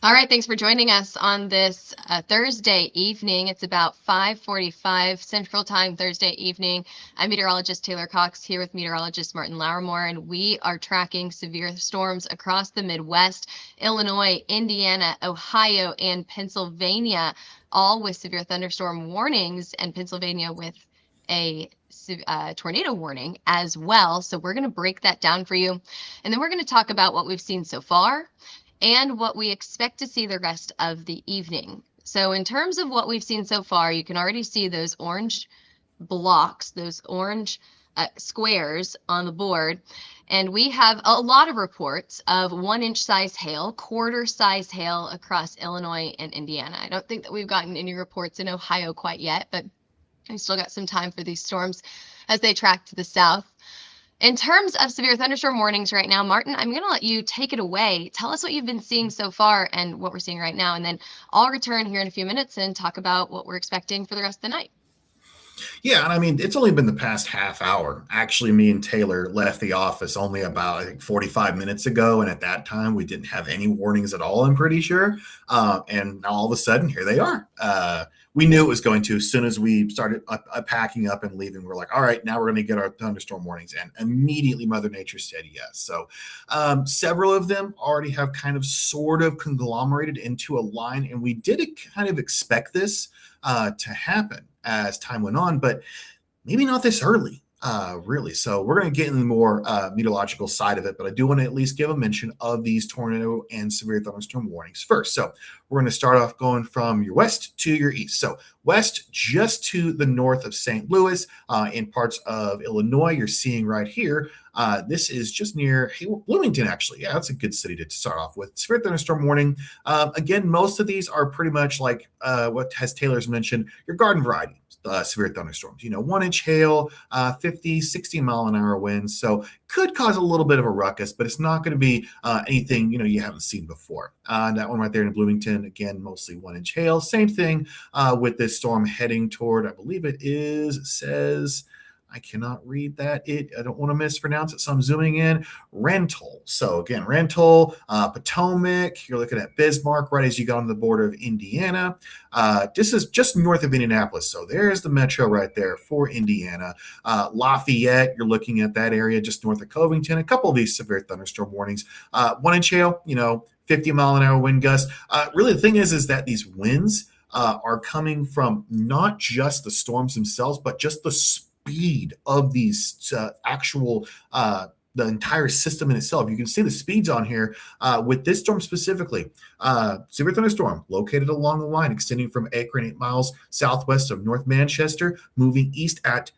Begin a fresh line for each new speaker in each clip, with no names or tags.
All right, thanks for joining us on this Thursday evening. It's about 5:45 Central Time Thursday evening. I'm meteorologist Taylor Cox here with meteorologist Martin Lowrimore, and we are tracking severe storms across the Midwest, Illinois, Indiana, Ohio, and Pennsylvania, all with severe thunderstorm warnings, and Pennsylvania with a tornado warning as well. So we're going to break that down for you, and then we're going to talk about what we've seen so far and what we expect to see the rest of the evening. So in terms of what we've seen so far, you can already see those orange blocks, those orange squares on the board. And we have a lot of reports of 1 inch size hail, quarter size hail across Illinois and Indiana. I don't think that we've gotten any reports in Ohio quite yet, but we still got some time for these storms as they track to the south. In terms of severe thunderstorm warnings right now, Martin, I'm going to let you take it away. Tell us what you've been seeing so far and what we're seeing right now, and then I'll return here in a few minutes and talk about what we're expecting for the rest of the night.
Yeah, and I mean, it's only been the past half hour. Actually, me and Taylor left the office only about, I think, 45 minutes ago. And at that time, we didn't have any warnings at all, I'm pretty sure. And all of a sudden, here they are. We knew it was going to. As soon as we started packing up and leaving, we're like, all right, now we're going to get our thunderstorm warnings. And immediately, Mother Nature said yes. So several of them already have kind of sort of conglomerated into a line. And we did kind of expect this to happen as time went on, but maybe not this early, really. So we're going to get into the more meteorological side of it, but I do want to at least give a mention of these tornado and severe thunderstorm warnings first. So we're going to start off going from your west to your east. So west, just to the north of St. Louis, in parts of Illinois, you're seeing right here. This is just near Bloomington, actually. Yeah, that's a good city to start off with. Severe thunderstorm warning. Again, most of these are pretty much like what has Taylor's mentioned, your garden variety severe thunderstorms. 1 inch hail, 50, 60 mile an hour winds. So could cause a little bit of a ruckus, but it's not going to be anything you haven't seen before. That one right there in Bloomington, again, mostly 1 inch hail. Same thing with this storm heading toward, I believe says, I cannot read that. I don't want to mispronounce it, so I'm zooming in. Rental. So again, Rental, Potomac. You're looking at Bismarck right as you go on the border of Indiana. This is just north of Indianapolis. So there's the metro right there for Indiana. Lafayette, you're looking at that area just north of Covington. A couple of these severe thunderstorm warnings. 1 inch hail, 50-mile-an-hour wind gusts. Really, the thing is that these winds are coming from not just the storms themselves, but just the speed of these actual the entire system in itself. You can see the speeds on here with this storm specifically. Severe thunderstorm located along the line extending from Akron 8 miles southwest of North Manchester, moving east at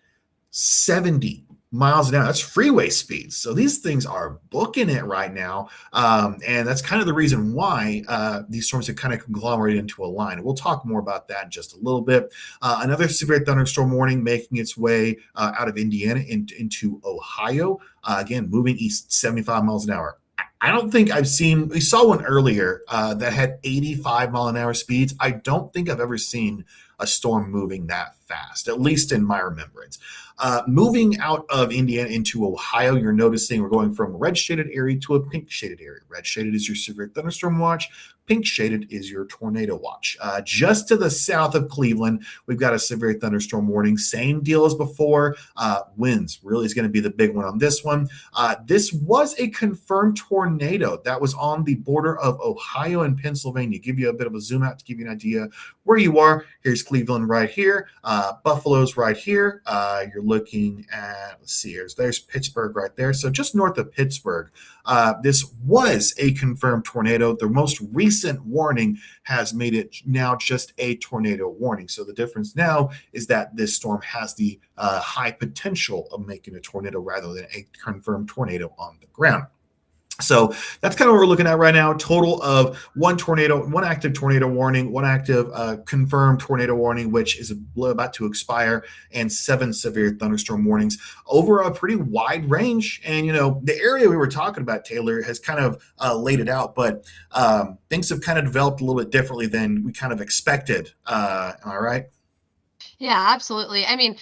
70 miles an hour. That's freeway speeds. So these things are booking it right now. And that's kind of the reason why these storms have kind of conglomerated into a line. We'll talk more about that in just a little bit. Another severe thunderstorm warning making its way out of Indiana into Ohio. Again, moving east 75 miles an hour. I don't think we saw one earlier that had 85-mile-an-hour speeds. I don't think I've ever seen a storm moving that fast, at least in my remembrance. Moving out of Indiana into Ohio, you're noticing we're going from a red shaded area to a pink shaded area. Red shaded is your severe thunderstorm watch. Pink shaded is your tornado watch. Just to the south of Cleveland, we've got a severe thunderstorm warning. Same deal as before. Winds really is going to be the big one on this one. This was a confirmed tornado that was on the border of Ohio and Pennsylvania. Give you a bit of a zoom out to give you an idea where you are. Here's Cleveland right here. Buffalo's right here. You're looking at, let's see, there's Pittsburgh right there. So just north of Pittsburgh. This was a confirmed tornado. The most recent warning has made it now just a tornado warning. So the difference now is that this storm has the high potential of making a tornado rather than a confirmed tornado on the ground. So that's kind of what we're looking at right now. Total of one active tornado warning, one active confirmed tornado warning, which is about to expire, and 7 severe thunderstorm warnings over a pretty wide range. And, the area we were talking about, Taylor, has kind of laid it out, but things have kind of developed a little bit differently than we kind of expected. Am I right?
Yeah, absolutely. I mean,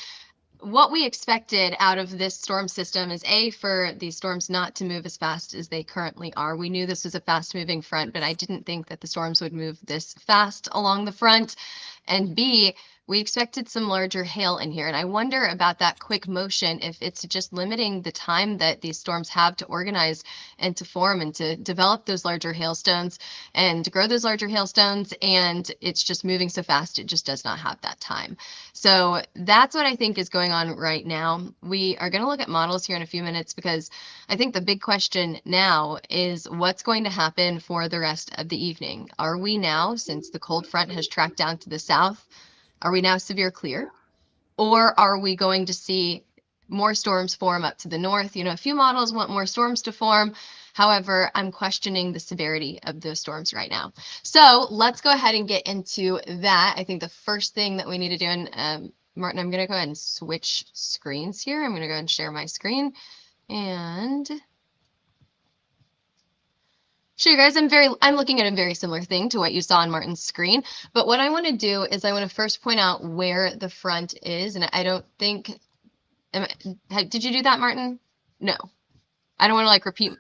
what we expected out of this storm system is for these storms not to move as fast as they currently are. We knew this was a fast moving front, but I didn't think that the storms would move this fast along the front. And B, we expected some larger hail in here. And I wonder about that quick motion, if it's just limiting the time that these storms have to organize and to form and to develop those larger hailstones and to grow those larger hailstones. And it's just moving so fast, it just does not have that time. So that's what I think is going on right now. We are going to look at models here in a few minutes, because I think the big question now is what's going to happen for the rest of the evening. Are we now, since the cold front has tracked down to the south, are we now severe clear? Or are we going to see more storms form up to the north? You know, a few models want more storms to form. However, I'm questioning the severity of those storms right now. So let's go ahead and get into that. I think the first thing that we need to do, and Martin, I'm going to go ahead and switch screens here. I'm going to go ahead and share my screen and show you guys. I'm looking at a very similar thing to what you saw on Martin's screen. But what I want to do is I want to first point out where the front is. And I don't think, did you do that, Martin? No. I don't want to like repeat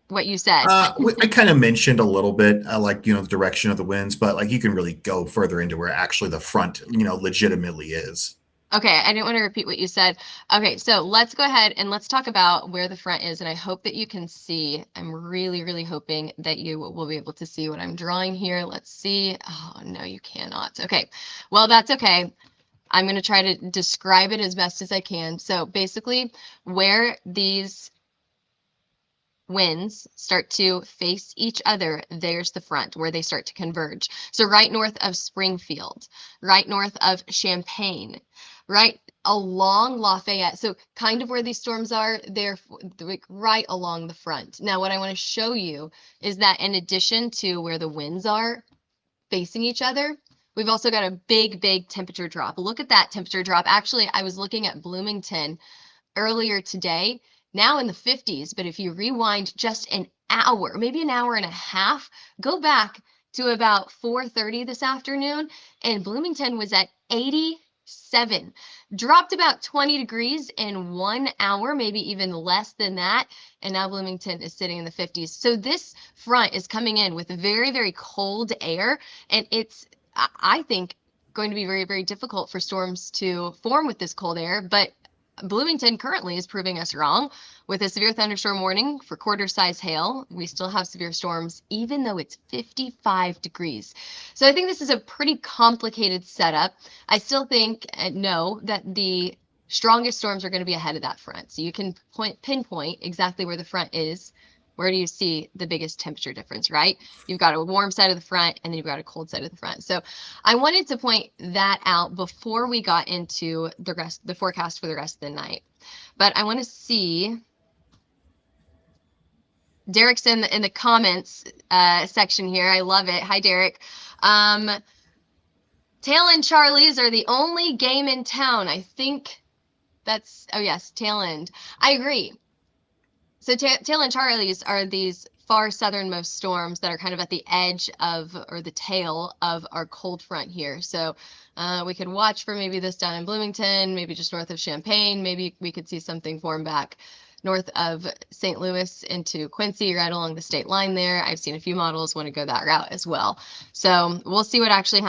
what you said.
I kind of mentioned a little bit, like, you know, the direction of the winds, but like you can really go further into where actually the front, you know, legitimately is.
Okay, I didn't want to repeat what you said. Okay, so let's go ahead and let's talk about where the front is. And I hope that you can see. I'm really, really hoping that you will be able to see what I'm drawing here. Let's see. Oh, no, you cannot. Okay, well, that's okay. I'm going to try to describe it as best as I can. So basically, where these winds start to face each other, there's the front where they start to converge. So right north of Springfield, right north of Champaign, right along Lafayette. So kind of where these storms are, they're like right along the front. Now, what I want to show you is that in addition to where the winds are facing each other, we've also got a big, big temperature drop. Look at that temperature drop. Actually, I was looking at Bloomington earlier today, now in the 50s, but if you rewind just an hour, maybe an hour and a half, go back to about 4:30 this afternoon, and Bloomington was at 87, dropped about 20 degrees in 1 hour, maybe even less than that, and now Bloomington is sitting in the 50s. So this front is coming in with very, very cold air, and it's, I think, going to be very, very difficult for storms to form with this cold air, but Bloomington currently is proving us wrong with a severe thunderstorm warning for quarter-size hail. We still have severe storms, even though it's 55 degrees. So I think this is a pretty complicated setup. I still think and know that the strongest storms are going to be ahead of that front. So you can pinpoint exactly where the front is. Where do you see the biggest temperature difference, right? You've got a warm side of the front and then you've got a cold side of the front. So I wanted to point that out before we got into the forecast for the rest of the night. But I want to see, Derek's in the comments section here. I love it. Hi, Derek. Tail End Charlies are the only game in town. I think that's, oh yes, Tail End. I agree. So Tail End Charlies are these far southernmost storms that are kind of at the edge of, or the tail of our cold front here. So we could watch for maybe this down in Bloomington, maybe just north of Champaign. Maybe we could see something form back north of St. Louis into Quincy, right along the state line there. I've seen a few models want to go that route as well. So we'll see what actually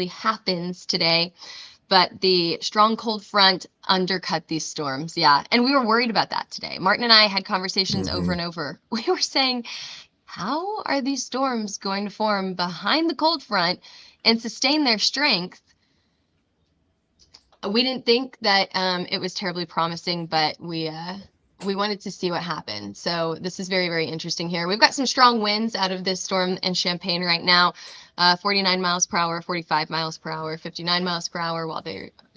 happens today. But the strong cold front undercut these storms. Yeah. And we were worried about that today. Martin and I had conversations over and over. We were saying, how are these storms going to form behind the cold front and sustain their strength? We didn't think that it was terribly promising, but we wanted to see what happened. So this is very, very interesting here. We've got some strong winds out of this storm in Champaign right now. 49 miles per hour, 45 miles per hour, 59 miles per hour. While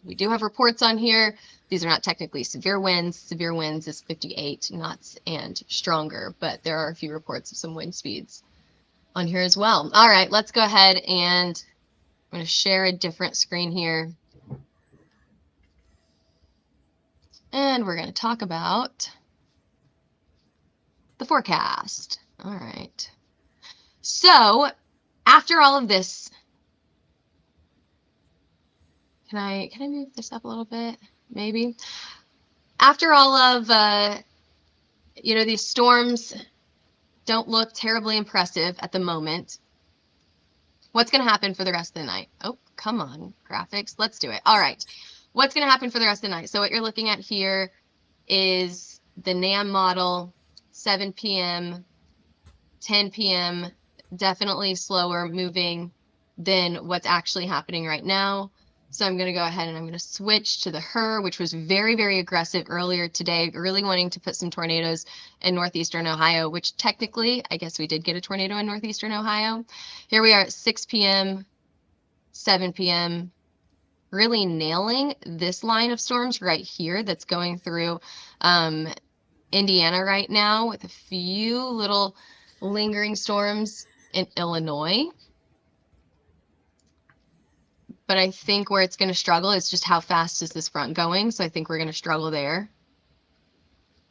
we do have reports on here, these are not technically severe winds. Severe winds is 58 knots and stronger, but there are a few reports of some wind speeds on here as well. All right, let's go ahead and I'm going to share a different screen here. And we're going to talk about the forecast. All right. So after all of this, Can I move this up a little bit? Maybe. After all of, these storms don't look terribly impressive at the moment. What's going to happen for the rest of the night? Oh, come on, graphics. Let's do it. All right. What's going to happen for the rest of the night? So what you're looking at here is the NAM model, 7 p.m., 10 p.m., definitely slower moving than what's actually happening right now. So I'm going to go ahead and I'm going to switch to the HER, which was very, very aggressive earlier today, really wanting to put some tornadoes in northeastern Ohio, which technically, I guess we did get a tornado in northeastern Ohio. Here we are at 6 p.m., 7 p.m., really nailing this line of storms right here that's going through Indiana right now, with a few little lingering storms in Illinois. But I think where it's going to struggle is just how fast is this front going. So I think we're going to struggle there.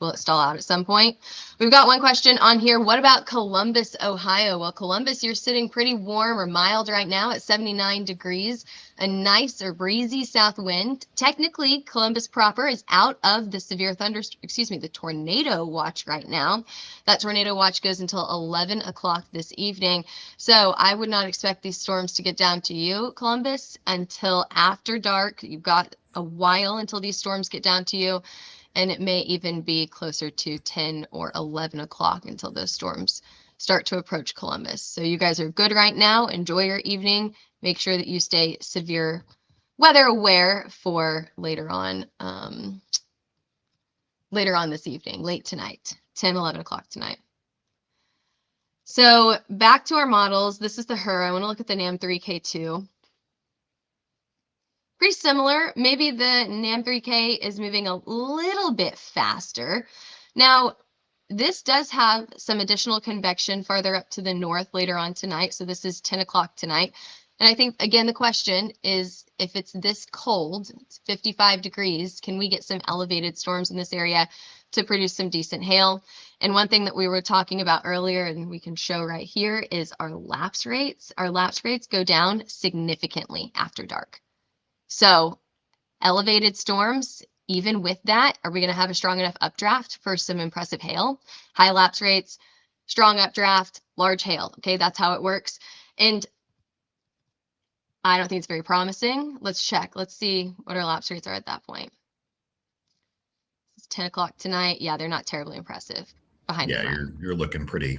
Will it stall out at some point? We've got one question on here. What about Columbus, Ohio? Well, Columbus, you're sitting pretty warm or mild right now at 79 degrees. A nice or breezy south wind. Technically, Columbus proper is out of the the tornado watch right now. That tornado watch goes until 11 o'clock this evening. So I would not expect these storms to get down to you, Columbus, until after dark. You've got a while until these storms get down to you. And it may even be closer to 10 or 11 o'clock until those storms start to approach Columbus. So you guys are good right now. Enjoy your evening. Make sure that you stay severe weather aware for later on this evening, late tonight, 10, 11 o'clock tonight. So back to our models. This is the HER. I want to look at the NAM3K2. Pretty similar. Maybe the NAM3K is moving a little bit faster. Now, this does have some additional convection farther up to the north later on tonight. So this is 10 o'clock tonight. And I think, again, the question is, if it's this cold, it's 55 degrees, can we get some elevated storms in this area to produce some decent hail? And one thing that we were talking about earlier, and we can show right here, is our lapse rates. Our lapse rates go down significantly after dark. So elevated storms, even with that, are we going to have a strong enough updraft for some impressive hail? High lapse rates, strong updraft, large hail. Okay, that's how it works. And I don't think it's very promising. Let's check. Let's see what our lapse rates are at that point. It's 10 o'clock tonight. Yeah, they're not terribly impressive behind the front.
You're looking pretty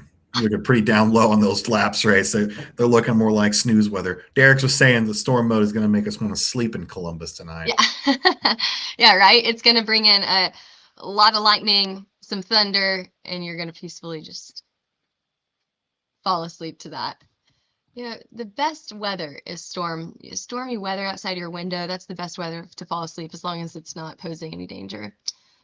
down low on those lapse rates. They're looking more like snooze weather. Derek's was saying the storm mode is going to make us want to sleep in Columbus tonight.
Yeah, yeah, right. It's going to bring in a lot of lightning, some thunder, and you're going to peacefully just fall asleep to that. The best weather is stormy weather outside your window. That's the best weather to fall asleep, as long as it's not posing any danger.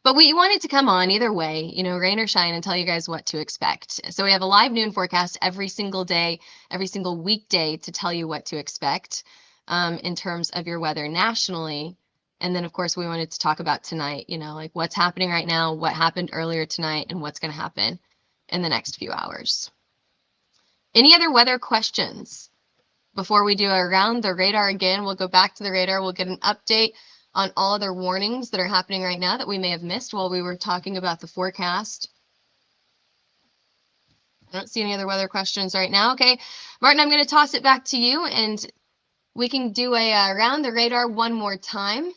But we want it to come on either way, rain or shine, and tell you guys what to expect. So we have a live noon forecast every single day, every single weekday, to tell you what to expect in terms of your weather nationally. And then, of course, we wanted to talk about tonight, like what's happening right now, what happened earlier tonight, and what's going to happen in the next few hours. Any other weather questions before we do around the radar again? We'll go back to the radar. We'll get an update on all other warnings that are happening right now that we may have missed while we were talking about the forecast. I don't see any other weather questions right now. Okay, Martin, I'm going to toss it back to you, and we can do a around the radar one more time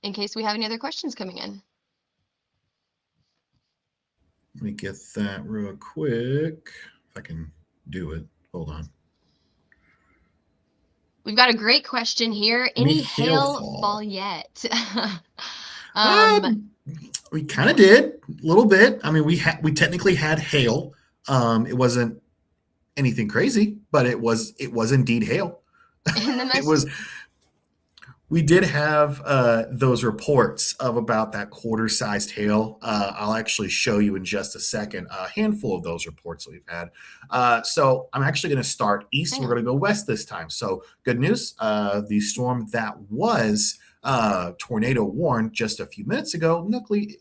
in case we have any other questions coming in.
Let me get that real quick, if I can do it. Hold on.
We've got a great question here. Any hail fall yet?
We kind of did a little bit. I mean, we technically had hail. It wasn't anything crazy, but it was indeed hail. We did have those reports of about that quarter-sized hail. I'll actually show you in just a second a handful of those reports that we've had. So I'm actually going to start east. We're going to go west this time. So good news. The storm that was tornado warned just a few minutes ago,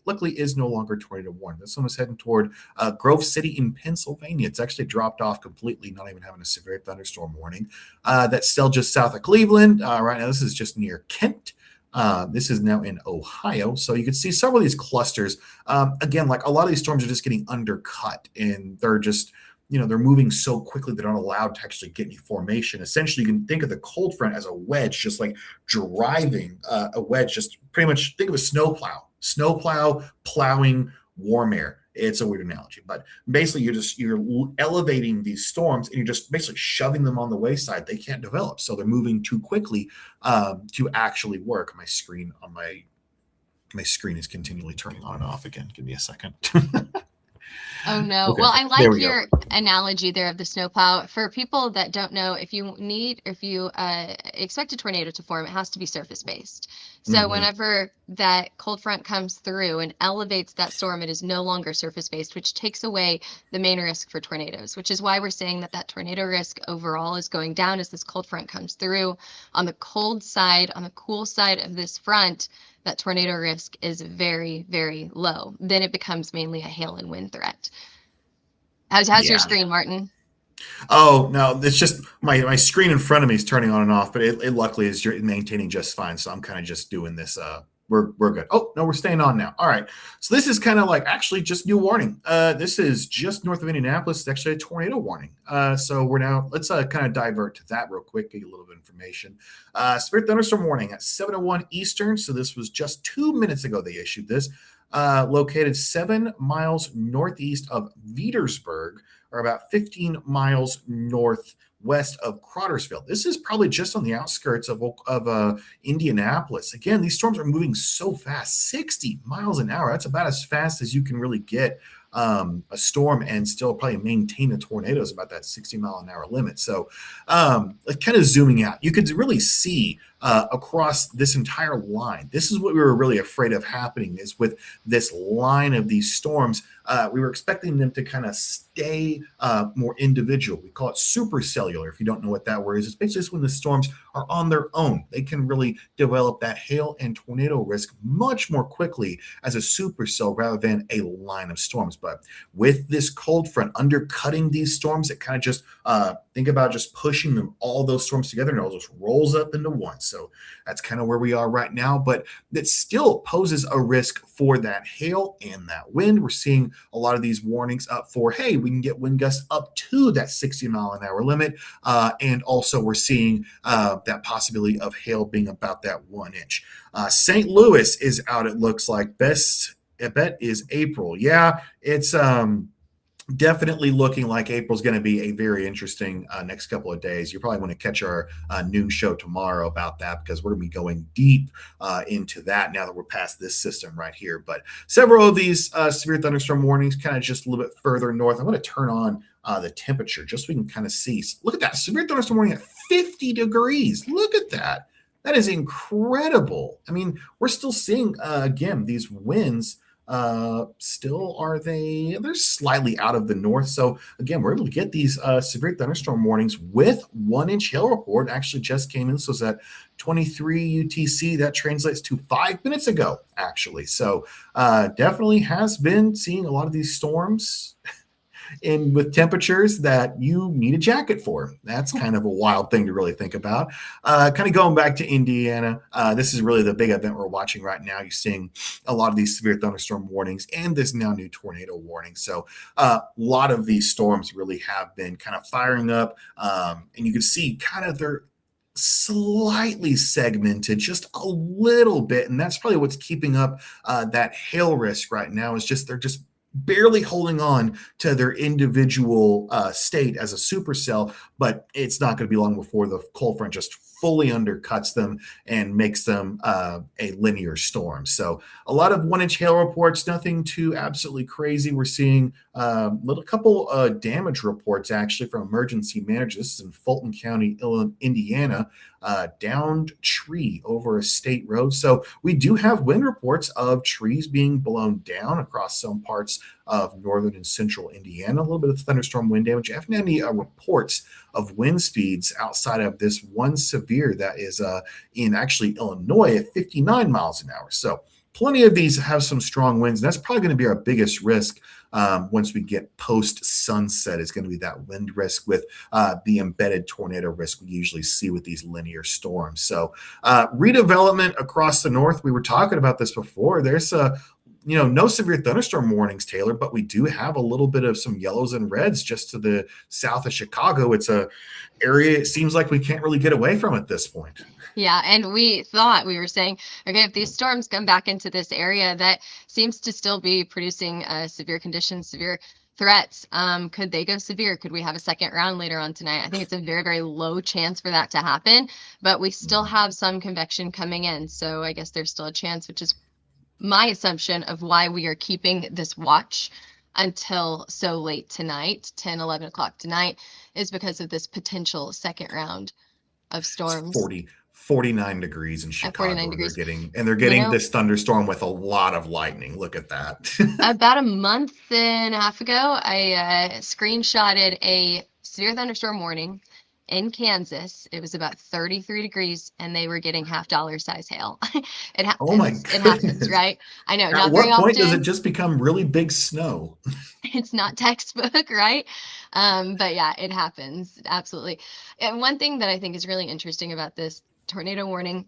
luckily is no longer tornado warned. This one was heading toward Grove City in Pennsylvania. It's actually dropped off completely, not even having a severe thunderstorm warning. That's still just south of Cleveland. Right now, this is just near Kent. This is now in Ohio. So you can see several of these clusters. Again, like a lot of these storms are just getting undercut, and they're just, they're moving so quickly they're not allowed to actually get any formation. Essentially, you can think of the cold front as a wedge, just like driving a wedge. Just pretty much think of a snowplow plowing warm air. It's a weird analogy, but basically you're elevating these storms and you're just basically shoving them on the wayside. They can't develop, so they're moving too quickly to actually work. My screen is continually turning on and off again. Give me a second.
Oh no.
Okay,
well, I like
we
your analogy there of the snowplow. For people that don't know, if you expect a tornado to form, it has to be surface based. So whenever that cold front comes through and elevates that storm, it is no longer surface based, which takes away the main risk for tornadoes, which is why we're saying that tornado risk overall is going down as this cold front comes through. On the cold side, on the cool side of this front, that tornado risk is very, very low. Then it becomes mainly a hail and wind threat. How's your screen, Martin?
Oh, no, it's just my screen in front of me is turning on and off, but it luckily is maintaining just fine. So I'm kind of just doing this. We're good. Oh, no, we're staying on now. All right. So this is kind of like actually just new warning. This is just north of Indianapolis. It's actually a tornado warning. So let's kind of divert to that real quick, get you a little bit of information. Severe thunderstorm warning at 7:01 Eastern. So this was just 2 minutes ago they issued this. Located 7 miles northeast of Petersburg, or about 15 miles northwest of Crothersville. This is probably just on the outskirts of Indianapolis. Again, these storms are moving so fast, 60 miles an hour. That's about as fast as you can really get a storm and still probably maintain a tornado is about that 60 mile an hour limit. So kind of zooming out, you could really see across this entire line. This is what we were really afraid of happening, is with this line of these storms, we were expecting them to kind of stay more individual. We call it supercellular. If you don't know what that word is, it's basically just when the storms are on their own. They can really develop that hail and tornado risk much more quickly as a supercell rather than a line of storms. But with this cold front undercutting these storms, it kind of just think about just pushing them, all those storms together, and it all just rolls up into one. So that's kind of where we are right now, but that still poses a risk for that hail and that wind. We're seeing a lot of these warnings up for, hey, we can get wind gusts up to that 60 mile an hour limit. And also we're seeing that possibility of hail being about that 1 inch. St. Louis is out, it looks like. Best bet is April. Yeah, it's definitely looking like April's going to be a very interesting next couple of days. You probably want to catch our noon show tomorrow about that, because we're going to be going deep into that now that we're past this system right here. But several of these severe thunderstorm warnings kind of just a little bit further north. I'm going to turn on the temperature just so we can kind of see. Look at that. Severe thunderstorm warning at 50 degrees. Look at that. That is incredible. I mean, we're still seeing, again, these winds they're slightly out of the north. So again, we're able to get these severe thunderstorm warnings with 1 inch hail report. Actually just came in. So it's at 23 UTC. That translates to 5 minutes ago, actually. So definitely has been seeing a lot of these storms with temperatures that you need a jacket for. That's kind of a wild thing to really think about. Kind of going back to Indiana, this is really the big event we're watching right now. You're seeing a lot of these severe thunderstorm warnings and this now new tornado warning. So a lot of these storms really have been kind of firing up, and you can see kind of they're slightly segmented just a little bit, and that's probably what's keeping up that hail risk right now. Is just they're just barely holding on to their individual state as a supercell, but it's not going to be long before the cold front just fully undercuts them and makes them a linear storm. So a lot of 1 inch hail reports, nothing too absolutely crazy. We're seeing a couple damage reports actually from emergency managers. This is in Fulton County, Indiana. Downed tree over a state road. So we do have wind reports of trees being blown down across some parts of northern and central Indiana. A little bit of thunderstorm wind damage. I haven't had any reports of wind speeds outside of this one severe that is in actually Illinois at 59 miles an hour. So plenty of these have some strong winds. And that's probably going to be our biggest risk once we get post sunset. Is going to be that wind risk with the embedded tornado risk we usually see with these linear storms. So redevelopment across the north. We were talking about this before. There's no severe thunderstorm warnings, Taylor, but we do have a little bit of some yellows and reds just to the south of Chicago. It's a area it seems like we can't really get away from at this point.
Yeah, and we were saying, okay, if these storms come back into this area that seems to still be producing severe conditions, severe threats, could they go severe? Could we have a second round later on tonight? I think it's a very, very low chance for that to happen, but we still have some convection coming in. So I guess there's still a chance, which is my assumption of why we are keeping this watch until so late tonight, 10, 11 o'clock tonight, is because of this potential second round of storms.
49 degrees in Chicago.
49 degrees.
They're getting this thunderstorm with a lot of lightning. Look at that.
About a month and a half ago, I screenshotted a severe thunderstorm warning in Kansas. It was about 33 degrees and they were getting $half size hail. It happens.
Oh my goodness.
It happens, right? I know.
At what point does it just become really big snow?
It's not textbook, right? But yeah, it happens. Absolutely. And one thing that I think is really interesting about this tornado warning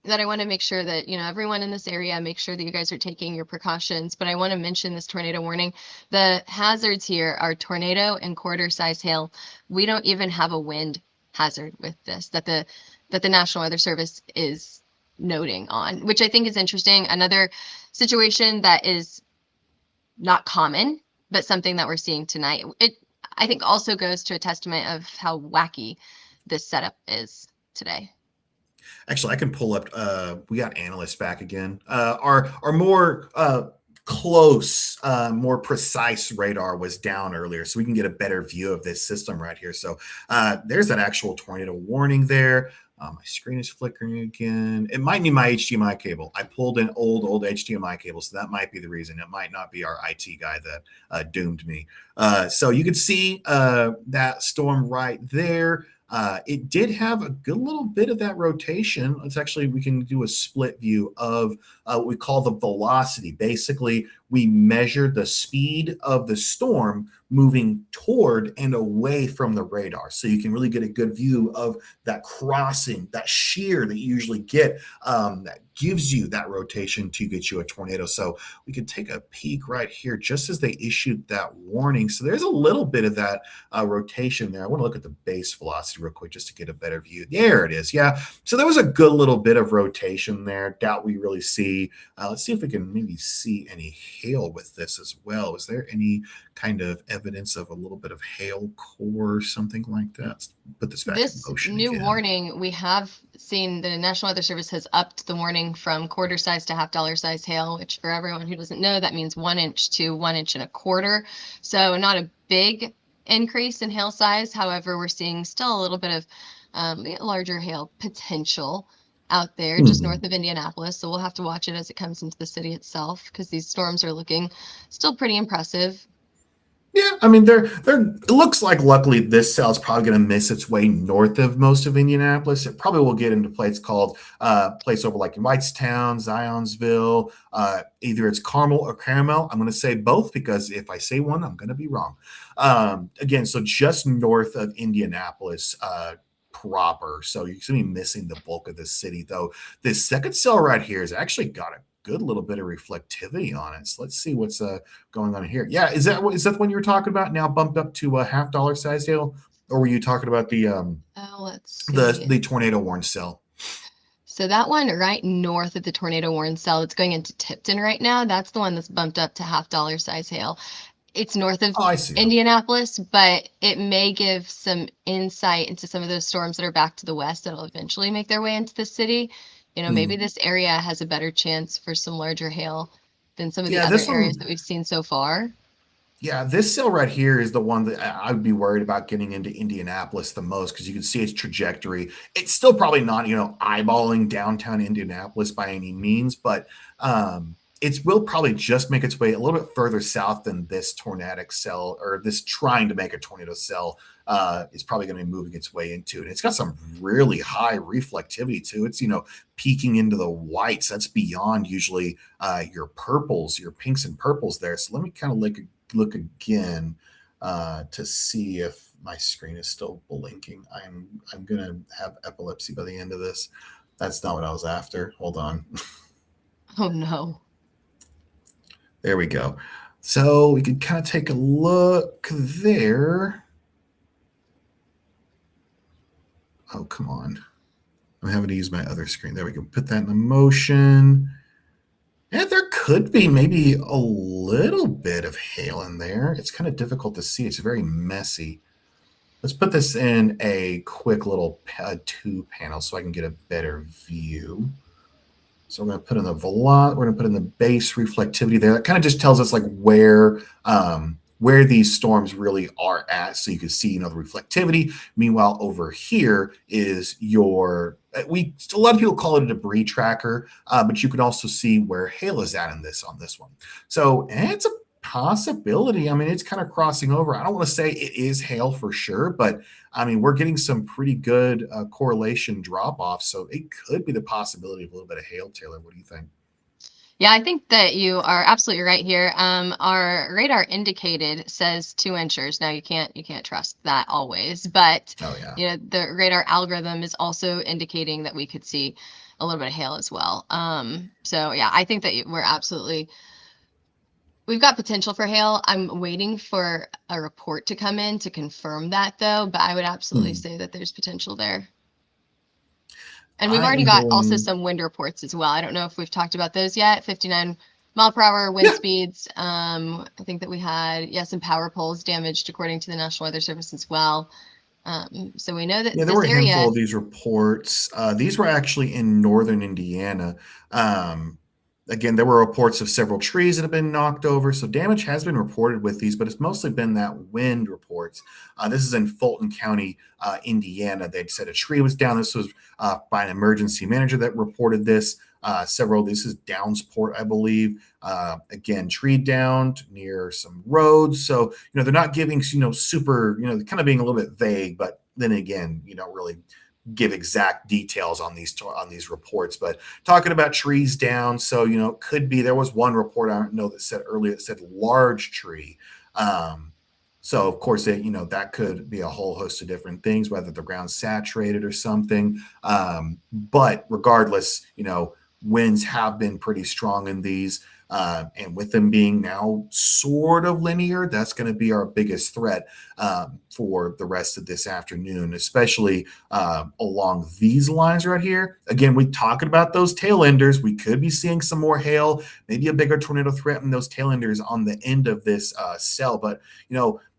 that I want to make sure that, everyone in this area, make sure that you guys are taking your precautions. But I want to mention this tornado warning. The hazards here are tornado and quarter size hail. We don't even have a wind hazard with this that the National Weather Service is noting on, which I think is interesting. Another situation that is not common, but something that we're seeing tonight. It, I think, also goes to a testament of how wacky this setup is today.
Actually, I can pull up. We got analysts back again. Our more close, more precise radar was down earlier, so we can get a better view of this system right here. So there's that actual tornado warning there. My screen is flickering again. It might be my HDMI cable. I pulled an old HDMI cable, so that might be the reason. It might not be our IT guy that doomed me. So you can see that storm right there. It did have a good little bit of that rotation. We can do a split view of what we call the velocity. Basically, we measure the speed of the storm moving toward and away from the radar. So you can really get a good view of that crossing, that shear that you usually get that gives you that rotation to get you a tornado. So we could take a peek right here just as they issued that warning. So there's a little bit of that rotation there. I want to look at the base velocity real quick just to get a better view. There it is. Yeah. So there was a good little bit of rotation there. Doubt we really see. Let's see if we can maybe see any hail with this as well. Is there any kind of evidence of a little bit of hail core or something like that? Let's put this back in motion.
This new warning, we have seen the National Weather Service has upped the warning from quarter size to $half size hail, which for everyone who doesn't know, that means 1 inch to 1 inch and a quarter. So not a big increase in hail size. However, we're seeing still a little bit of larger hail potential out there just north of Indianapolis. So we'll have to watch it as it comes into the city itself, because these storms are looking still pretty impressive.
Yeah, I mean, it looks like luckily this cell is probably going to miss its way north of most of Indianapolis. It probably will get into place called place over like in Whitestown, Zionsville. Either it's Carmel or Caramel. I'm going to say both because if I say one, I'm going to be wrong. Again, so just north of Indianapolis proper. So you're going to be missing the bulk of the city, though. This second cell right here has actually got a good little bit of reflectivity on it. So let's see what's going on here. Yeah, is that the one you were talking about? Now bumped up to a $half size hail, or were you talking about the the tornado warn cell?
So that one right north of the tornado warn cell, it's going into Tipton right now. That's the one that's bumped up to $half size hail. It's north of Indianapolis, but it may give some insight into some of those storms that are back to the west that'll eventually make their way into the city. Maybe this area has a better chance for some larger hail than some of the other areas that we've seen so far.
Yeah, this cell right here is the one that I would be worried about getting into Indianapolis the most, because you can see its trajectory. It's still probably not, eyeballing downtown Indianapolis by any means, but it will probably just make its way a little bit further south than this tornadic cell, or this trying to make a tornado cell is probably going to be moving its way into. And it's got some really high reflectivity too. It's, peeking into the whites. That's beyond usually your purples, your pinks and purples there. So let me kind of look again to see if my screen is still blinking. I'm gonna have epilepsy by the end of this. That's not what I was after. Hold on.
Oh no.
There we go. So we can kind of take a look there. Oh, come on. I'm having to use my other screen. There we go. Put that in motion. And there could be maybe a little bit of hail in there. It's kind of difficult to see. It's very messy. Let's put this in a quick little 2 panel so I can get a better view. So we're going to put in the velocity. We're going to put in the base reflectivity there. That kind of just tells us like where these storms really are at. So you can see, the reflectivity. Meanwhile, over here is your a lot of people call it a debris tracker, but you can also see where hail is at on this one. So it's a possibility. I mean, it's kind of crossing over. I don't want to say it is hail for sure, but I mean, we're getting some pretty good correlation drop off. So it could be the possibility of a little bit of hail. Taylor, what do you think?
Yeah, I think that you are absolutely right here. Our radar indicated says 2 inches. Now you can't trust that always, but the radar algorithm is also indicating that we could see a little bit of hail as well. So yeah, I think that we've got potential for hail. I'm waiting for a report to come in to confirm that though, but I would absolutely say that there's potential there. And we've already got also some wind reports as well. I don't know if we've talked about those yet. 59 mile per hour wind speeds. I think that we had, some power poles damaged according to the National Weather Service as well. So we know that
there were a handful of these reports. These were actually in northern Indiana. Again, there were reports of several trees that have been knocked over. So damage has been reported with these, but it's mostly been that wind reports. This is in Fulton County, Indiana. They'd said a tree was down. This was by an emergency manager that reported this. This is Downsport, I believe. Again, tree downed near some roads. So, they're not giving, super, kind of being a little bit vague, but then again, you don't really give exact details on these reports, but talking about trees down. So, could be, there was one report I don't know that said earlier, that said large tree. So of course that could be a whole host of different things, whether the ground's saturated or something. But regardless, winds have been pretty strong in these. And with them being now sort of linear, that's going to be our biggest threat for the rest of this afternoon, especially along these lines right here. Again, we're talking about those tail enders. We could be seeing some more hail, maybe a bigger tornado threat in those tail enders on the end of this cell. But,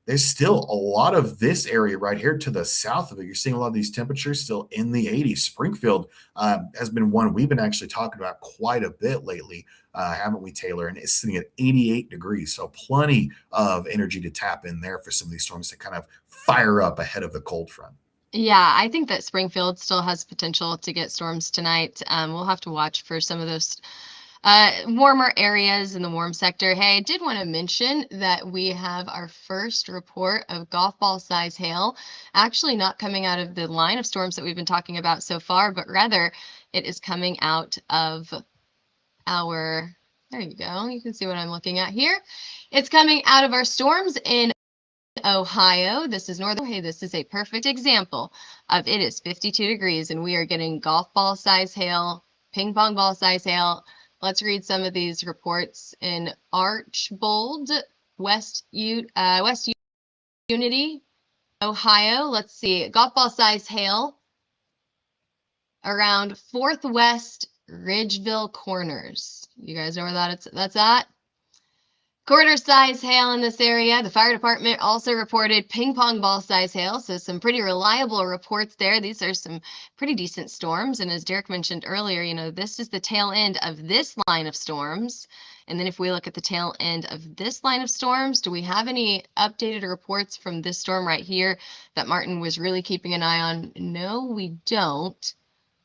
there's still a lot of this area right here to the south of it. You're seeing a lot of these temperatures still in the 80s. Springfield has been one we've been actually talking about quite a bit lately, haven't we, Taylor? And it's sitting at 88 degrees. So plenty of energy to tap in there for some of these storms to kind of fire up ahead of the cold front.
Yeah, I think that Springfield still has potential to get storms tonight. We'll have to watch for some of those warmer areas in the warm sector. Hey, I did want to mention that we have our first report of golf ball size hail, actually not coming out of the line of storms that we've been talking about so far, but rather it is coming out of there you go. You can see what I'm looking at here. It's coming out of our storms in Ohio. This is northern. Hey, this is a perfect example of it is 52 degrees and we are getting golf ball size hail, ping pong ball size hail. Let's read some of these reports in Archbold, West Unity, Ohio. Let's see, golf ball size hail around 4th West Ridgeville Corners. You guys know where that's at? Quarter size hail in this area. The fire department also reported ping pong ball size hail. So some pretty reliable reports there. These are some pretty decent storms. And as Derek mentioned earlier, this is the tail end of this line of storms. And then if we look at the tail end of this line of storms, do we have any updated reports from this storm right here that Martin was really keeping an eye on? No, we don't.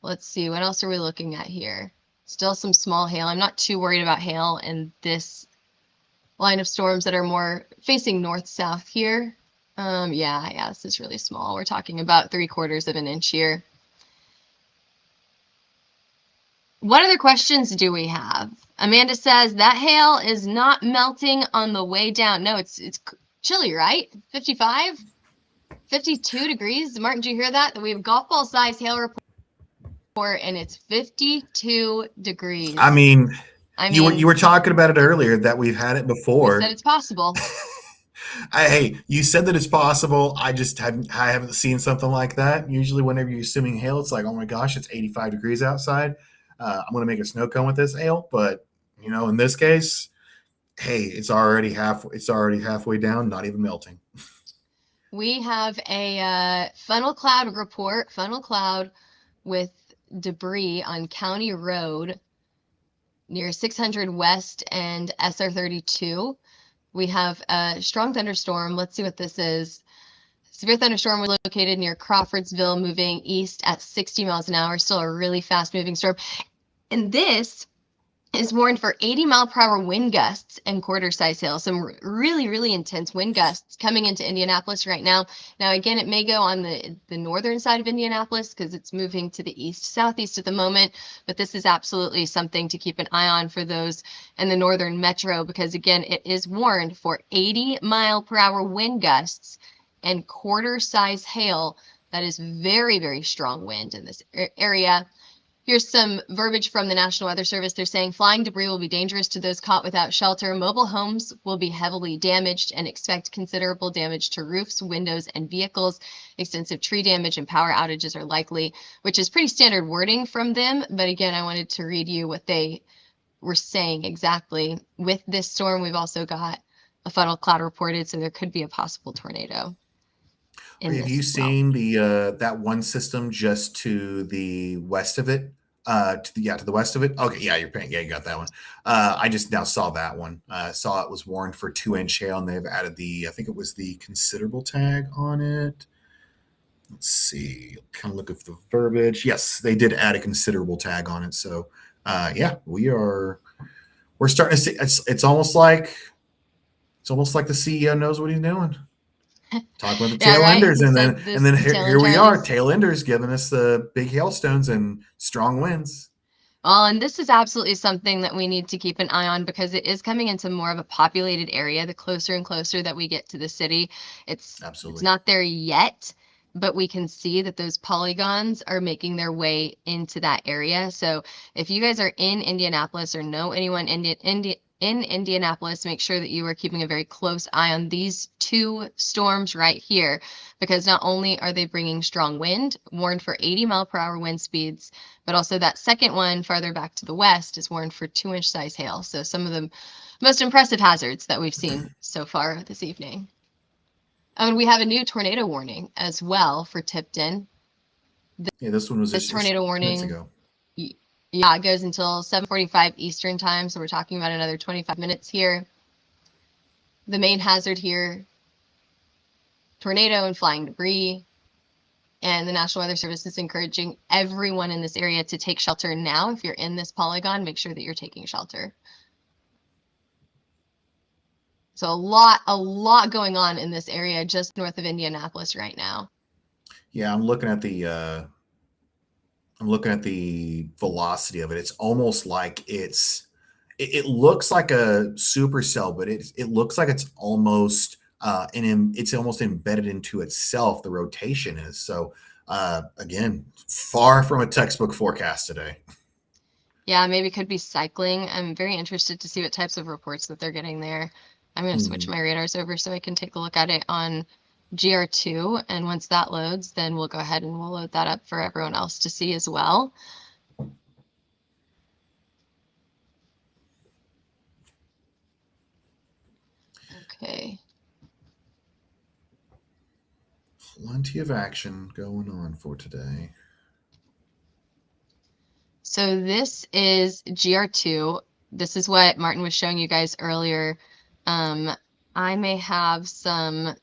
Let's see. What else are we looking at here? Still some small hail. I'm not too worried about hail in this line of storms that are more facing north-south here. Yeah, this is really small. We're talking about 3/4 of an inch here. What other questions do we have? Amanda says that hail is not melting on the way down. No, it's chilly, right? 55, 52 degrees. Martin, did you hear that? That we have golf ball size hail report, and it's 52 degrees.
I mean, you were talking about it earlier that we've had it before.
We said it's possible.
Hey, you said that it's possible. I haven't seen something like that. Usually, whenever you're assuming hail, it's like, oh my gosh, it's 85 degrees outside. I'm going to make a snow cone with this hail, but in this case, hey, it's already halfway down, not even melting.
We have a funnel cloud report, funnel cloud with debris on County Road near 600 West and SR 32. We have a strong thunderstorm. Let's see what this is. Severe thunderstorm was located near Crawfordsville, moving east at 60 miles an hour. Still a really fast moving storm. And this is warned for 80-mile-per-hour wind gusts and quarter-size hail. Some really, really intense wind gusts coming into Indianapolis right now. Now, again, it may go on the northern side of Indianapolis because it's moving to the east-southeast at the moment. But this is absolutely something to keep an eye on for those in the northern metro because, again, it is warned for 80-mile-per-hour wind gusts and quarter-size hail. That is very, very strong wind in this area. Here's some verbiage from the National Weather Service. They're saying flying debris will be dangerous to those caught without shelter. Mobile homes will be heavily damaged and expect considerable damage to roofs, windows, and vehicles. Extensive tree damage and power outages are likely, which is pretty standard wording from them. But again, I wanted to read you what they were saying exactly. With this storm, we've also got a funnel cloud reported, so there could be a possible tornado.
Have you seen the that one system just to the west of it? To the west of it. Okay, yeah, you got that one. I just now saw that one. Saw it was warned for 2-inch hail, and they've added I think it was the considerable tag on it. Let's see. Kind of look at the verbiage. Yes, they did add a considerable tag on it. So, yeah, we're starting to see. It's almost like the CEO knows what he's doing. Talking about the tail enders, and then here we are, tail enders giving us the big hailstones and strong winds.
Well, and this is absolutely something that we need to keep an eye on because it is coming into more of a populated area. The closer and closer that we get to the city, it's not there yet, but we can see that those polygons are making their way into that area. So if you guys are in Indianapolis or know anyone in Indianapolis, make sure that you are keeping a very close eye on these two storms right here, because not only are they bringing strong wind, warned for 80-mile-per-hour wind speeds, but also that second one farther back to the west is warned for 2-inch size hail. So some of the most impressive hazards that we've seen so far this evening. And we have a new tornado warning as well for Tipton.
This one was
this tornado warning.
Minutes ago.
Yeah, it goes until 7:45 Eastern time, so we're talking about another 25 minutes here. The main hazard here, tornado and flying debris. And the National Weather Service is encouraging everyone in this area to take shelter now. If you're in this polygon, make sure that you're taking shelter. So a lot going on in this area just north of Indianapolis right now.
Yeah, I'm looking at the velocity of it. It's almost like it looks like a supercell, but it looks like it's almost it's almost embedded into itself. The rotation is so again, far from a textbook forecast today.
Yeah, maybe it could be cycling. I'm very interested to see what types of reports that they're getting there. I'm going to switch my radars over so I can take a look at it on GR2, and once that loads, then we'll go ahead and we'll load that up for everyone else to see as well. Okay.
Plenty of action going on for today.
So this is GR2. This is what Martin was showing you guys earlier. I may have some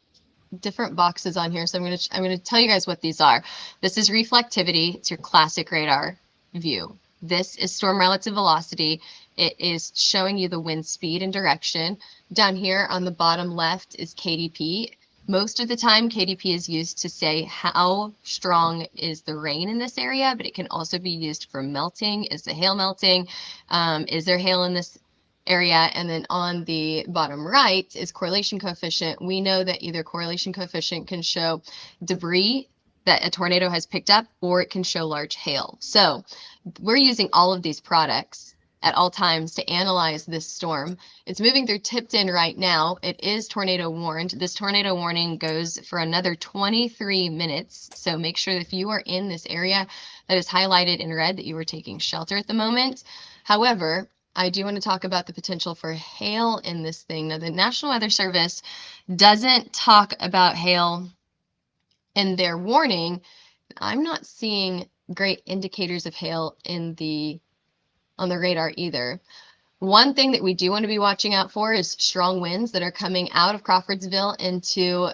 different boxes on here, so I'm going to tell you guys what these are. This is reflectivity. It's your classic radar view. This is storm relative velocity. It is showing you the wind speed and direction. Down here on the bottom left is KDP. Most of the time, KDP is used to say how strong is the rain in this area, but it can also be used for melting. Is the hail melting? Is there hail in this area? And then on the bottom right is correlation coefficient. We know that either correlation coefficient can show debris that a tornado has picked up, or it can show large hail. So we're using all of these products at all times to analyze this storm. It's moving through Tipton right now. It is tornado warned. This tornado warning goes for another 23 minutes. So make sure that if you are in this area that is highlighted in red that you are taking shelter at the moment. However, I do want to talk about the potential for hail in this thing. Now, the National Weather Service doesn't talk about hail in their warning. I'm not seeing great indicators of hail on the radar either. One thing that we do want to be watching out for is strong winds that are coming out of Crawfordsville into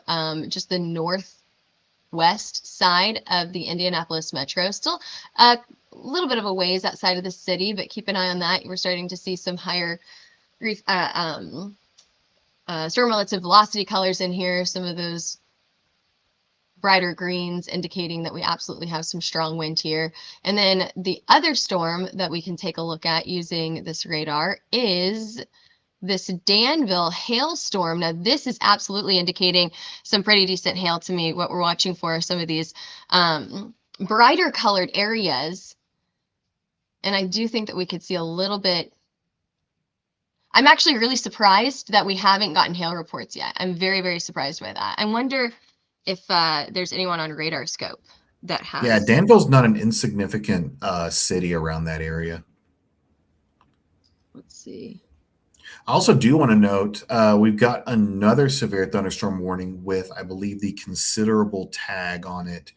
just the northwest side of the Indianapolis metro. Still a little bit of a ways outside of the city, but keep an eye on that. We're starting to see some higher storm relative velocity colors in here, some of those brighter greens indicating that we absolutely have some strong wind here. And then the other storm that we can take a look at using this radar is this Danville hailstorm. Now, this is absolutely indicating some pretty decent hail to me. What we're watching for are some of these brighter colored areas. And I do think that we could see a little bit. I'm actually really surprised that we haven't gotten hail reports yet. I'm very, very surprised by that. I wonder if there's anyone on radar scope that has.
Yeah, Danville's not an insignificant city around that area.
Let's see.
I also do want to note we've got another severe thunderstorm warning with, I believe, the considerable tag on it.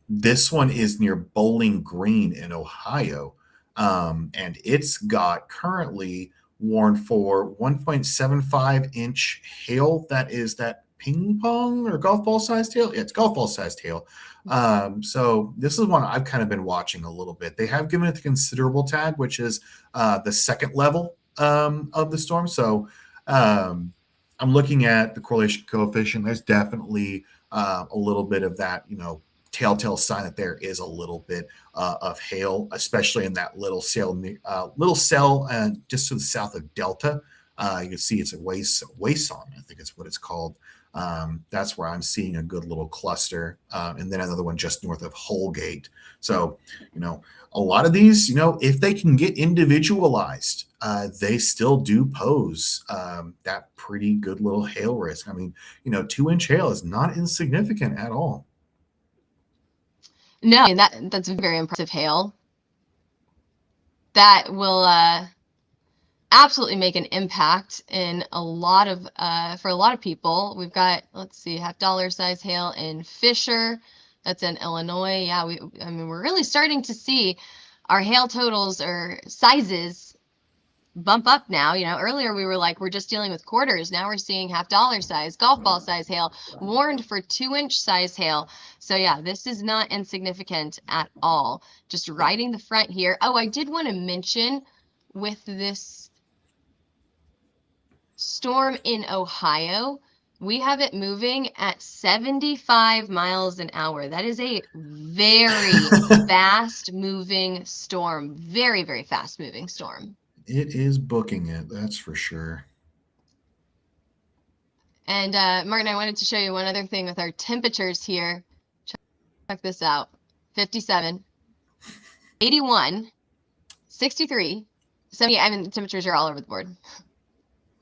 This one is near Bowling Green in Ohio, and it's got currently warned for 1.75-inch hail. That is that ping pong or golf ball sized hail. Yeah, it's golf ball sized hail. So this is one I've kind of been watching a little bit. They have given it the considerable tag, which is the second level of the storm. So I'm looking at the correlation coefficient. There's definitely a little bit of that, telltale sign that there is a little bit of hail, especially in that little cell just to the south of Delta. You can see it's a Wason, I think it's what it's called. That's where I'm seeing a good little cluster, and then another one just north of Holgate. So, a lot of these, if they can get individualized, they still do pose that pretty good little hail risk. I mean, 2-inch hail is not insignificant at all.
No, that's very impressive hail. That will absolutely make an impact in a lot of for a lot of people. We've got, let's see, $50 size hail in Fisher. That's in Illinois. Yeah, we're really starting to see our hail totals or sizes bump up now. Earlier we were like, we're just dealing with quarters. Now we're seeing $50 size, golf ball size hail, warned for 2-inch size hail. So yeah, this is not insignificant at all. Just riding the front here. Oh, I did want to mention with this storm in Ohio, we have it moving at 75 miles an hour. That is a very fast moving storm. Very, very fast moving storm.
It is booking it, that's for sure.
And Martin, I wanted to show you one other thing with our temperatures here. Check this out. 57, 81, 63, 70. I mean, the temperatures are all over the board.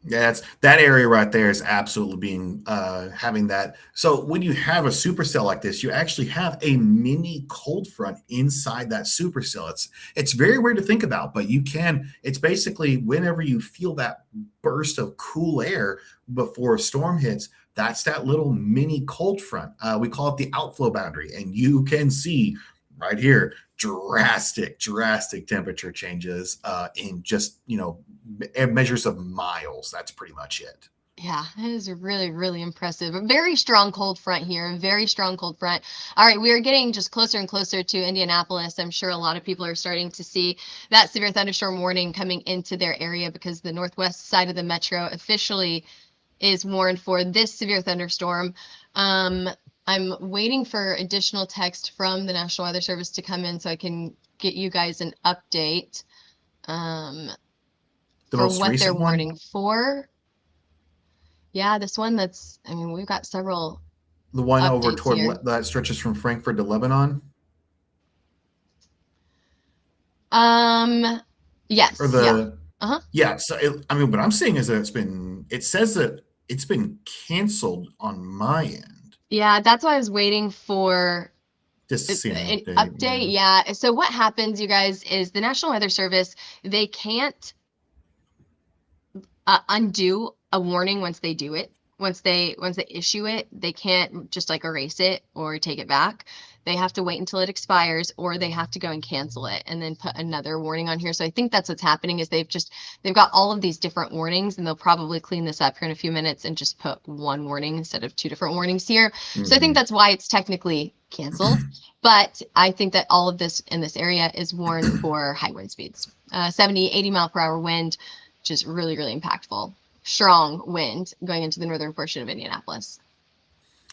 Yeah, that area right there is absolutely being having that. So when you have a supercell like this, you actually have a mini cold front inside that supercell. It's very weird to think about, but you can. It's basically whenever you feel that burst of cool air before a storm hits, that's that little mini cold front. We call it the outflow boundary, and you can see right here drastic temperature changes in just measures of miles. That's pretty much it.
Yeah, it is really, really impressive. A very strong cold front here, a very strong cold front. All right, we are getting just closer and closer to Indianapolis. I'm sure a lot of people are starting to see that severe thunderstorm warning coming into their area because the northwest side of the metro officially is warned for this severe thunderstorm. Um, I'm waiting for additional text from the National Weather Service to come in so I can get you guys an update
The
for
most
what they're
recent one,
warning for. Yeah, this one that's, I mean, we've got several
the one over
updates
toward
here.
that stretches from Frankfurt to Lebanon,
Um,
or
yes, yeah.
the
Uh-huh.
yeah. So I mean, what I'm seeing is that it says that it's been canceled on my end.
Yeah, that's why I was waiting for
Just to see an
an
update.
update. Yeah. So what happens, you guys, is the National Weather Service, they can't undo a warning once they do it. Once they issue it, they can't just like erase it or take it back. They have to wait until it expires, or they have to go and cancel it and then put another warning on here. So I think that's what's happening is they've got all of these different warnings, and they'll probably clean this up here in a few minutes and just put one warning instead of two different warnings here. So I think
Mhm.
that's why it's technically canceled. But I think that all of this in this area is warned for high wind speeds, 70, 80 mile per hour wind, which is really, really impactful. Strong wind going into the northern portion of Indianapolis.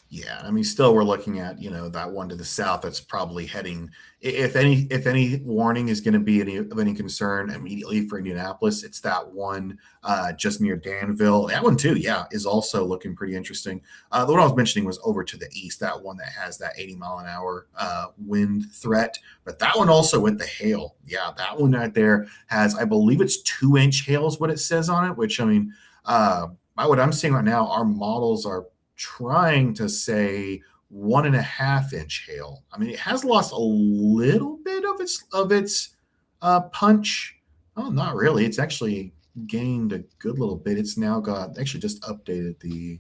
Yeah, I mean, still we're looking at that one to the south that's probably heading. If any warning is going to be of any concern immediately for Indianapolis, it's that one just near Danville. That one too, yeah, is also looking pretty interesting. The one I was mentioning was over to the east, that one that has that 80-mile-an-hour wind threat. But that one also with the hail, yeah, that one right there has, I believe it's 2-inch hail is what it says on it. Which I mean, by what I'm seeing right now, our models are trying to say 1.5-inch hail. I mean, it has lost a little bit of its punch. Oh, not really. It's actually gained a good little bit. It's now got actually just updated the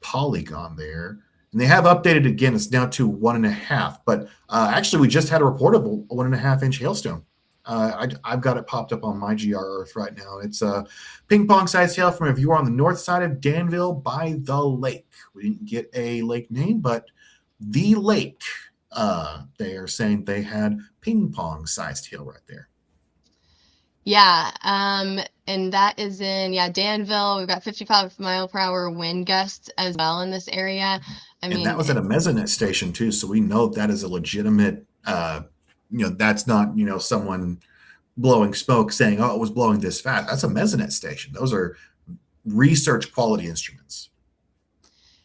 polygon there. And they have updated again. It's now to 1.5. But actually, we just had a report of a 1.5-inch hailstone. I've got it popped up on my GR Earth right now. It's a ping pong sized hail from a viewer on the north side of Danville by the lake. We didn't get a lake name, but the lake. They are saying they had ping pong sized hail right there.
Yeah, and that is in, yeah, Danville. We've got 55 mile per hour wind gusts as well in this area. I
And that
mean,
was at a mesonet station too, so we know that is a legitimate. That's not someone blowing smoke saying, "Oh, it was blowing this fast." That's a mesonet station. Those are research quality instruments.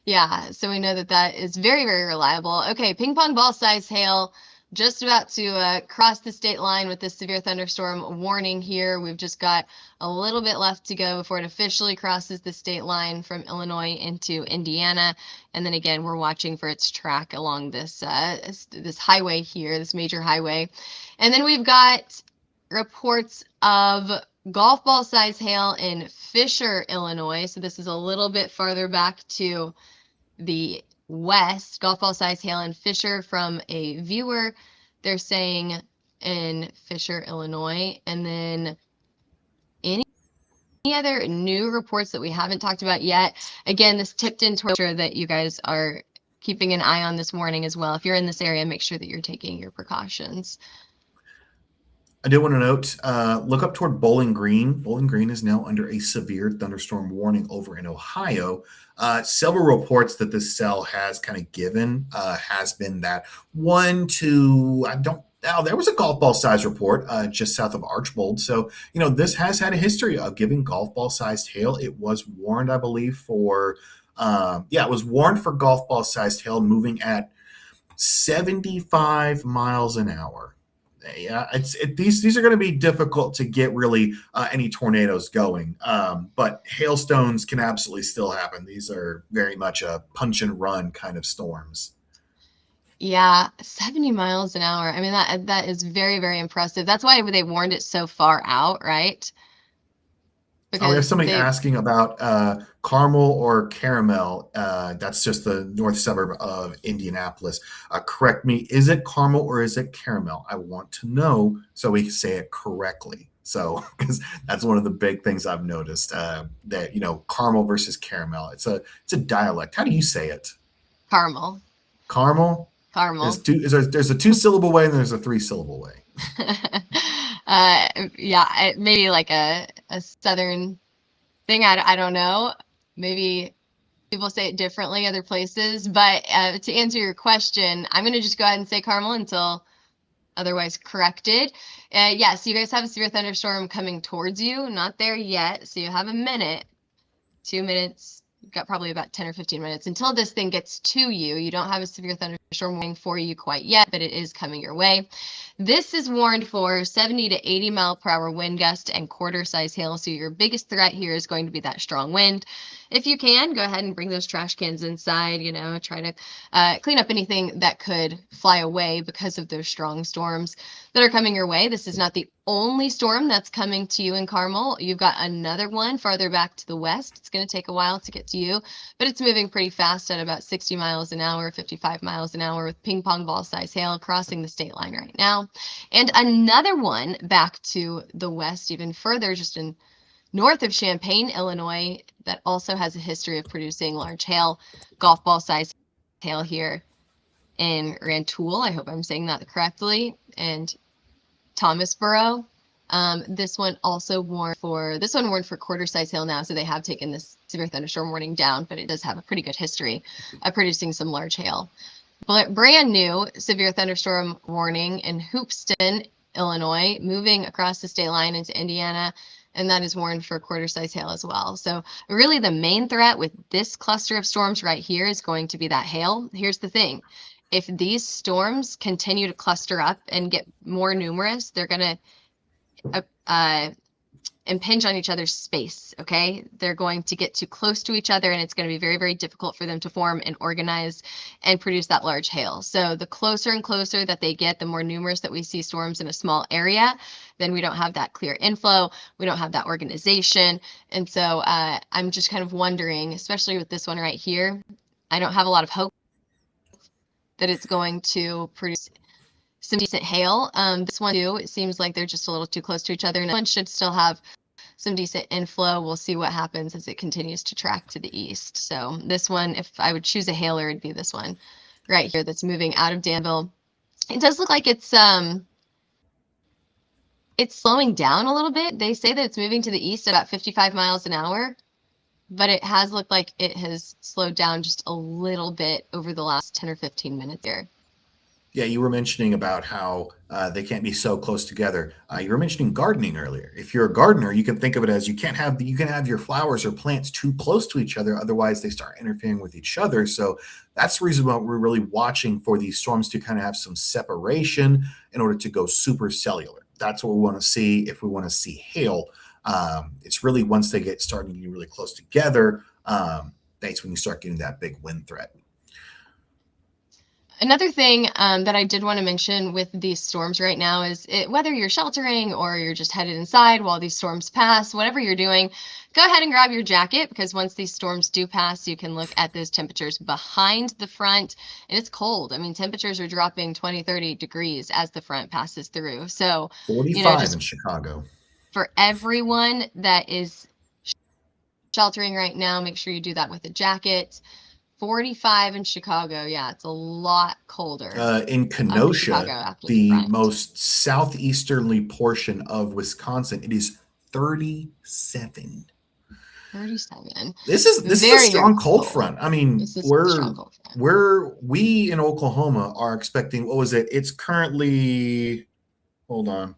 yeah, so we know that that is very, very reliable. Okay, ping pong ball size hail just about to cross the state line with this severe thunderstorm warning here. We've just got a little bit left to go before it officially crosses the state line from Illinois into Indiana. And then again, we're watching for its track along this highway here, this major highway. And then we've got reports of golf ball size hail in Fisher, Illinois. So this is a little bit farther back to the west. Golf ball size hail in Fisher from a viewer. They're saying in Fisher, Illinois. And then any other new reports that we haven't talked about yet. Again, this tipped in towards sure that you guys are keeping an eye on this warning as well. If you're in this area, make sure that you're taking your precautions.
I do want to note, look up toward Bowling Green. Bowling Green is now under a severe thunderstorm warning over in Ohio. Several reports that this cell has kind of given has been that there was a golf ball size report just south of Archbold. So, this has had a history of giving golf ball sized hail. It was warned, I believe, it was warned for golf ball sized hail moving at 75 miles an hour. Yeah, these are going to be difficult to get really any tornadoes going, but hailstones can absolutely still happen. These are very much a punch and run kind of storms.
Yeah, 70 miles an hour. I mean, that is very, very impressive. That's why they warned it so far out, right?
Oh, we have
Because
somebody
they
asking about Carmel or Caramel. That's just the north suburb of Indianapolis. Correct me. Is it Carmel or is it Caramel? I want to know so we can say it correctly. So, because that's one of the big things I've noticed, that, caramel versus caramel. It's a dialect. How do you say it?
Caramel.
Caramel?
Caramel.
There's a 2-syllable way and there's a 3-syllable way.
Yeah, maybe like a southern thing. I don't know. Maybe people say it differently other places. But to answer your question, I'm going to just go ahead and say caramel until otherwise corrected. Yes, you guys have a severe thunderstorm coming towards you. Not there yet. So you have a minute, 2 minutes. You've got probably about 10 or 15 minutes until this thing gets to you. You don't have a severe thunderstorm warning for you quite yet, but it is coming your way. This is warned for 70 to 80 mile per hour wind gust and quarter size hail. So your biggest threat here is going to be that strong wind. If you can, go ahead and bring those trash cans inside, try to clean up anything that could fly away because of those strong storms that are coming your way. This is not the only storm that's coming to you in Carmel. You've got another one farther back to the west. It's going to take a while to get to you, but it's moving pretty fast at about 60 miles an hour, 55 miles an hour with ping pong ball size hail crossing the state line right now. And another one back to the west, even further, just in north of Champaign, Illinois, that also has a history of producing large hail, golf ball size hail here in Rantoul. I hope I'm saying that correctly. And Thomasboro. This one warned for quarter size hail now, so they have taken this severe thunderstorm warning down, but it does have a pretty good history of producing some large hail. But brand new severe thunderstorm warning in Hoopeston, Illinois, moving across the state line into Indiana, and that is warned for quarter size hail as well. So really the main threat with this cluster of storms right here is going to be that hail. Here's the thing. If these storms continue to cluster up and get more numerous, they're going to impinge on each other's space, okay? They're going to get too close to each other, and it's going to be very, very difficult for them to form and organize and produce that large hail. So the closer and closer that they get, the more numerous that we see storms in a small area, then we don't have that clear inflow, we don't have that organization. And so I'm just kind of wondering, especially with this one right here, I don't have a lot of hope that it's going to produce some decent hail. This one too, it seems like they're just a little too close to each other, and one should still have some decent inflow. We'll see what happens as it continues to track to the east. So this one, if I would choose a hailer, it'd be this one right here that's moving out of Danville. It does look like it's slowing down a little bit. They say that it's moving to the east at about 55 miles an hour, but it has looked like it has slowed down just a little bit over the last 10 or 15 minutes here.
Yeah, you were mentioning about how they can't be so close together. You were mentioning gardening earlier. If you're a gardener, you can think of it as you can have your flowers or plants too close to each other. Otherwise, they start interfering with each other. So that's the reason why we're really watching for these storms to kind of have some separation in order to go super cellular. That's what we want to see if we want to see hail. It's really once they get starting to get really close together, that's when you start getting that big wind threat.
Another thing that I did want to mention with these storms right now is whether you're sheltering or you're just headed inside while these storms pass, whatever you're doing, go ahead and grab your jacket, because once these storms do pass, you can look at those temperatures behind the front, and it's cold. I mean, temperatures are dropping 20, 30 degrees as the front passes through. So
45 in Chicago.
For everyone that is sheltering right now, make sure you do that with a jacket. 45 in Chicago. Yeah, it's a lot colder.
In Kenosha, the most southeasterly portion of Wisconsin, it is 37. 37. This is a strong cold front. I mean, we in Oklahoma are expecting, what was it? It's currently, hold on.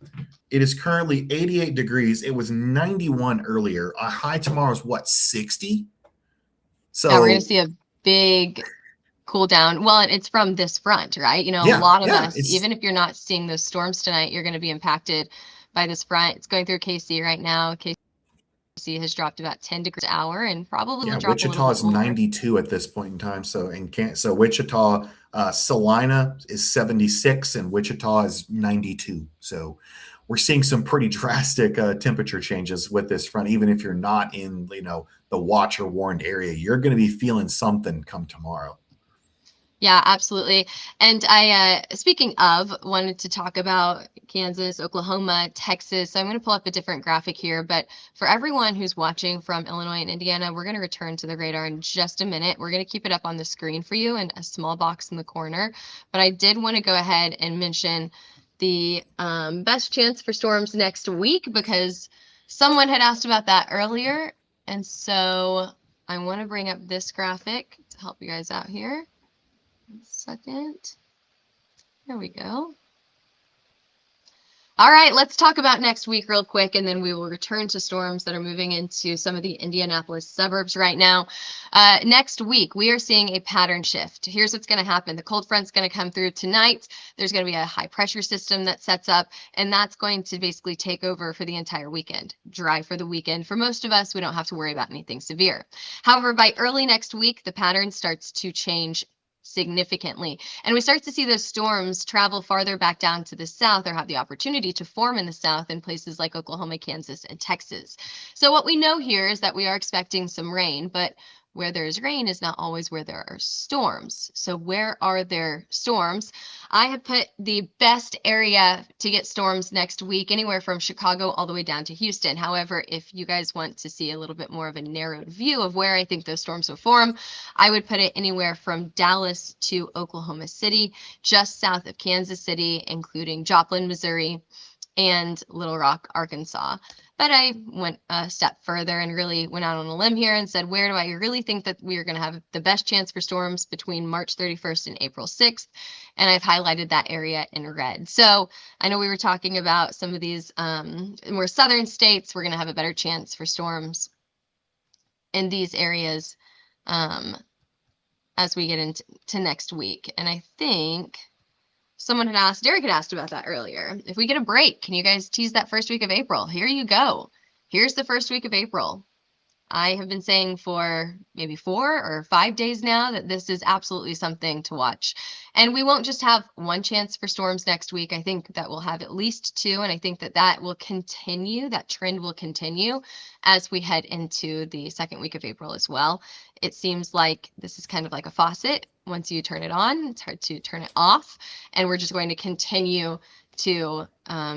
It is currently 88 degrees. It was 91 earlier. Our high tomorrow is what, 60? So
yeah, we're going to see a big cool down. Well, it's from this front, right? A lot of us, even if you're not seeing those storms tonight, you're going to be impacted by this front. It's going through KC right now. KC has dropped about 10 degrees an hour, and probably will drop
Wichita is 92 at this point in time. So Wichita, Salina is 76, and Wichita is 92. So we're seeing some pretty drastic temperature changes with this front. Even if you're not in, the watch or warned area, you're going to be feeling something come tomorrow.
Yeah, absolutely. And I, speaking of, wanted to talk about Kansas, Oklahoma, Texas. So I'm going to pull up a different graphic here, but for everyone who's watching from Illinois and Indiana, we're going to return to the radar in just a minute. We're going to keep it up on the screen for you in a small box in the corner. But I did want to go ahead and mention the best chance for storms next week because someone had asked about that earlier. And so I want to bring up this graphic to help you guys out here. 1 second. There we go. All right, let's talk about next week real quick, and then we will return to storms that are moving into some of the Indianapolis suburbs right now. Next week, we are seeing a pattern shift. Here's what's going to happen. The cold front's going to come through tonight. There's going to be a high pressure system that sets up, and that's going to basically take over for the entire weekend. Dry for the weekend. For most of us, we don't have to worry about anything severe. However, by early next week, the pattern starts to change significantly. And we start to see those storms travel farther back down to the south or have the opportunity to form in the south in places like Oklahoma, Kansas, and Texas. So what we know here is that we are expecting some rain, but where there's rain is not always where there are storms. So where are there storms? I have put the best area to get storms next week, anywhere from Chicago all the way down to Houston. However, if you guys want to see a little bit more of a narrowed view of where I think those storms will form, I would put it anywhere from Dallas to Oklahoma City, just south of Kansas City, including Joplin, Missouri, and Little Rock, Arkansas. But I went a step further and really went out on a limb here and said, where do I really think that we are going to have the best chance for storms between March 31st and April 6th? And I've highlighted that area in red. So I know we were talking about some of these more southern states. We're going to have a better chance for storms in these areas as we get into next week. And I think someone had asked, Derek had asked about that earlier. If we get a break, can you guys tease that first week of April? Here you go. Here's the first week of April. I have been saying for maybe 4 or 5 days now that this is absolutely something to watch. And we won't just have one chance for storms next week. I think that we'll have at least 2. And I think that that will continue, that trend will continue as we head into the second week of April as well. It seems like this is kind of like a faucet. Once you turn it on, it's hard to turn it off. And we're just going to continue to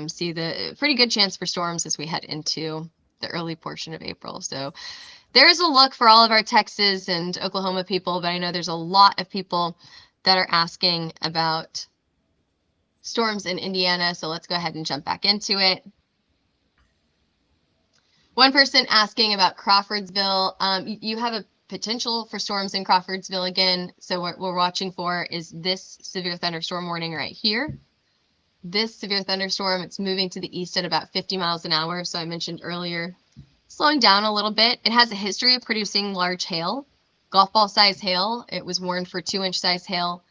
see the pretty good chance for storms as we head into the early portion of April. So there's a look for all of our Texas and Oklahoma people, but I know there's a lot of people that are asking about storms in Indiana. So let's go ahead and jump back into it. One person asking about Crawfordsville. You have a potential for storms in Crawfordsville again. So what we're watching for is this severe thunderstorm warning right here. This severe thunderstorm, it's moving to the east at about 50 miles an hour. So I mentioned earlier, slowing down a little bit. It has a history of producing large hail, golf ball size hail. It was warned for 2-inch size hail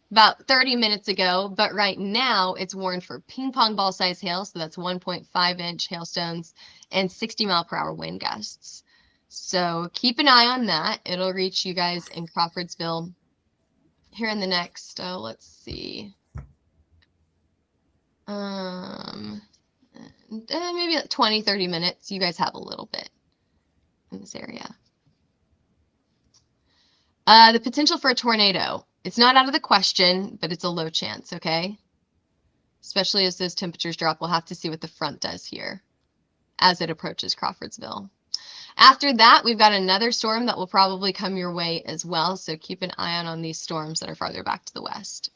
about 30 minutes ago, but right now it's warned for ping pong ball size hail. So that's 1.5-inch hailstones and 60-mile-per-hour wind gusts. So keep an eye on that. It'll reach you guys in Crawfordsville here in the next, let's see. Maybe like 20-30 minutes. You guys have a little bit in this area. The potential for a tornado. It's not out of the question, but it's a low chance, okay? Especially as those temperatures drop. We'll have to see what the front does here as it approaches Crawfordsville. After that, we've got another storm that will probably come your way as well. So keep an eye on these storms that are farther back to the west.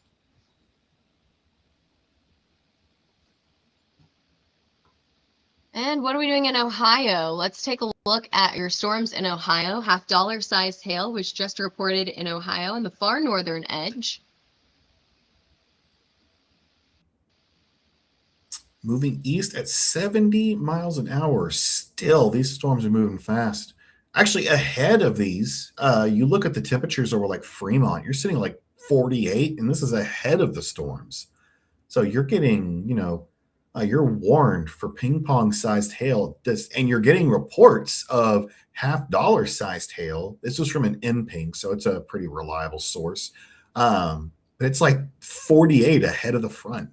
And what are we doing in Ohio? Let's take a look at your storms in Ohio. $0.5 size hail was just reported in Ohio in the far northern edge.
Moving east at 70 miles an hour. Still, these storms are moving fast. Actually, ahead of these, you look at the temperatures over like Fremont, you're sitting like 48, and this is ahead of the storms. So you're getting, you're warned for ping pong sized hail. And you're getting reports of $0.5 sized hail. This was from an MPing, so it's a pretty reliable source. But it's like 48 ahead of the front.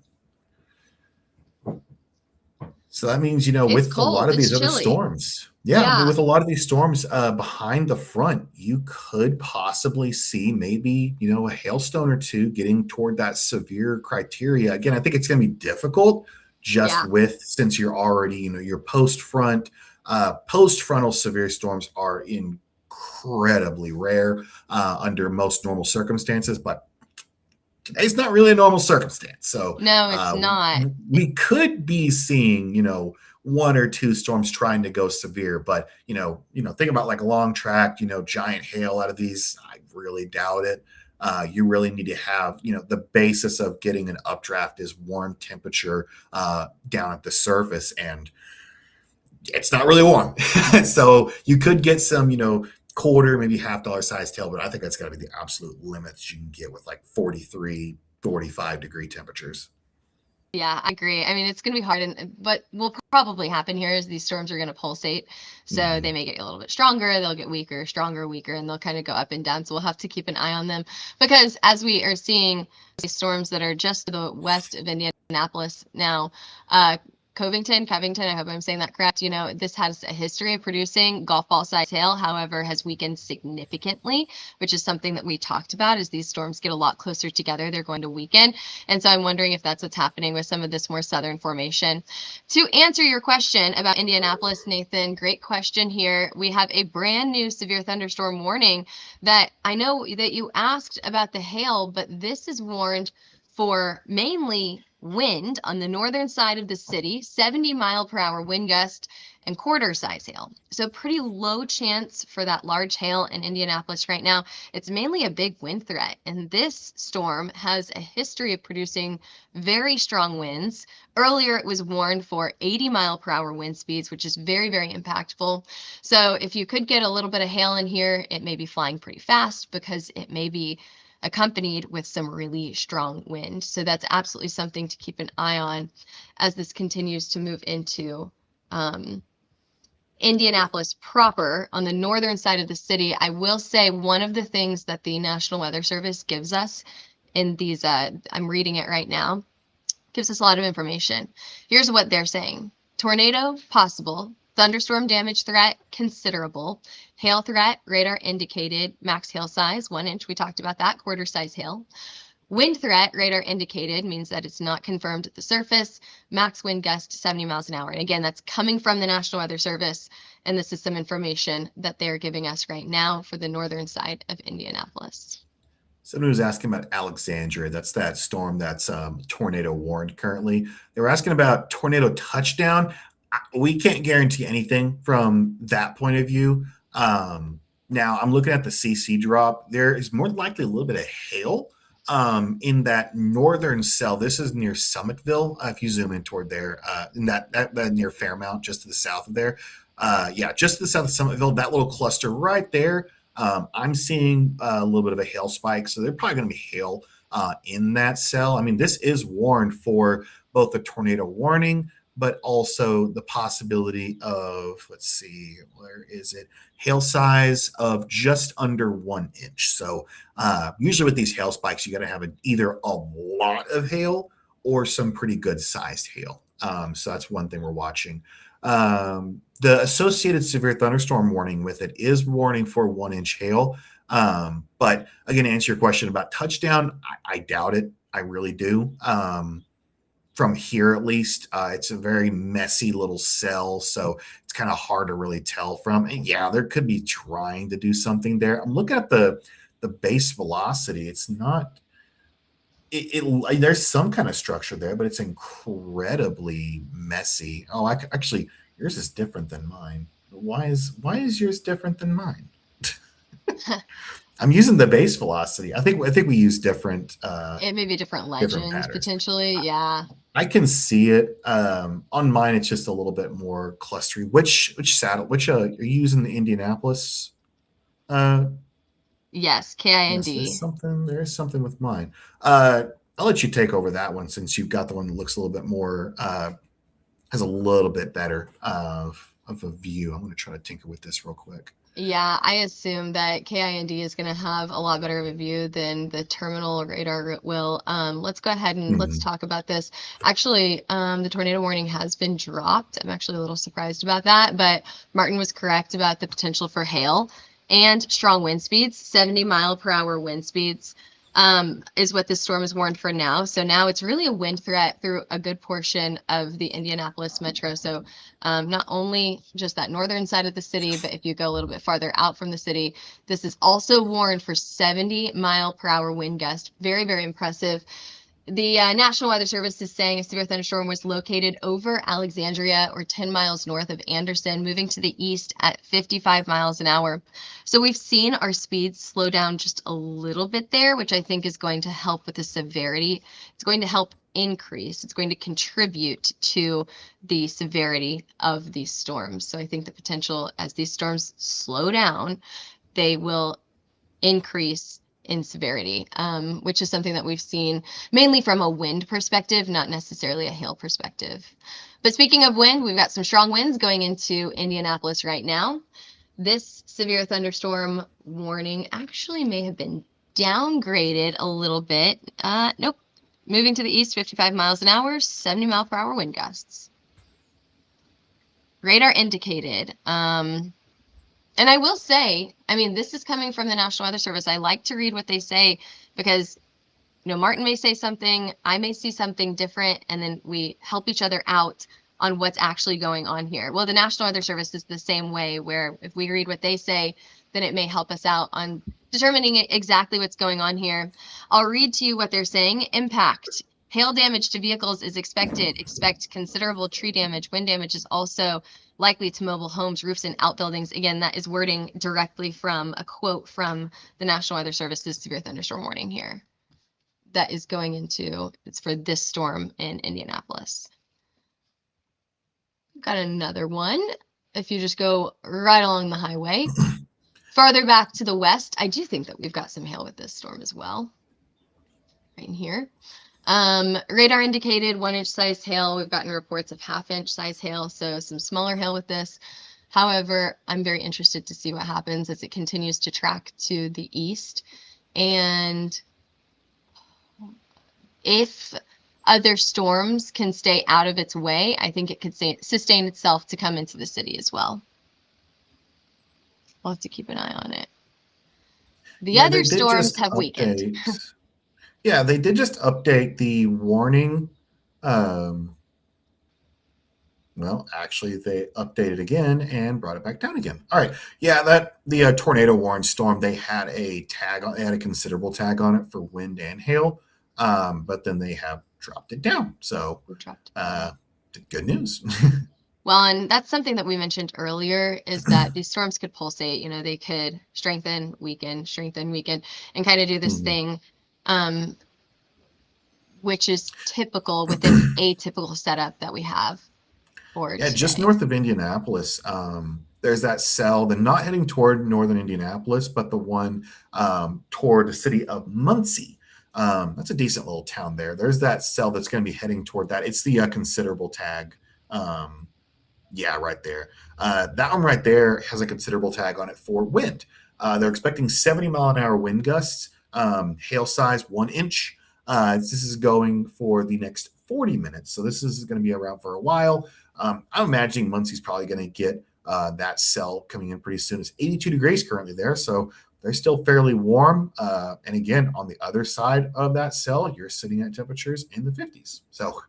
So that means,
It's
with a lot
cold.
of
It's
these other
chilly.
storms, yeah, I mean,
Yeah.
with a lot of these storms behind the front, you could possibly see maybe, a hailstone or two getting toward that severe criteria. Again, I think it's going to be difficult just
Yeah.
with, since you're already, your post frontal severe storms are incredibly rare under most normal circumstances, but today's not really a normal circumstance. So
No, it's not.
we could be seeing, one or two storms trying to go severe, but think about like a long track, giant hail out of these. I really doubt it. You really need to have, the basis of getting an updraft is warm temperature down at the surface, and it's not really warm. So you could get some, quarter, maybe $half size hail, but I think that's got to be the absolute limits you can get with like 43, 45-degree temperatures.
Yeah, I agree. I mean, it's going to be hard, and what will probably happen here is these storms are going to pulsate. So
Mm-hmm.
they may get a little bit stronger, they'll get weaker, stronger, weaker, and they'll kind of go up and down. So we'll have to keep an eye on them because as we are seeing these storms that are just to the west of Indianapolis now, Covington, I hope I'm saying that correct. This has a history of producing golf ball size hail, however, has weakened significantly, which is something that we talked about. As these storms get a lot closer together, they're going to weaken. And so I'm wondering if that's what's happening with some of this more southern formation. To answer your question about Indianapolis, Nathan, great question here. We have a brand new severe thunderstorm warning that I know that you asked about the hail, but this is warned for mainly wind on the northern side of the city, 70-mile-per-hour wind gust, and quarter size hail. So pretty low chance for that large hail in Indianapolis right now. It's mainly a big wind threat, and this storm has a history of producing very strong winds. Earlier, it was warned for 80-mile-per-hour wind speeds, which is very, very impactful. So if you could get a little bit of hail in here, it may be flying pretty fast because it may be accompanied with some really strong wind. So that's absolutely something to keep an eye on as this continues to move into Indianapolis proper on the northern side of the city. I will say one of the things that the National Weather Service gives us in these, I'm reading it right now, gives us a lot of information. Here's what they're saying. Tornado, possible. Thunderstorm damage threat, considerable. Hail threat, radar indicated. Max hail size, 1 inch. We talked about that. Quarter size hail. Wind threat, radar indicated, means that it's not confirmed at the surface. Max wind gust, 70 miles an hour. And again, that's coming from the National Weather Service. And this is some information that they're giving us right now for the northern side of Indianapolis.
Someone was asking about Alexandria. That's that storm that's tornado warned currently. They were asking about tornado touchdown. We can't guarantee anything from that point of view. Now, I'm looking at the CC drop. There is more likely a little bit of hail in that northern cell. This is near Summitville. If you zoom in toward there, in that near Fairmount, just to the south of there. Yeah, just to the south of Summitville, that little cluster right there. I'm seeing a little bit of a hail spike, so there's probably going to be hail in that cell. I mean, this is warned for both the tornado warning, but also the possibility of, let's see, where is it? Hail size of just under 1 inch. So usually with these hail spikes, you got to have either a lot of hail or some pretty good sized hail. So that's one thing we're watching. The associated severe thunderstorm warning with it is warning for 1 inch hail. But again, to answer your question about touchdown, I doubt it. I really do. From here, at least, it's a very messy little cell, so it's kind of hard to really tell from. And yeah, there could be trying to do something there. I'm looking at the base velocity. It's not. There's some kind of structure there, but it's incredibly messy. Oh, actually, yours is different than mine. Why is yours different than mine? I'm using the base velocity. I think we use different.
It may be different
Different
legends
patterns.
potentially. Yeah.
I can see it. On mine, it's just a little bit more clustery. Which saddle? Which are you using the Indianapolis?
Yes,
Yes,
KIND.
there is something with mine. I'll let you take over that one since you've got the one that looks a little bit more, has a little bit better of a view. I'm going to try to tinker with this real quick.
Yeah, I assume that KIND is going to have a lot better of a view than the terminal radar will. Let's go ahead and let's
Mhm.
talk about this. Actually, the tornado warning has been dropped. I'm actually a little surprised about that, but Martin was correct about the potential for hail and strong wind speeds. 70-mile-per-hour wind speeds is what this storm is warned for now. So now it's really a wind threat through a good portion of the Indianapolis metro. So not only just that northern side of the city, but if you go a little bit farther out from the city, this is also warned for 70-mile-per-hour wind gusts. Very, very impressive. The National Weather Service is saying a severe thunderstorm was located over Alexandria or 10 miles north of Anderson, moving to the east at 55 miles an hour. So we've seen our speeds slow down just a little bit there, which I think is going to help with the severity. It's going to help increase. It's going to contribute to the severity of these storms. So I think the potential as these storms slow down, they will increase in severity, which is something that we've seen mainly from a wind perspective, not necessarily a hail perspective. But speaking of wind, we've got some strong winds going into Indianapolis right now. This severe thunderstorm warning actually may have been downgraded a little bit. Nope. Moving to the east, 55 miles an hour, 70-mile-per-hour wind gusts. Radar indicated. And I will say, I mean, this is coming from the National Weather Service. I like to read what they say because, Martin may say something, I may see something different, and then we help each other out on what's actually going on here. Well, the National Weather Service is the same way, where if we read what they say, then it may help us out on determining exactly what's going on here. I'll read to you what they're saying. Impact. Hail damage to vehicles is expected. Expect considerable tree damage. Wind damage is also likely to mobile homes, roofs, and outbuildings. Again, that is wording directly from a quote from the National Weather Service's severe thunderstorm warning here. That is going into, it's for this storm in Indianapolis. Got another one. If you just go right along the highway, farther back to the west, I do think that we've got some hail with this storm as well. Right in here. Radar indicated 1-inch size hail. We've gotten reports of 1/2-inch size hail, so some smaller hail with this. However, I'm very interested to see what happens as it continues to track to the east. And if other storms can stay out of its way, I think it could sustain itself to come into the city as well. We'll have to keep an eye on it. The other storms have weakened.
Yeah, they did just update the warning. Well, actually, they updated again and brought it back down again. All right. Yeah, the tornado warning storm, they had a tag on, they had a considerable tag on it for wind and hail, but then they have dropped it down. So, good news.
Well, and that's something that we mentioned earlier is that these storms could pulsate. They could strengthen, weaken, and kind of do this thing, which is typical with an atypical setup that we have.
Yeah, just north of Indianapolis, there's that cell. They're not heading toward northern Indianapolis, but the one toward the city of Muncie. That's a decent little town there. There's that cell that's going to be heading toward that. It's the considerable tag. Yeah, right there. That one right there has a considerable tag on it for wind. They're expecting 70-mile-an-hour wind gusts, hail size 1 inch. This is going for the next 40 minutes. So this is going to be around for a while. I'm imagining Muncie's probably going to get that cell coming in pretty soon. It's 82 degrees currently there, so they're still fairly warm. And again, on the other side of that cell, you're sitting at temperatures in the 50s. So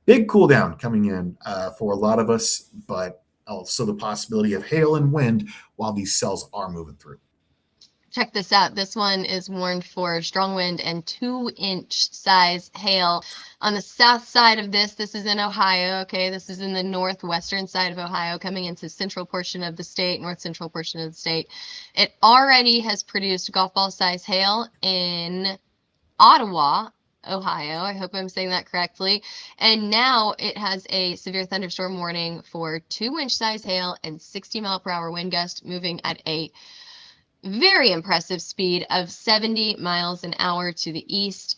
big cool down coming in for a lot of us, but also the possibility of hail and wind while these cells are moving through.
Check this out. This one is warned for strong wind and 2-inch size hail. On the south side of this is in Ohio. Okay, this is in the northwestern side of Ohio, coming into central portion of the state, north central portion of the state. It already has produced golf ball size hail in Ottawa, Ohio. I hope I'm saying that correctly. And now it has a severe thunderstorm warning for 2-inch size hail and 60-mile-per-hour wind gust, moving at a very impressive speed of 70 miles an hour to the east.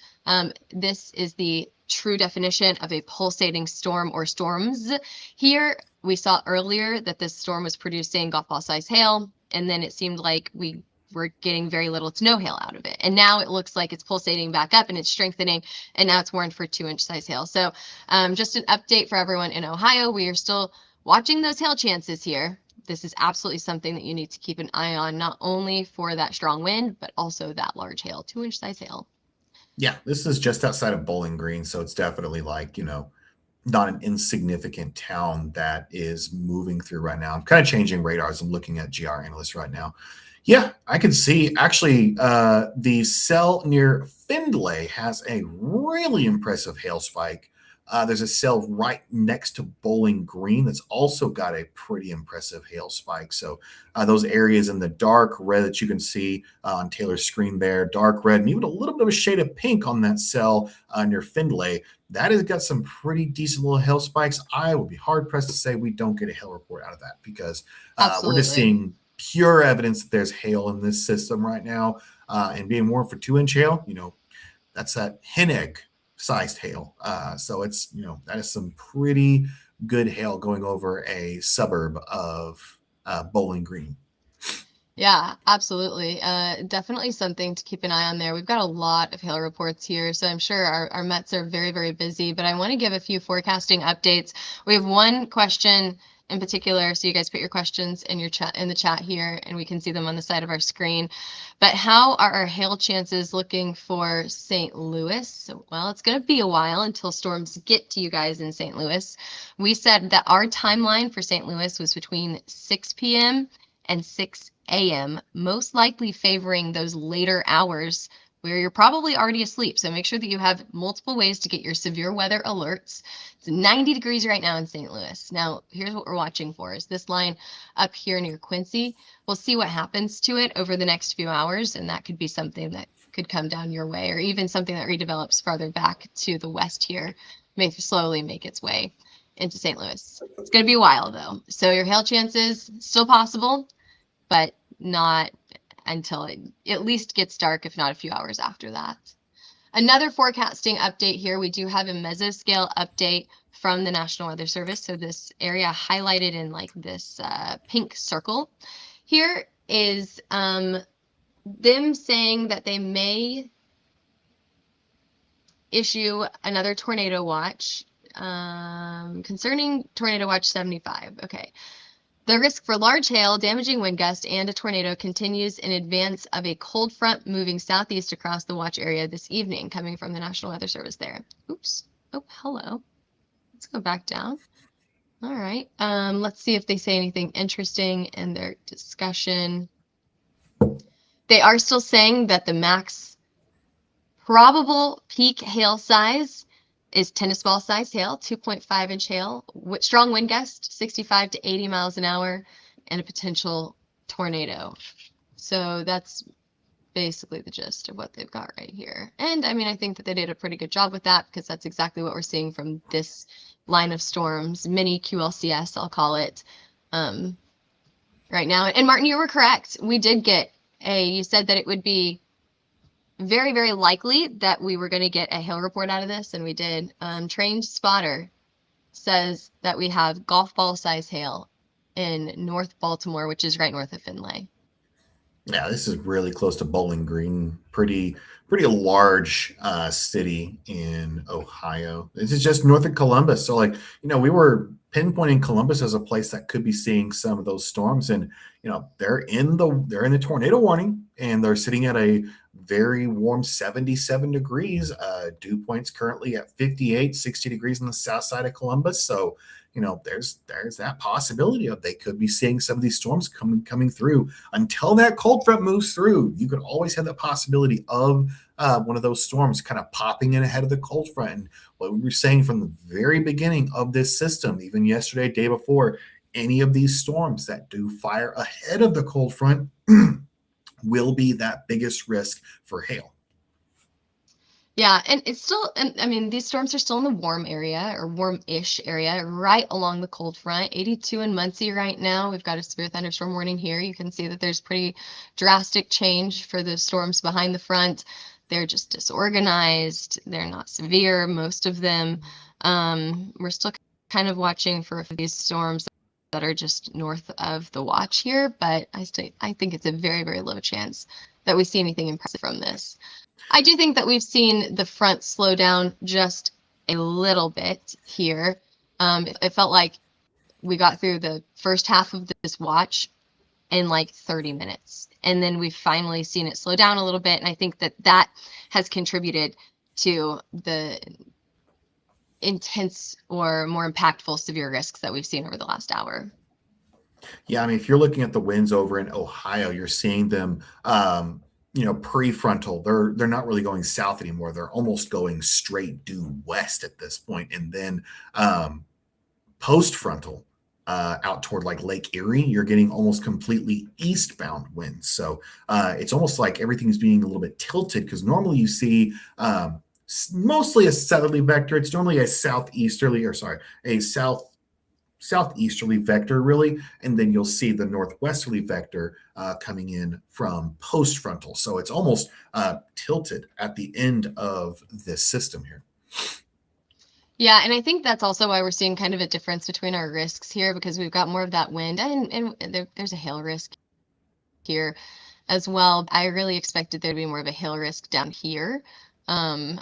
This is the true definition of a pulsating storm or storms. Here, we saw earlier that this storm was producing golf ball size hail. and then it seemed like we were getting very little to no hail out of it. And now it looks like it's pulsating back up and it's strengthening, and now it's warned for 2-inch size hail. So just an update for everyone in Ohio. We are still watching those hail chances here. This is absolutely something that you need to keep an eye on, not only for that strong wind, but also that large hail, 2-inch size hail.
Yeah, this is just outside of Bowling Green, so it's definitely like, not an insignificant town that is moving through right now. I'm kind of changing radars. I'm looking at GR analysts right now. Yeah, I can see actually the cell near Findlay has a really impressive hail spike. There's a cell right next to Bowling Green that's also got a pretty impressive hail spike. So those areas in the dark red that you can see on Taylor's screen there, dark red, and even a little bit of a shade of pink on that cell near Findlay, that has got some pretty decent little hail spikes. I would be hard pressed to say we don't get a hail report out of that, because we're just seeing pure evidence that there's hail in this system right now, and being warned for 2-inch hail, that's that hen egg sized hail. So it's, that is some pretty good hail going over a suburb of Bowling Green.
Yeah, absolutely. Definitely something to keep an eye on there. We've got a lot of hail reports here, so I'm sure our Mets are very, very busy, but I want to give a few forecasting updates. We have one question in particular, so you guys put your questions in your chat, in the chat here, and we can see them on the side of our screen. But how are our hail chances looking for St. Louis? Well, it's going to be a while until storms get to you guys in St. Louis. We said that our timeline for St. Louis was between 6 p.m. and 6 a.m., most likely favoring those later hours where you're probably already asleep. So make sure that you have multiple ways to get your severe weather alerts. It's 90 degrees right now in St. Louis. Now, here's what we're watching for, is this line up here near Quincy. We'll see what happens to it over the next few hours, and that could be something that could come down your way, or even something that redevelops farther back to the west here, may slowly make its way into St. Louis. It's going to be a while, though. So your hail chances still possible, but not until it at least gets dark, if not a few hours after that. Another forecasting update here, we do have a mesoscale update from the National Weather Service. So this area highlighted in like this pink circle here is them saying that they may issue another tornado watch concerning Tornado Watch 75. Okay. The risk for large hail, damaging wind gust, and a tornado continues in advance of a cold front moving southeast across the watch area this evening, coming from the National Weather Service there. Oops. Oh, hello. Let's go back down. All right. Let's see if they say anything interesting in their discussion. They are still saying that the max probable peak hail size is tennis ball size hail, 2.5-inch hail, strong wind gust, 65 to 80 miles an hour, and a potential tornado. So that's basically the gist of what they've got right here. And I mean, I think that they did a pretty good job with that, because that's exactly what we're seeing from this line of storms, mini QLCS, I'll call it, right now. And Martin, you were correct. We did get you said that it would be very, very likely that we were going to get a hail report out of this, and we did. Trained Spotter says that we have golf ball size hail in North Baltimore, which is right north of Findlay.
Yeah, this is really close to Bowling Green. Pretty large city in Ohio. This is just north of Columbus. So we were pinpointing Columbus as a place that could be seeing some of those storms, and they're in the tornado warning, and they're sitting at a very warm 77 degrees. Dew points currently at 58, 60 degrees on the south side of Columbus. So there's that possibility of they could be seeing some of these storms coming through. Until that cold front moves through, you could always have the possibility of one of those storms kind of popping in ahead of the cold front. And what we were saying from the very beginning of this system, even yesterday, day before, any of these storms that do fire ahead of the cold front will be that biggest risk for hail.
Yeah, and it's still, and I mean, these storms are still in the warm area, or warm-ish area, right along the cold front. 82 in Muncie right now. We've got a severe thunderstorm warning here. You can see that there's pretty drastic change for the storms behind the front. They're just disorganized. They're not severe, most of them. We're still kind of watching for these storms that are just north of the watch here, but I think it's a very, very low chance that we see anything impressive from this. I do think that we've seen the front slow down just a little bit here. It felt like we got through the first half of this watch in like 30 minutes. And then we've finally seen it slow down a little bit. And I think that that has contributed to the intense or more impactful severe risks that we've seen over the last hour.
Yeah, I mean, if you're looking at the winds over in Ohio, you're seeing them, prefrontal. They're not really going south anymore. They're almost going straight due west at this point, and then post frontal out toward like Lake Erie, you're getting almost completely eastbound winds. So it's almost like everything's being a little bit tilted, because normally you see mostly a southerly vector. It's normally a southeasterly vector, really, and then you'll see the northwesterly vector coming in from post frontal. So it's almost tilted at the end of this system here.
Yeah, and I think that's also why we're seeing kind of a difference between our risks here, because we've got more of that wind, and there's a hail risk here as well. I really expected there to be more of a hail risk down here. I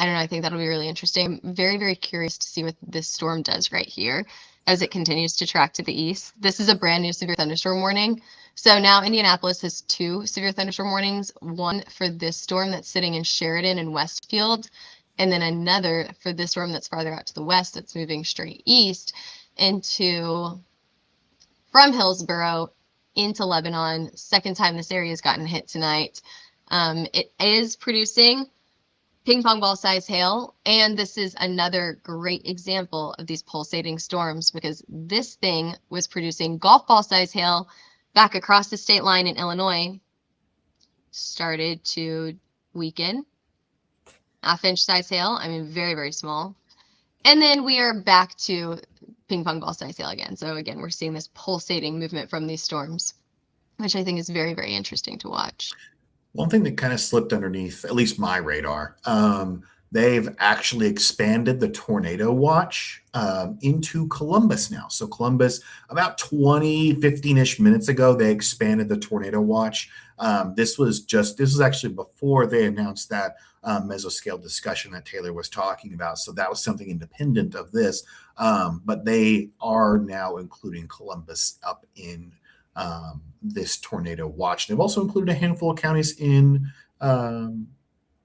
don't know. I think that'll be really interesting. I'm very, very curious to see what this storm does right here as it continues to track to the east. This is a brand new severe thunderstorm warning. So now Indianapolis has 2 severe thunderstorm warnings, one for this storm that's sitting in Sheridan and Westfield, and then another for this storm that's farther out to the west that's moving straight east from Hillsborough into Lebanon. Second time this area has gotten hit tonight. It is producing ping pong ball size hail, and this is another great example of these pulsating storms, because this thing was producing golf ball size hail back across the state line in Illinois, started to weaken, 1/2-inch size hail. I mean, very, very small. And then we are back to ping pong ball size hail again. So again, we're seeing this pulsating movement from these storms, which I think is very, very interesting to watch.
One thing that kind of slipped underneath, at least my radar, they've actually expanded the tornado watch into Columbus now. So Columbus, about 15-ish minutes ago, they expanded the tornado watch. This was actually before they announced that mesoscale discussion that Taylor was talking about. So that was something independent of this. But they are now including Columbus up in this tornado watch. They've also included a handful of counties in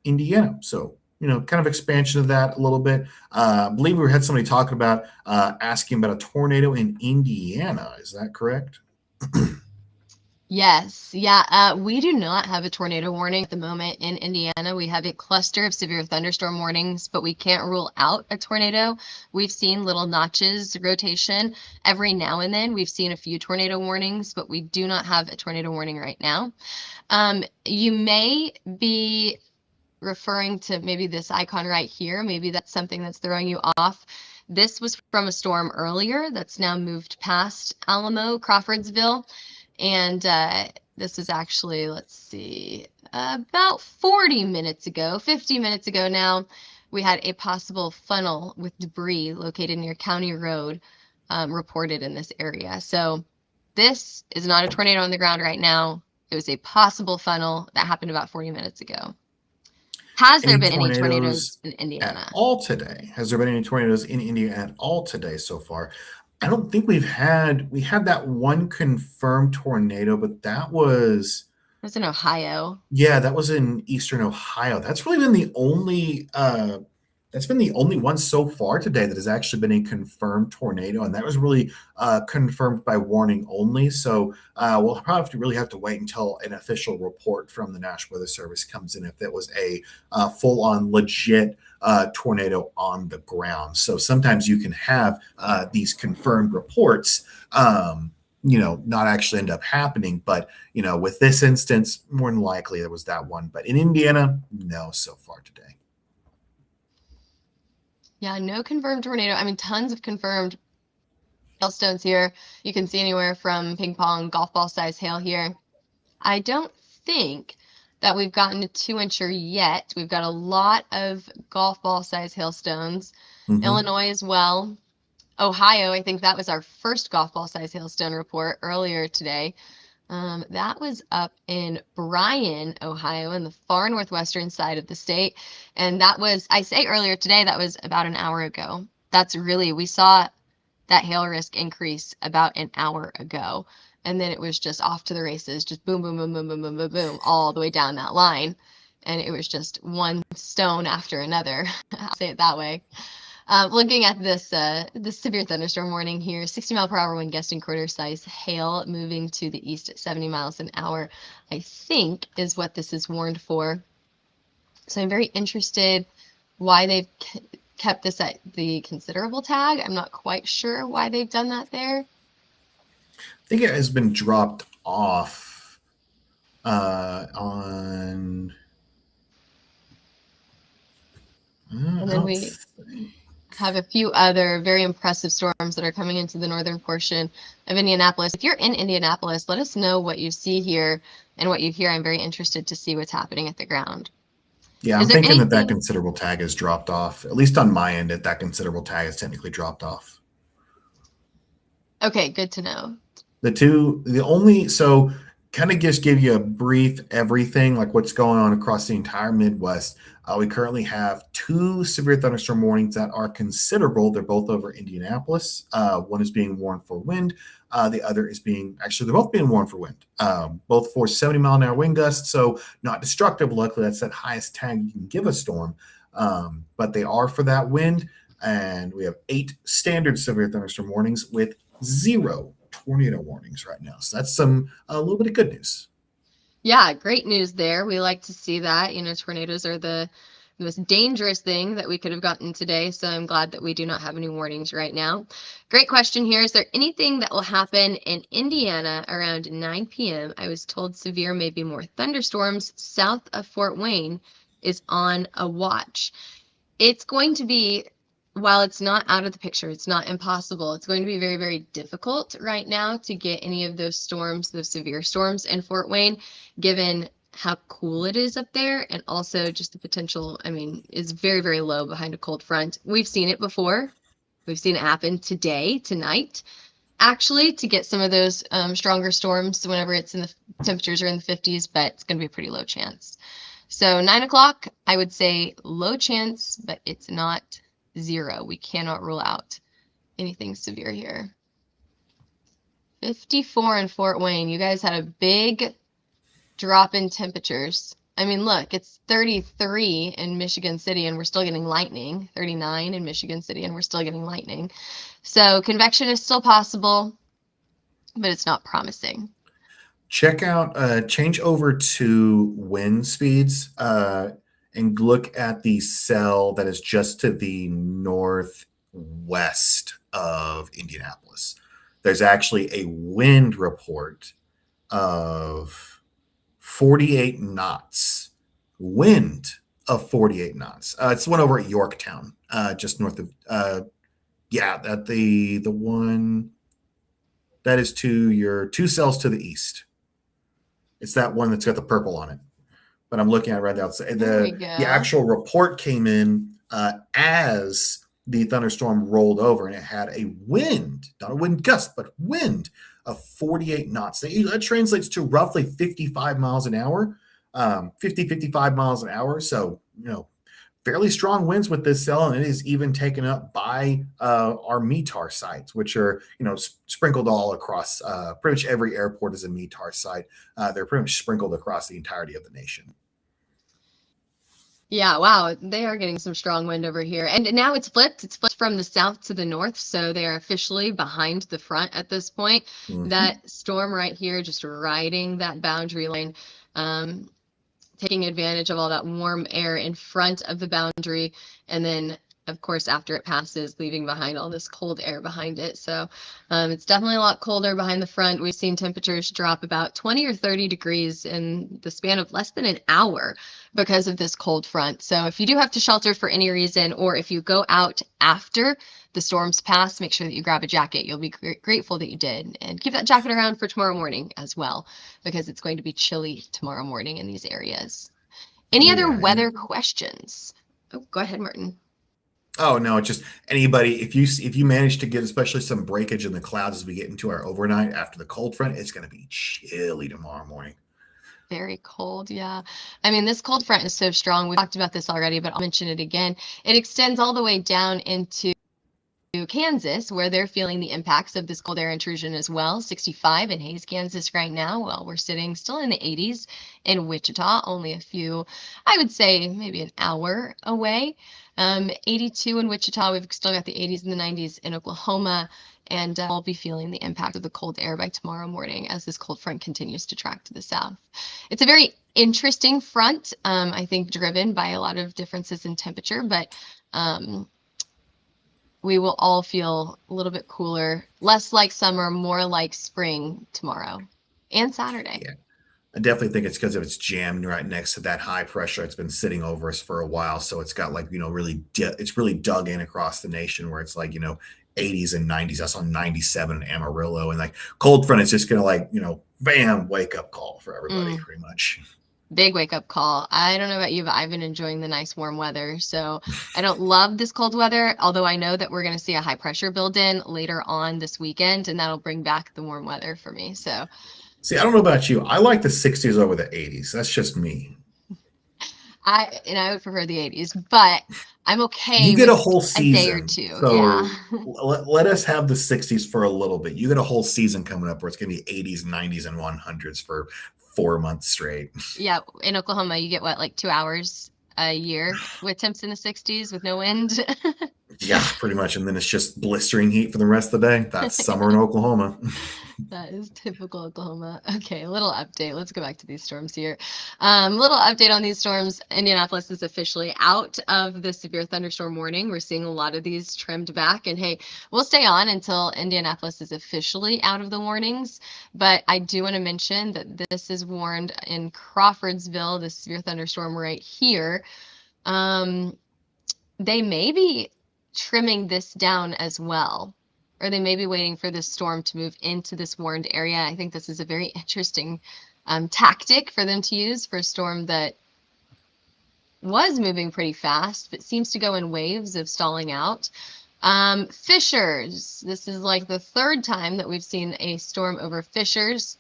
Indiana. So, kind of expansion of that a little bit. I believe we had somebody talking about asking about a tornado in Indiana. Is that correct?
Yes. Yeah. We do not have a tornado warning at the moment in Indiana. We have a cluster of severe thunderstorm warnings, but we can't rule out a tornado. We've seen little notches rotation every now and then. We've seen a few tornado warnings, but we do not have a tornado warning right now. You may be referring to maybe this icon right here. Maybe that's something that's throwing you off. This was from a storm earlier that's now moved past Alamo, Crawfordsville. And this is actually, let's see, about 40 minutes ago, 50 minutes ago now, we had a possible funnel with debris located near County Road reported in this area. So this is not a tornado on the ground right now. It was a possible funnel that happened about 40 minutes ago. Has there been any tornadoes in Indiana?
At all today? Has there been any tornadoes in Indiana at all today so far? I don't think we had that one confirmed tornado, but that was
in Ohio.
Yeah, that was in eastern Ohio. That's really been the only one so far today that has actually been a confirmed tornado, and that was really confirmed by warning only. So we'll probably have to wait until an official report from the National Weather Service comes in if it was a full-on legit tornado on the ground. So sometimes you can have these confirmed reports, not actually end up happening. But, with this instance, more than likely it was that one. But in Indiana, no, so far today.
Yeah, no confirmed tornado. I mean, tons of confirmed hailstones here. You can see anywhere from ping pong, golf ball size hail here. I don't think that we've gotten a 2-incher yet. We've got a lot of golf ball size hailstones. Illinois as well. Ohio. I think that was our first golf ball size hailstone report earlier today. That was up in Bryan, Ohio, in the far northwestern side of the state. And that was, I say earlier today, that was about an hour ago. We saw that hail risk increase about an hour ago. And then it was just off to the races, just boom, boom, boom, boom, boom, boom, boom, boom, all the way down that line. And it was just one stone after another. I'll say it that way. Looking at this severe thunderstorm warning here, 60-mile-per-hour wind gusting quarter-size hail moving to the east at 70 miles an hour, I think is what this is warned for. So I'm very interested why they've kept this at the considerable tag. I'm not quite sure why they've done that there.
I think it has been dropped off on.
And then we have a few other very impressive storms that are coming into the northern portion of Indianapolis. If you're in Indianapolis, let us know what you see here and what you hear. I'm very interested to see what's happening at the ground.
Yeah, I'm thinking that considerable tag has dropped off. At least on my end, that considerable tag has technically dropped off.
Okay, good to know.
So kind of just give you a brief everything, like what's going on across the entire Midwest. We currently have 2 severe thunderstorm warnings that are considerable. They're both over Indianapolis. One is being warned for wind. The other is they're both being warned for wind, both for 70-mile-an-hour wind gusts. So not destructive. Luckily, that's that highest tag you can give a storm. But they are for that wind. And we have 8 standard severe thunderstorm warnings with 0 tornado warnings right now. So that's a little bit of good news.
Yeah, great news there. We like to see that. Tornadoes are the most dangerous thing that we could have gotten today. So I'm glad that we do not have any warnings right now. Great question here. Is there anything that will happen in Indiana around 9 p.m.? I was told severe, maybe more thunderstorms south of Fort Wayne is on a watch. It's going to be, while it's not out of the picture, it's not impossible. It's going to be very, very difficult right now to get any of those storms, those severe storms in Fort Wayne, given how cool it is up there, and also just the potential, is very, very low behind a cold front. We've seen it before. We've seen it happen tonight, actually, to get some of those stronger storms whenever it's in the temperatures are in the 50s, but it's going to be a pretty low chance. So 9 o'clock, I would say low chance, but it's not 0. We cannot rule out anything severe here. 54 in Fort Wayne. You guys had a big drop in temperatures. Look, it's 33 in Michigan City and we're still getting lightning. 39 in Michigan City and we're still getting lightning. So convection is still possible, but it's not promising.
Change over to wind speeds and look at the cell that is just to the northwest of Indianapolis. There's actually a wind report of 48 knots. Wind of 48 knots. It's the one over at Yorktown, just north of, the one that is to your 2 cells to the east. It's that one that's got the purple on it. But I'm looking at it right now. The actual report came in as the thunderstorm rolled over, and it had a wind, not a wind gust, but wind of 48 knots. That translates to roughly 55 miles an hour, 55 miles an hour. So, fairly strong winds with this cell, and it is even taken up by our METAR sites, which are, sprinkled all across. Pretty much every airport is a METAR site. They're pretty much sprinkled across the entirety of the nation.
Yeah, wow, they are getting some strong wind over here. And now it's flipped. It's flipped from the south to the north, so they are officially behind the front at this point. Mm-hmm. That storm right here, just riding that boundary line, taking advantage of all that warm air in front of the boundary, and then, of course, after it passes, leaving behind all this cold air behind it. So it's definitely a lot colder behind the front. We've seen temperatures drop about 20 or 30 degrees in the span of less than an hour because of this cold front. So if you do have to shelter for any reason, or if you go out after the storms pass, make sure that you grab a jacket. You'll be grateful that you did. And keep that jacket around for tomorrow morning as well, because it's going to be chilly tomorrow morning in these areas. Any other weather questions? Oh, go ahead, Martin.
Oh no, it's just anybody. If you manage to get especially some breakage in the clouds as we get into our overnight after the cold front, it's going to be chilly tomorrow morning.
Very cold, yeah. I mean, this cold front is so strong. We talked about this already, but I'll mention it again. It extends all the way down into Kansas, where they're feeling the impacts of this cold air intrusion as well. 65 in Hays, Kansas right now. Well, we're sitting still in the 80s in Wichita, only a few, I would say maybe an hour away. 82 in Wichita. We've still got the 80s and the 90s in Oklahoma, and I'll be feeling the impact of the cold air by tomorrow morning as this cold front continues to track to the south. It's a very interesting front, I think driven by a lot of differences in temperature, but we will all feel a little bit cooler, less like summer, more like spring tomorrow and Saturday.
Yeah. I definitely think it's because it's jammed right next to that high pressure. It's been sitting over us for a while. So it's got like, it's really dug in across the nation where it's like, 80s and 90s. I saw 97 in Amarillo, and like cold front is just going to like, bam, wake up call for everybody pretty much.
Big wake up call. I don't know about you, but I've been enjoying the nice warm weather. So I don't love this cold weather, although I know that we're going to see a high pressure build in later on this weekend, and that'll bring back the warm weather for me. So,
see, I don't know about you. I like the 60s over the 80s. That's just me.
I would prefer the 80s, but I'm okay.
You get a whole season,
a day or two.
So
yeah.
let us have the 60s for a little bit. You get a whole season coming up where it's going to be 80s, 90s, and 100s for 4 months straight.
Yeah, in Oklahoma, you get what, like 2 hours a year with temps in the 60s with no wind.
Yeah, pretty much. And then it's just blistering heat for the rest of the day. That's summer in Oklahoma.
That is typical Oklahoma. Okay, a little update. Let's go back to these storms here. Little update on these storms. Indianapolis is officially out of the severe thunderstorm warning. We're seeing a lot of these trimmed back. And hey, we'll stay on until Indianapolis is officially out of the warnings. But I do want to mention that this is warned in Crawfordsville, the severe thunderstorm right here. They may be trimming this down as well, or they may be waiting for this storm to move into this warned area. I think this is a very interesting tactic for them to use for a storm that was moving pretty fast, but seems to go in waves of stalling out. Fishers, this is like the third time that we've seen a storm over Fishers.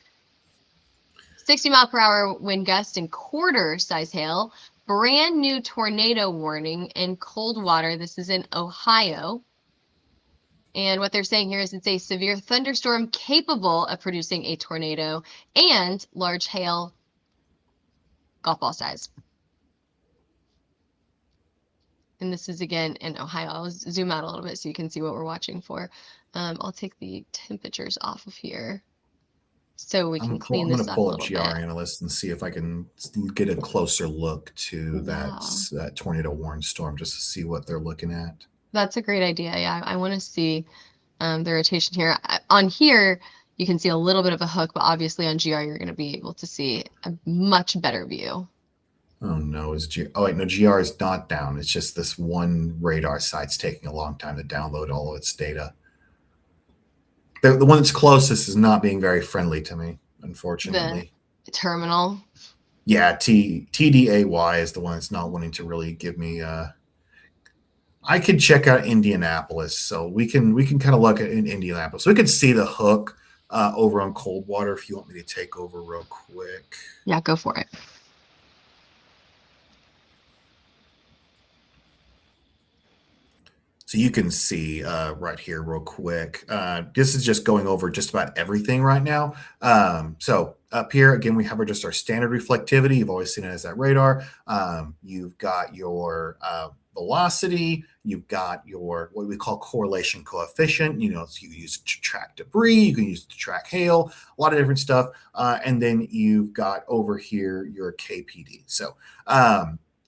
60-mile-per-hour wind gust and quarter-size hail. Brand new tornado warning in Coldwater. This is in Ohio. And what they're saying here is it's a severe thunderstorm capable of producing a tornado and large hail, golf ball size. And this is again in Ohio. I'll zoom out a little bit so you can see what we're watching for. I'll take the temperatures off of here so we can clean this up a little bit. I'm going to pull up GR Analyst
and see if I can get a closer look to that tornado warned storm just to see what they're looking at.
That's a great idea. Yeah, I want to see the rotation here. On here, you can see a little bit of a hook, but obviously on GR, you're going to be able to see a much better view.
Oh, no. Oh, wait, no, GR is not down. It's just this one radar site's taking a long time to download all of its data. The one that's closest is not being very friendly to me, unfortunately.
The terminal?
Yeah, TDAY is the one that's not wanting to really give me I could check out Indianapolis, so we can kind of look at in Indianapolis. So we could see the hook over on Coldwater if you want me to take over real quick.
Yeah, go for it.
So you can see right here real quick. This is just going over just about everything right now. So up here, again, we have just our standard reflectivity. You've always seen it as that radar. You've got your velocity. You've got your what we call correlation coefficient. You can use it to track debris. You can use it to track hail, a lot of different stuff. And then you've got over here your KPD. So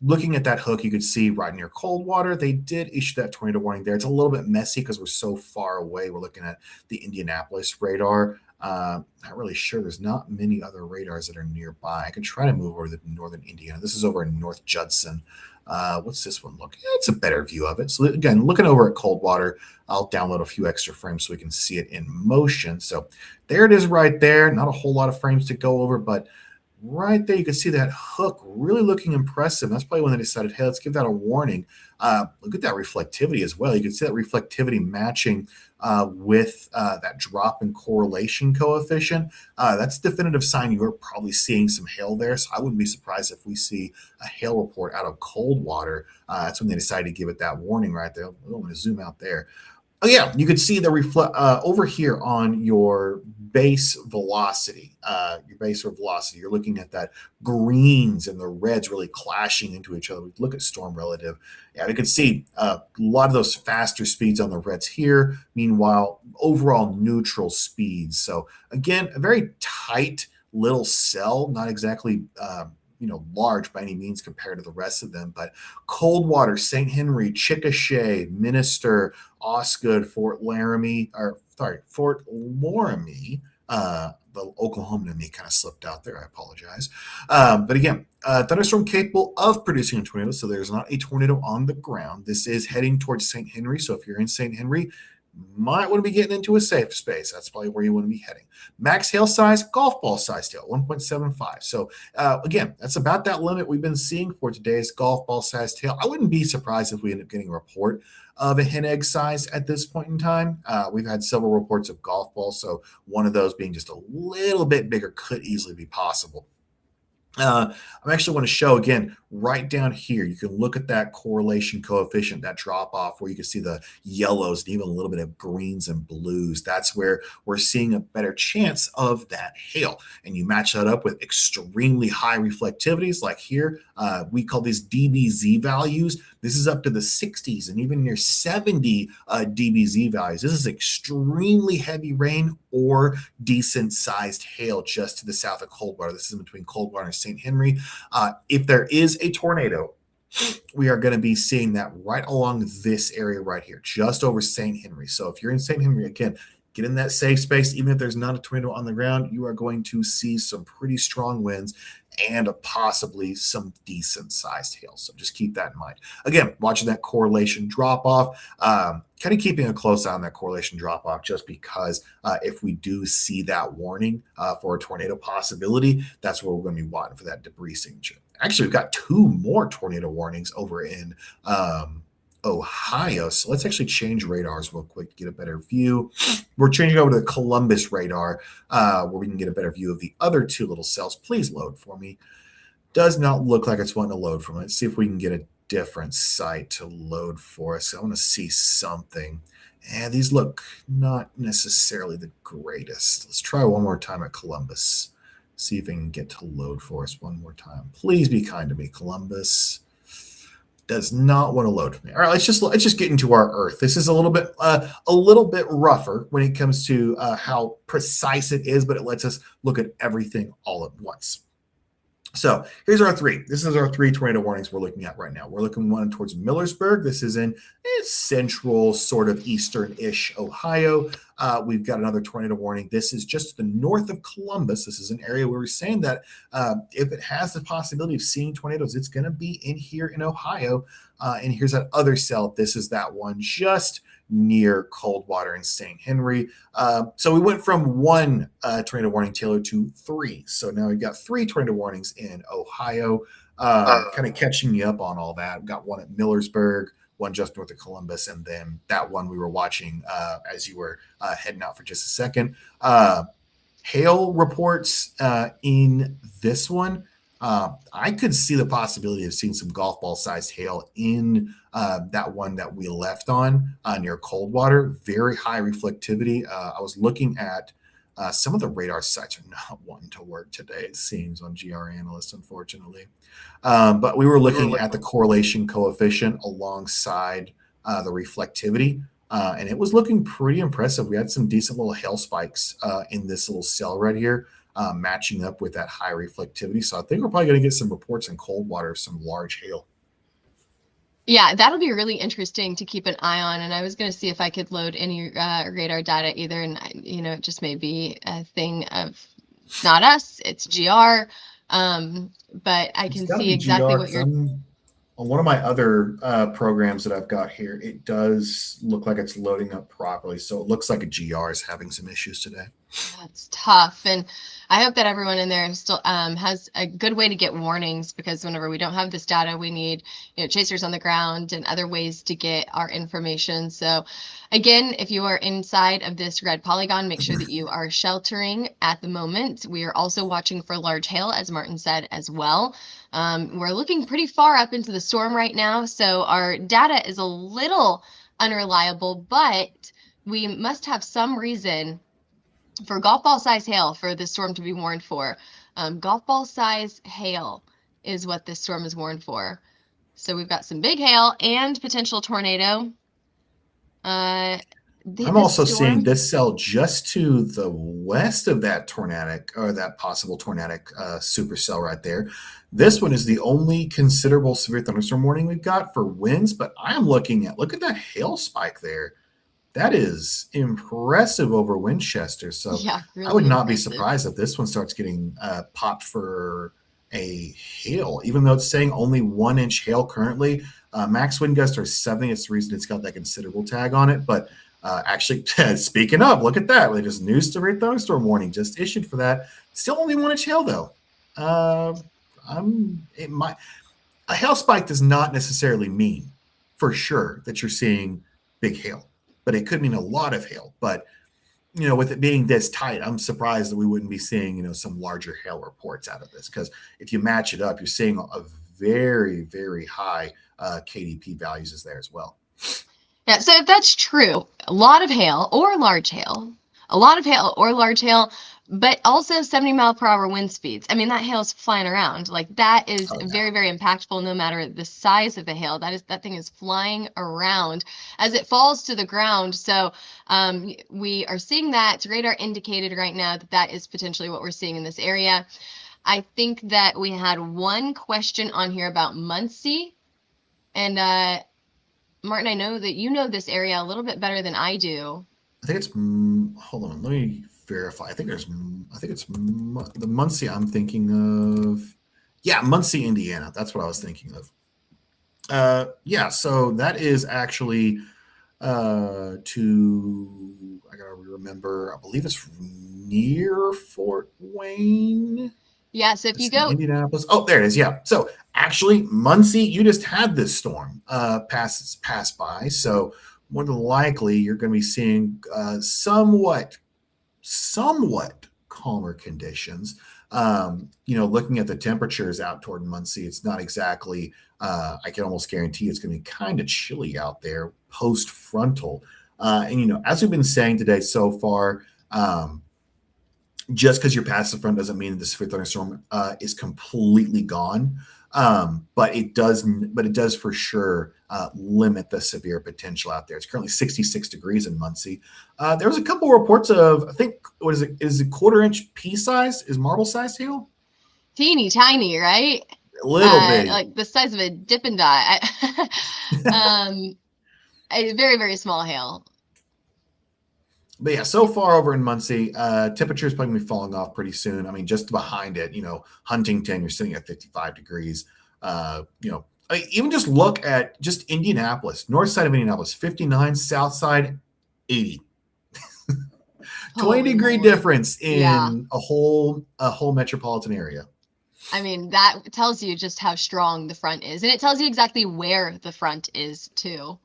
looking at that hook, you could see right near Coldwater, they did issue that tornado warning there. It's a little bit messy because we're so far away. We're looking at the Indianapolis radar. Not really sure. There's not many other radars that are nearby. I could try to move over to northern Indiana. This is over in North Judson. What's this one look? Yeah, it's a better view of it. So again, looking over at Coldwater, I'll download a few extra frames so we can see it in motion. So there it is right there. Not a whole lot of frames to go over, but right there, you can see that hook really looking impressive. That's probably when they decided, hey, let's give that a warning. Look at that reflectivity as well. You can see that reflectivity matching with that drop in correlation coefficient. That's a definitive sign you're probably seeing some hail there. So I wouldn't be surprised if we see a hail report out of Coldwater. That's when they decided to give it that warning right there. I'm going to zoom out there. Oh yeah, you can see the reflect over here on your base velocity. Your base velocity. You're looking at that greens and the reds really clashing into each other. We look at storm relative. Yeah, we can see a lot of those faster speeds on the reds here. Meanwhile, overall neutral speeds. So again, a very tight little cell. Not exactly. Large by any means compared to the rest of them, but Coldwater, St. Henry, Chickasha, Minister, Osgood, Fort Laramie. The Oklahoma in me kind of slipped out there. I apologize. But again, thunderstorm capable of producing a tornado. So there's not a tornado on the ground. This is heading towards St. Henry. So if you're in St. Henry, might want to be getting into a safe space. That's probably where you want to be heading. Max hail size, golf ball size hail, 1.75. So again, that's about that limit we've been seeing for today's golf ball sized hail. I wouldn't be surprised if we end up getting a report of a hen egg size at this point in time. We've had several reports of golf balls, so one of those being just a little bit bigger could easily be possible. I actually want to show again right down here. You can look at that correlation coefficient, that drop off where you can see the yellows and even a little bit of greens and blues. That's where we're seeing a better chance of that hail. And you match that up with extremely high reflectivities like here. We call these DBZ values. This is up to the 60s and even near 70 DBZ values. This is extremely heavy rain or decent sized hail just to the south of Coldwater. This is between Coldwater and St. Henry. If there is a tornado, we are going to be seeing that right along this area right here, just over St. Henry. So if you're in St. Henry, again, get in that safe space. Even if there's not a tornado on the ground, you are going to see some pretty strong winds and possibly some decent sized hail. So just keep that in mind. Again, watching that correlation drop off, kind of keeping a close eye on that correlation drop off, just because if we do see that warning for a tornado possibility, that's where we're going to be watching for that debris signature. Actually, we've got 2 more tornado warnings over in Ohio. So let's actually change radars real quick to get a better view. We're changing over to the Columbus radar where we can get a better view of the other 2 little cells. Please load for me. Does not look like it's wanting to load for me. Let's see if we can get a different site to load for us. I want to see something. And these look not necessarily the greatest. Let's try one more time at Columbus. See if we can get to load for us one more time. Please be kind to me, Columbus. Does not want to load for me. All right, let's just get into our Earth. This is a little bit rougher when it comes to how precise it is, but it lets us look at everything all at once. So here's our 3. This is our 3 tornado warnings we're looking at right now. We're looking one towards Millersburg. This is in central, sort of eastern-ish Ohio. We've got another tornado warning. This is just to the north of Columbus. This is an area where we're saying that if it has the possibility of seeing tornadoes, it's going to be in here in Ohio. And here's that other cell. This is that one just near Coldwater and St. Henry. So we went from 1 tornado warning, Taylor, to 3. So now we've got 3 tornado warnings in Ohio, kind of catching you up on all that. We've got one at Millersburg, one just north of Columbus, and then that one we were watching as you were heading out for just a second. Hail reports in this one. I could see the possibility of seeing some golf ball sized hail in that one that we left on near Coldwater. Very high reflectivity. I was looking at some of the radar sites are not wanting to work today, it seems, on GR Analyst, unfortunately. But we were looking at the correlation coefficient alongside the reflectivity. And it was looking pretty impressive. We had some decent little hail spikes in this little cell right here. Matching up with that high reflectivity. So I think we're probably going to get some reports in Coldwater of some large hail.
Yeah, that'll be really interesting to keep an eye on. And I was going to see if I could load any radar data either. And, it just may be a thing of not us, it's GR. But I can see exactly what you're...
On one of my other programs that I've got here, it does look like it's loading up properly. So it looks like a GR is having some issues today.
That's tough. And I hope that everyone in there still has a good way to get warnings, because whenever we don't have this data, we need, chasers on the ground and other ways to get our information. So again, if you are inside of this red polygon, make sure that you are sheltering at the moment. We are also watching for large hail, as Martin said, as well. We're looking pretty far up into the storm right now, so our data is a little unreliable, but we must have some reason for golf ball size hail for this storm to be warned for. Golf ball size hail is what this storm is warned for. So we've got some big hail and potential tornado.
I'm also seeing this cell just to the west of that tornadic, or that possible tornadic supercell right there. This one is the only considerable severe thunderstorm warning we've got for winds, but I'm looking at, look at that hail spike there. That is impressive over Winchester. So
yeah, really
I would not
impressive.
be surprised if this one starts getting popped for a hail, even though it's saying only 1 inch hail currently. Max wind gusts are 70. It's the reason it's got that considerable tag on it. But actually, speaking of, look at that. There's new severe thunderstorm warning just issued for that. Still only 1 inch hail, though. A hail spike does not necessarily mean for sure that you're seeing big hail, but it could mean a lot of hail. But with it being this tight, I'm surprised that we wouldn't be seeing some larger hail reports out of this, because if you match it up, you're seeing a very, very high KDP values is there as well.
Yeah, so if that's true, a lot of hail or large hail, a lot of hail or large hail, but also 70-mile-per-hour wind speeds. I mean, that hail's flying around. Like, that is very, very impactful no matter the size of the hail. That thing is flying around as it falls to the ground. So we are seeing that. It's radar indicated right now that that is potentially what we're seeing in this area. I think that we had one question on here about Muncie. And Martin, I know that you know this area a little bit better than I do.
I think it's, hold on, let me verify. I think it's the Muncie I'm thinking of. Yeah, Muncie, Indiana. That's what I was thinking of. Yeah, so that is actually I gotta remember, I believe it's near Fort Wayne.
Yeah, so if you go
Indianapolis. Oh, there it is. Yeah. So actually, Muncie, you just had this storm pass by. So more than likely, you're going to be seeing somewhat calmer conditions. Looking at the temperatures out toward Muncie, it's not exactly. I can almost guarantee it's going to be kind of chilly out there post frontal. And as we've been saying today so far. Just because you're past the front doesn't mean the severe thunderstorm is completely gone, but it does for sure limit the severe potential out there. It's currently 66 degrees in Muncie. There was a couple reports of, I think, what is it? Is it quarter-inch pea size? Is marble size hail?
Teeny tiny, right?
A little bit,
like the size of a Dippin' Dot. A very, very small hail.
But yeah, so far over in Muncie, temperature is probably going to be falling off pretty soon. I mean, just behind it, Huntington, you're sitting at 55 degrees. Even just look at just Indianapolis, north side of Indianapolis, 59, south side, 80. 20-degree difference in a whole metropolitan area.
I mean, that tells you just how strong the front is. And it tells you exactly where the front is, too.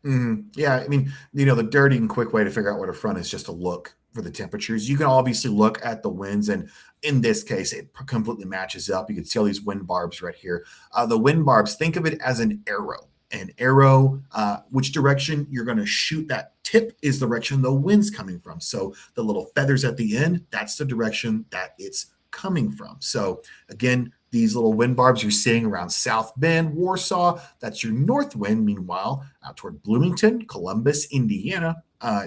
Mm-hmm. Yeah, I mean, the dirty and quick way to figure out where the front is just to look for the temperatures. You can obviously look at the winds, and in this case, it completely matches up. You can see all these wind barbs right here. The wind barbs, think of it as an arrow. An arrow, which direction you're going to shoot that tip is the direction the wind's coming from. So the little feathers at the end, that's the direction that it's coming from. So again, these little wind barbs you're seeing around South Bend, Warsaw, that's your north wind. Meanwhile, out toward Bloomington, Columbus, Indiana,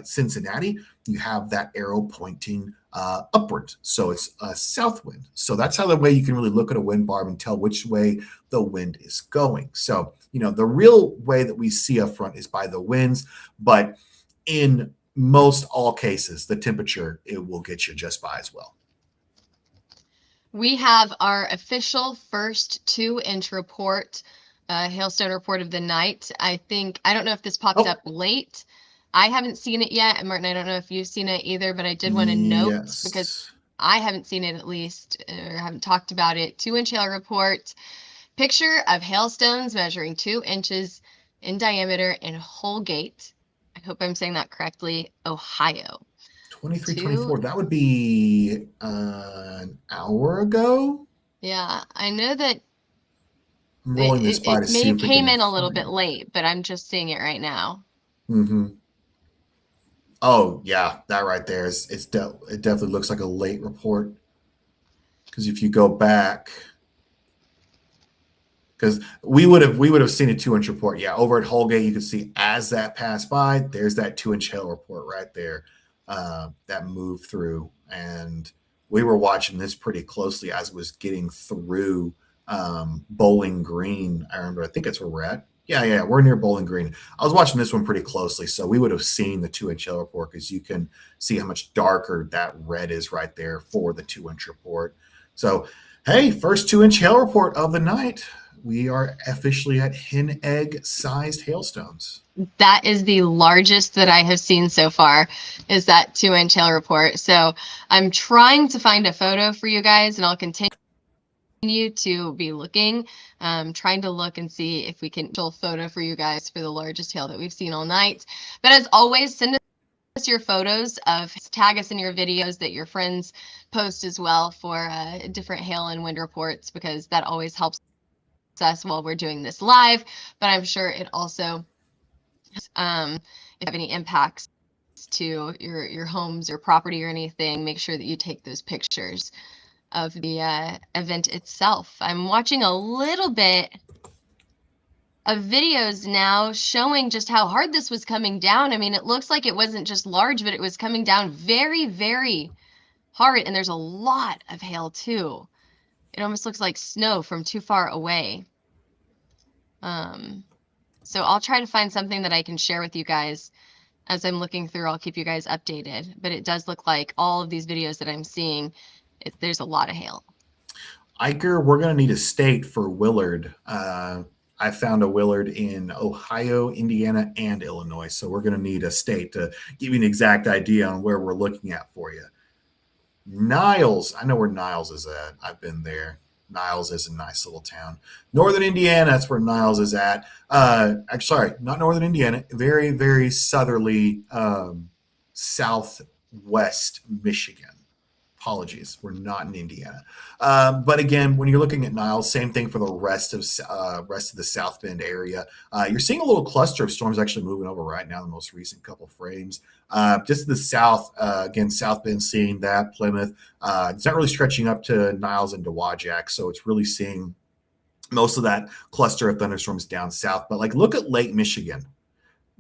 Cincinnati, you have that arrow pointing upwards. So it's a south wind. So that's how the way you can really look at a wind barb and tell which way the wind is going. So, the real way that we see up front is by the winds, but in most all cases, the temperature, it will get you just by as well.
We have our official first 2-inch report, hailstone report of the night. I don't know if this popped up late. I haven't seen it yet. And Martin, I don't know if you've seen it either, but I did want to note because I haven't seen it at least, or haven't talked about it. 2-inch hail report. Picture of hailstones measuring 2 inches in diameter in Holgate. I hope I'm saying that correctly. Ohio.
23, 24. That would be an hour ago.
Yeah, I know that
I'm rolling this by to see
maybe
if we
came
can
in a little bit
find it.
late, but I'm just seeing it right now.
Mm-hmm. Oh yeah, that right there is it definitely looks like a late report. Because if you go back, because we would have seen a 2-inch report. Yeah, over at Holgate, you can see as that passed by, there's that 2-inch hail report right there that moved through, and we were watching this pretty closely as it was getting through Bowling Green. I remember, I think that's where we're at. Yeah, we're near Bowling Green. I was watching this one pretty closely, so we would have seen the 2-inch hail report because you can see how much darker that red is right there for the 2-inch report. So, hey, first 2-inch hail report of the night. We are officially at hen egg sized hailstones.
That is the largest that I have seen so far, is that 2-inch hail report. So I'm trying to find a photo for you guys, and I'll continue to be looking, trying to look and see if we can pull a photo for you guys for the largest hail that we've seen all night. But as always, send us your photos of, tag us in your videos that your friends post as well for different hail and wind reports, because that always helps us while we're doing this live. But I'm sure it also, if you have any impacts to your homes or property or anything, make sure that you take those pictures of the event itself. I'm watching a little bit of videos now showing just how hard this was coming down. I mean, it looks like it wasn't just large, but it was coming down very, very hard, and there's a lot of hail too. It almost looks like snow from too far away. So I'll try to find something that I can share with you guys as I'm looking through. I'll keep you guys updated, but it does look like all of these videos that I'm seeing, there's a lot of hail.
Iker, we're going to need a state for Willard. I found a Willard in Ohio, Indiana, and Illinois. So we're going to need a state to give you an exact idea on where we're looking at for you. Niles, I know where Niles is at. I've been there. Niles is a nice little town. Northern Indiana, that's where Niles is at. Actually, sorry, not Northern Indiana. Very, very southerly southwest Michigan. Apologies, we're not in Indiana. But again, when you're looking at Niles, same thing for the rest of the South Bend area. You're seeing a little cluster of storms actually moving over right now. The most recent couple frames, just to the south. Again, South Bend seeing that. Plymouth. It's not really stretching up to Niles and Dowagiac, so it's really seeing most of that cluster of thunderstorms down south. But like, look at Lake Michigan.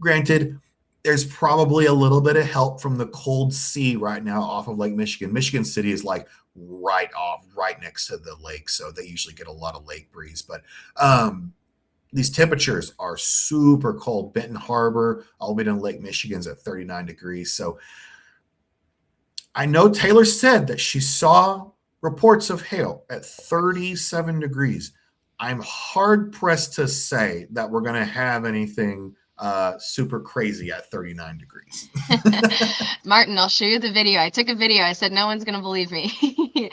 Granted, there's probably a little bit of help from the cold sea right now off of Lake Michigan. Michigan City is like right next to the lake, so they usually get a lot of lake breeze. But these temperatures are super cold. Benton Harbor, all the way down Lake Michigan's at 39 degrees. So I know Taylor said that she saw reports of hail at 37 degrees. I'm hard pressed to say that we're going to have anything super crazy at 39 degrees.
Martin, I'll show you the video. I took a video. I said no one's going to believe me.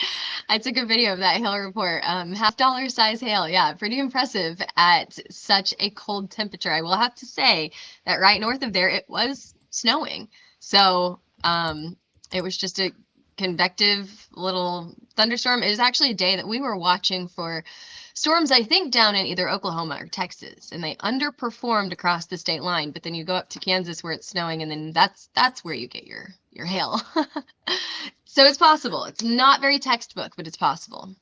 I took a video of that hail report. $50 size hail. Yeah, pretty impressive at such a cold temperature. I will have to say that right north of there, it was snowing. So it was just a convective little thunderstorm. It was actually a day that we were watching for storms, I think, down in either Oklahoma or Texas, and they underperformed across the state line. But then you go up to Kansas where it's snowing, and then that's where you get your hail. So it's possible. It's not very textbook, but it's possible.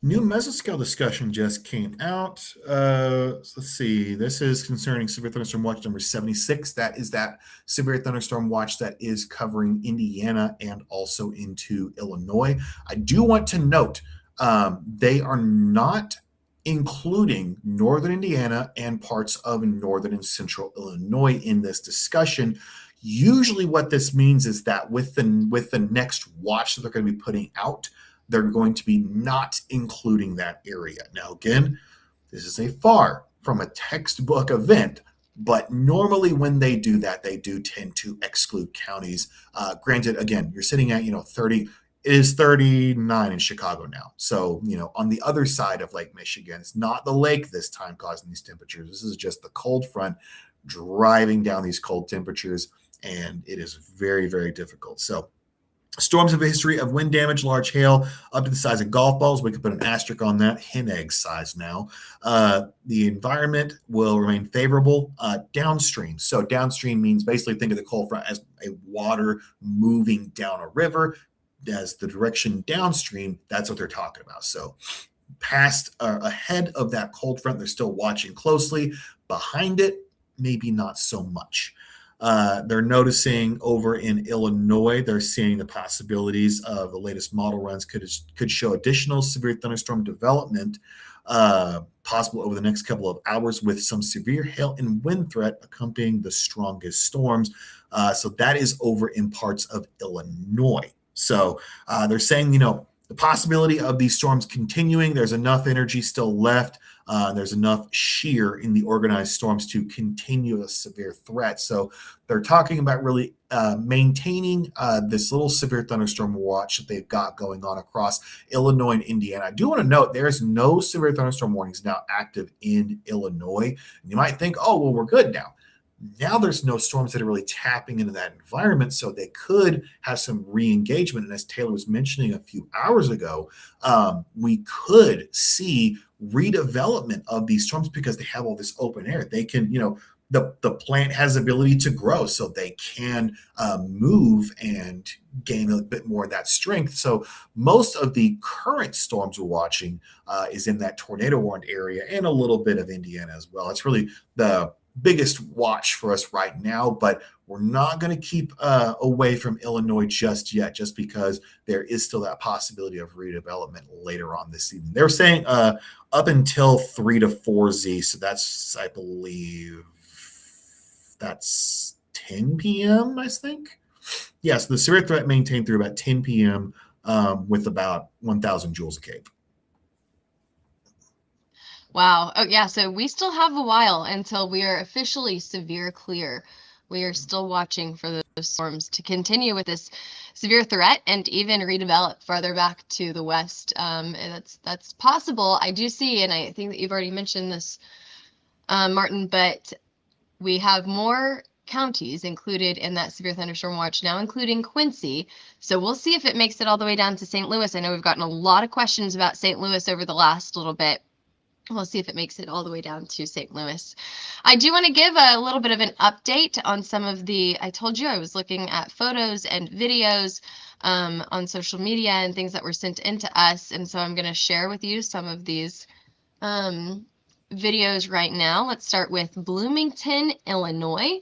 New mesoscale discussion just came out. Let's see. This is concerning Severe Thunderstorm Watch number 76. That is that Severe Thunderstorm Watch that is covering Indiana and also into Illinois. I do want to note they are not including Northern Indiana and parts of Northern and Central Illinois in this discussion. Usually what this means is that with the next watch that they're going to be putting out, they're going to be not including that area. Now, again, this is a far from a textbook event, but normally when they do that, they do tend to exclude counties. Granted, again, you're sitting at 30. It is 39 in Chicago now. So, on the other side of Lake Michigan, it's not the lake this time causing these temperatures. This is just the cold front driving down these cold temperatures, and it is very, very difficult. So, storms have a history of wind damage, large hail up to the size of golf balls. We could put an asterisk on that, hen egg size now. The environment will remain favorable downstream. So downstream means basically think of the cold front as a water moving down a river. As the direction downstream, that's what they're talking about. So past ahead of that cold front, they're still watching closely. Behind it, maybe not so much. They're noticing over in Illinois, they're seeing the possibilities of the latest model runs could show additional severe thunderstorm development possible over the next couple of hours with some severe hail and wind threat accompanying the strongest storms. So that is over in parts of Illinois. So they're saying, the possibility of these storms continuing, there's enough energy still left. There's enough shear in the organized storms to continue a severe threat. So they're talking about really maintaining this little severe thunderstorm watch that they've got going on across Illinois and Indiana. I do want to note there's no severe thunderstorm warnings now active in Illinois. And you might think, oh, well, we're good now. Now there's no storms that are really tapping into that environment, so they could have some re-engagement. And as Taylor was mentioning a few hours ago, we could see redevelopment of these storms because they have all this open air. They can, the plant has the ability to grow, so they can move and gain a bit more of that strength. So most of the current storms we're watching is in that tornado warned area and a little bit of Indiana as well. It's really the biggest watch for us right now, but we're not going to keep away from Illinois just yet, just because there is still that possibility of redevelopment later on this evening. They're saying up until 3 to 4Z, so that's, I believe, that's 10 p.m., I think. Yes, the severe threat maintained through about 10 p.m. With about 1,000 joules a cave.
Wow. Oh, yeah. So we still have a while until we are officially severe clear. We are still watching for those storms to continue with this severe threat and even redevelop farther back to the west. And that's possible. I do see, and I think that you've already mentioned this, Martin, but we have more counties included in that severe thunderstorm watch now, including Quincy. So we'll see if it makes it all the way down to St. Louis. I know we've gotten a lot of questions about St. Louis over the last little bit. We'll see if it makes it all the way down to St. Louis. I do want to give a little bit of an update on some of I told you I was looking at photos and videos on social media and things that were sent in to us. And so I'm going to share with you some of these videos right now. Let's start with Bloomington, Illinois.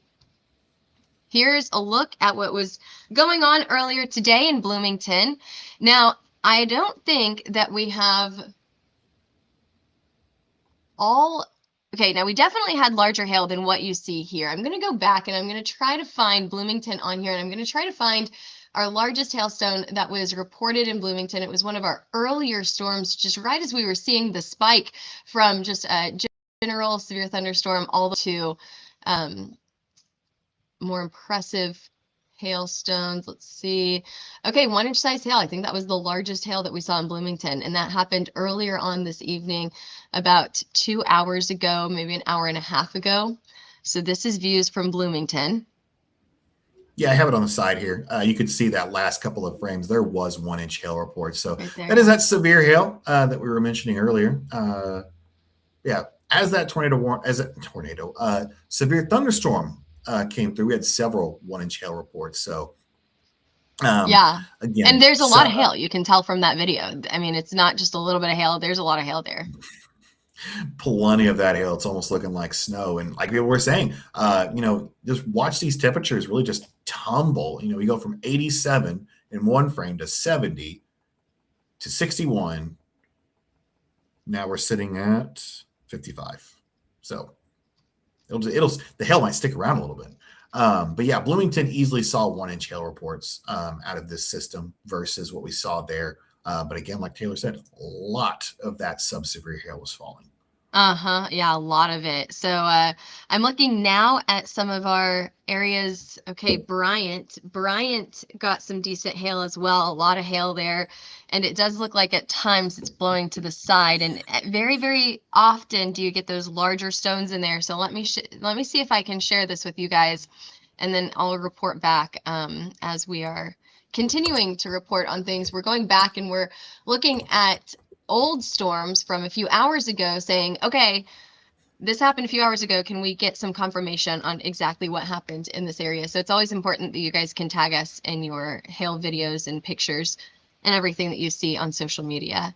Here's a look at what was going on earlier today in Bloomington. Now, I don't think that we have okay, now we definitely had larger hail than what you see here. I'm going to go back and I'm going to try to find Bloomington on here, and I'm going to try to find our largest hailstone that was reported in Bloomington. It was one of our earlier storms, just right as we were seeing the spike from just a general severe thunderstorm all the way to more impressive hailstones. Let's see. Okay, 1-inch size hail. I think that was the largest hail that we saw in Bloomington, and that happened earlier on this evening, about 2 hours ago, maybe an hour and a half ago. So this is views from Bloomington.
Yeah, I have it on the side here. You could see that last couple of frames. There was 1-inch hail report. So
right
that is that severe hail that we were mentioning earlier. Yeah, as that severe thunderstorm came through, we had several 1-inch hail reports. So
yeah,
again,
and there's a lot of hail. You can tell from that video. I mean, it's not just a little bit of hail. There's a lot of hail there.
Plenty of that hail. It's almost looking like snow. And like we were saying, just watch these temperatures really just tumble. We go from 87 in one frame to 70 to 61. Now we're sitting at 55. So the hail might stick around a little bit. But yeah, Bloomington easily saw 1-inch hail reports out of this system versus what we saw there. But again, like Taylor said, a lot of that sub-severe hail was falling.
Uh-huh. Yeah, a lot of it. So I'm looking now at some of our areas. Okay, Bryant got some decent hail as well. A lot of hail there. And it does look like at times it's blowing to the side. And very, very often do you get those larger stones in there. So let me see if I can share this with you guys. And then I'll report back as we are continuing to report on things. We're going back and we're looking at old storms from a few hours ago saying, okay, this happened a few hours ago. Can we get some confirmation on exactly what happened in this area? So it's always important that you guys can tag us in your hail videos and pictures and everything that you see on social media,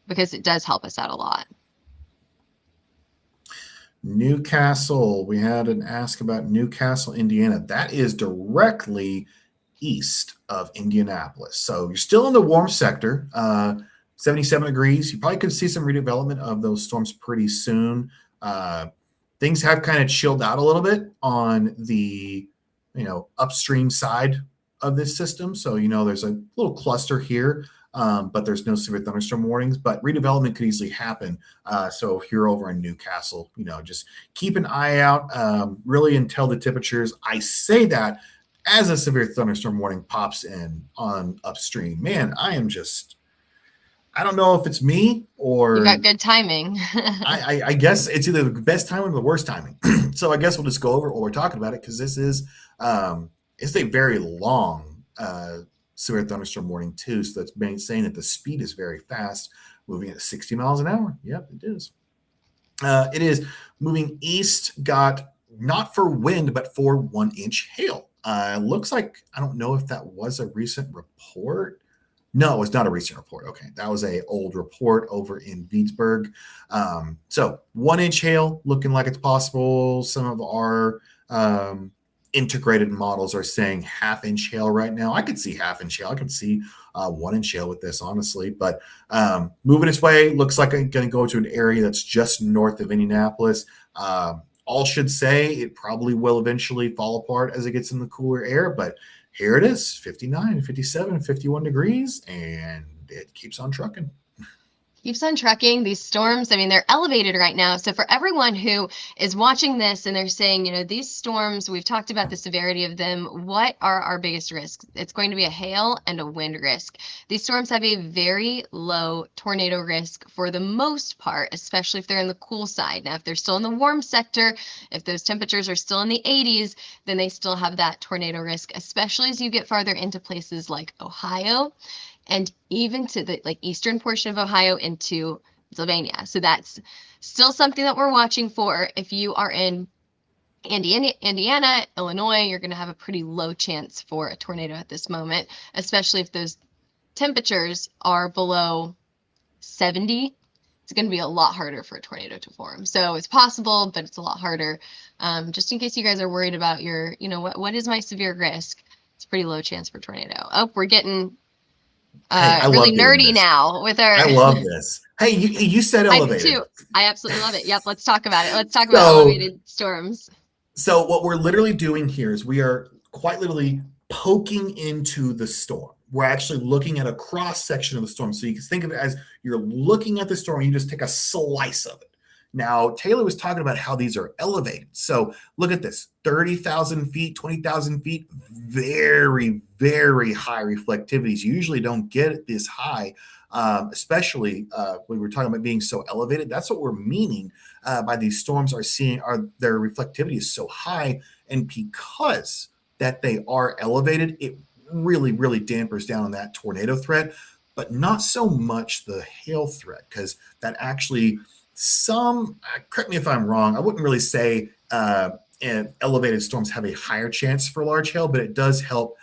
because it does help us out a lot.
Newcastle, we had an ask about Newcastle, Indiana. That is directly east of Indianapolis. So you're still in the warm sector, 77 degrees. You probably could see some redevelopment of those storms pretty soon. Things have kind of chilled out a little bit on the, upstream side of this system. So, there's a little cluster here, but there's no severe thunderstorm warnings, but redevelopment could easily happen. So if you're over in Newcastle, just keep an eye out, really until the temperatures, I say that as a severe thunderstorm warning pops in on upstream. Man, I don't know if it's me or
You got good timing.
I guess it's either the best timing or the worst timing. So I guess we'll just go over what we're talking about it, because this is it's a very long severe thunderstorm warning too. So that's saying that the speed is very fast, moving at 60 miles an hour. Yep, it is. It is moving east, got not for wind, but for 1-inch hail. Looks like, I don't know if that was a recent report. No, it was not a recent report. Okay, that was a old report over in Vicksburg. So 1-inch hail looking like it's possible. Some of our integrated models are saying 1/2-inch hail right now. I could see 1/2-inch hail. I could see 1-inch hail with this, honestly. But moving its way, looks like it's going to go to an area that's just north of Indianapolis. All should say it probably will eventually fall apart as it gets in the cooler air, but here it is, 59, 57, 51 degrees, and it keeps on trucking.
Keeps on trucking. These storms, I mean, they're elevated right now. So for everyone who is watching this and they're saying, these storms, we've talked about the severity of them. What are our biggest risks? It's going to be a hail and a wind risk. These storms have a very low tornado risk for the most part, especially if they're in the cool side. Now, if they're still in the warm sector, if those temperatures are still in the 80s, then they still have that tornado risk, especially as you get farther into places like Ohio and even to the eastern portion of Ohio into Pennsylvania. So that's still something that we're watching for. If you are in Indiana, Illinois, you're going to have a pretty low chance for a tornado at this moment, especially if those temperatures are below 70. It's going to be a lot harder for a tornado to form. So it's possible, but it's a lot harder. Just in case you guys are worried about your, what is my severe risk? It's a pretty low chance for tornado. Oh, we're getting really nerdy now with our.
I love this. Hey, you said elevated.
I do too. I absolutely love it. Yep, let's talk about it. Let's talk about elevated storms.
So what we're literally doing here is we are quite literally poking into the storm. We're actually looking at a cross section of the storm. So you can think of it as you're looking at the storm, you just take a slice of it. Now, Taylor was talking about how these are elevated. So look at this, 30,000 feet, 20,000 feet, very, very high reflectivities. You usually don't get this high, especially when we're talking about being so elevated. That's what we're meaning by these storms their reflectivity is so high. And because that they are elevated, it really, really dampers down on that tornado threat, but not so much the hail threat, because that actually correct me if I'm wrong, I wouldn't really say elevated storms have a higher chance for large hail, but it does help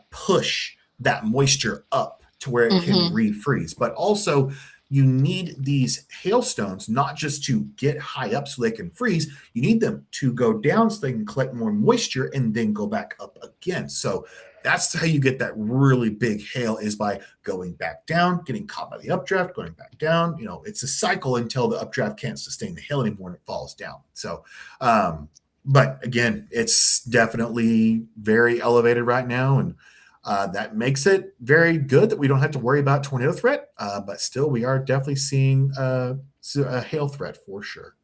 push that moisture up to where it can refreeze. But also, you need these hailstones not just to get high up so they can freeze, you need them to go down so they can collect more moisture and then go back up again. So that's how you get that really big hail, is by going back down, getting caught by the updraft, going back down. It's a cycle until the updraft can't sustain the hail anymore and it falls down. So, but again, it's definitely very elevated right now. And That makes it very good that we don't have to worry about tornado threat, but still we are definitely seeing a hail threat for sure.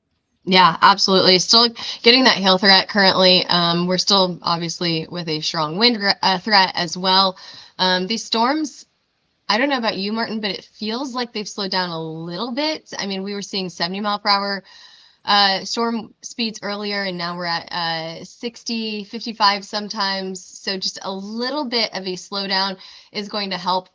Yeah, absolutely. Still getting that hail threat currently. We're still obviously with a strong wind threat as well. These storms, I don't know about you, Martin, but it feels like they've slowed down a little bit. I mean, we were seeing 70-mile-per-hour storm speeds earlier, and now we're at 60, 55 sometimes. So just a little bit of a slowdown is going to help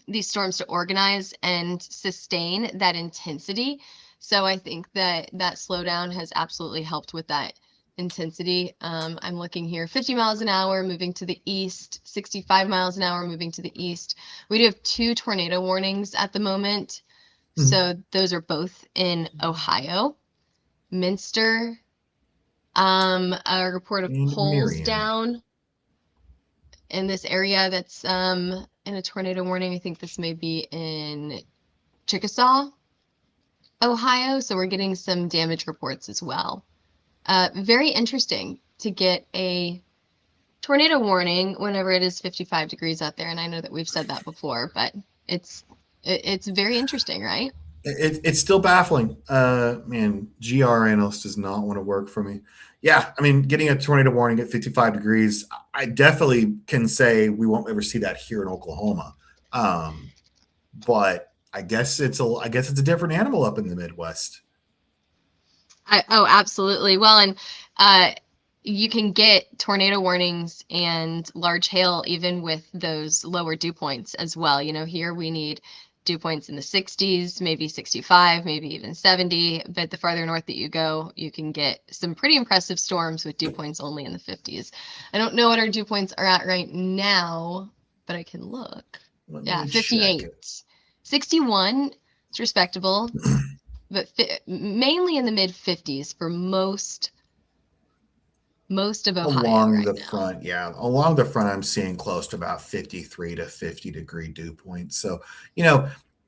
these storms to organize and sustain that intensity. So I think that that slowdown has absolutely helped with that intensity. I'm looking here, 50 miles an hour moving to the east, 65 miles an hour moving to the east. We do have 2 tornado warnings at the moment. So those are both in Ohio. Minster, a report of
And
poles
Marion.
down in this area that's in a tornado warning. I think this may be in Chickasaw, Ohio. So we're getting some damage reports as well. Very interesting to get a tornado warning whenever it is 55 degrees out there. And I know that we've said that before, but it's very interesting, right?
It's still baffling. Man, GR analyst does not want to work for me. Yeah, I mean, getting a tornado warning at 55 degrees, I definitely can say we won't ever see that here in Oklahoma. But I guess it's a different animal up in the Midwest.
Oh, absolutely. Well, and you can get tornado warnings and large hail even with those lower dew points as well. You know, here we need dew points in the 60s, maybe 65, maybe even 70. But the farther north that you go, you can get some pretty impressive storms with dew points only in the 50s. I don't know what our dew points are at right now, but I can look. Yeah, 58. 61, it's respectable, but mainly in the mid 50s for most of Ohio
Along
right
the
now.
front, yeah. Along the front, I'm seeing close to about 53 to 50 degree dew points. So,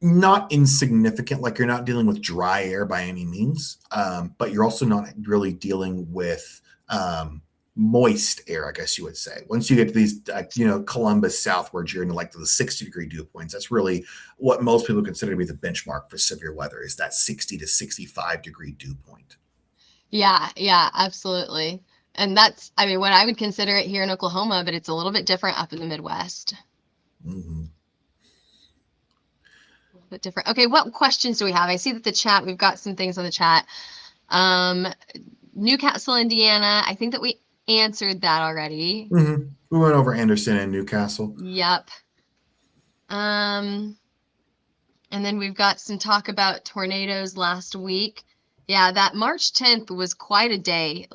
not insignificant. Like you're not dealing with dry air by any means, but you're also not really dealing with moist air, I guess you would say. Once you get to these, Columbus southwards, you're into like the 60 degree dew points. That's really what most people consider to be the benchmark for severe weather is that 60 to 65 degree dew point.
Yeah, absolutely. And that's, I mean, what I would consider it here in Oklahoma, but it's a little bit different up in the Midwest.
Mm-hmm.
A little bit different. Okay, what questions do we have? I see that we've got some things on the chat. Newcastle, Indiana. I think that we answered that already.
Mm-hmm. We went over Anderson and Newcastle.
Yep. And then we've got some talk about tornadoes last week. Yeah, that March 10th was quite a day.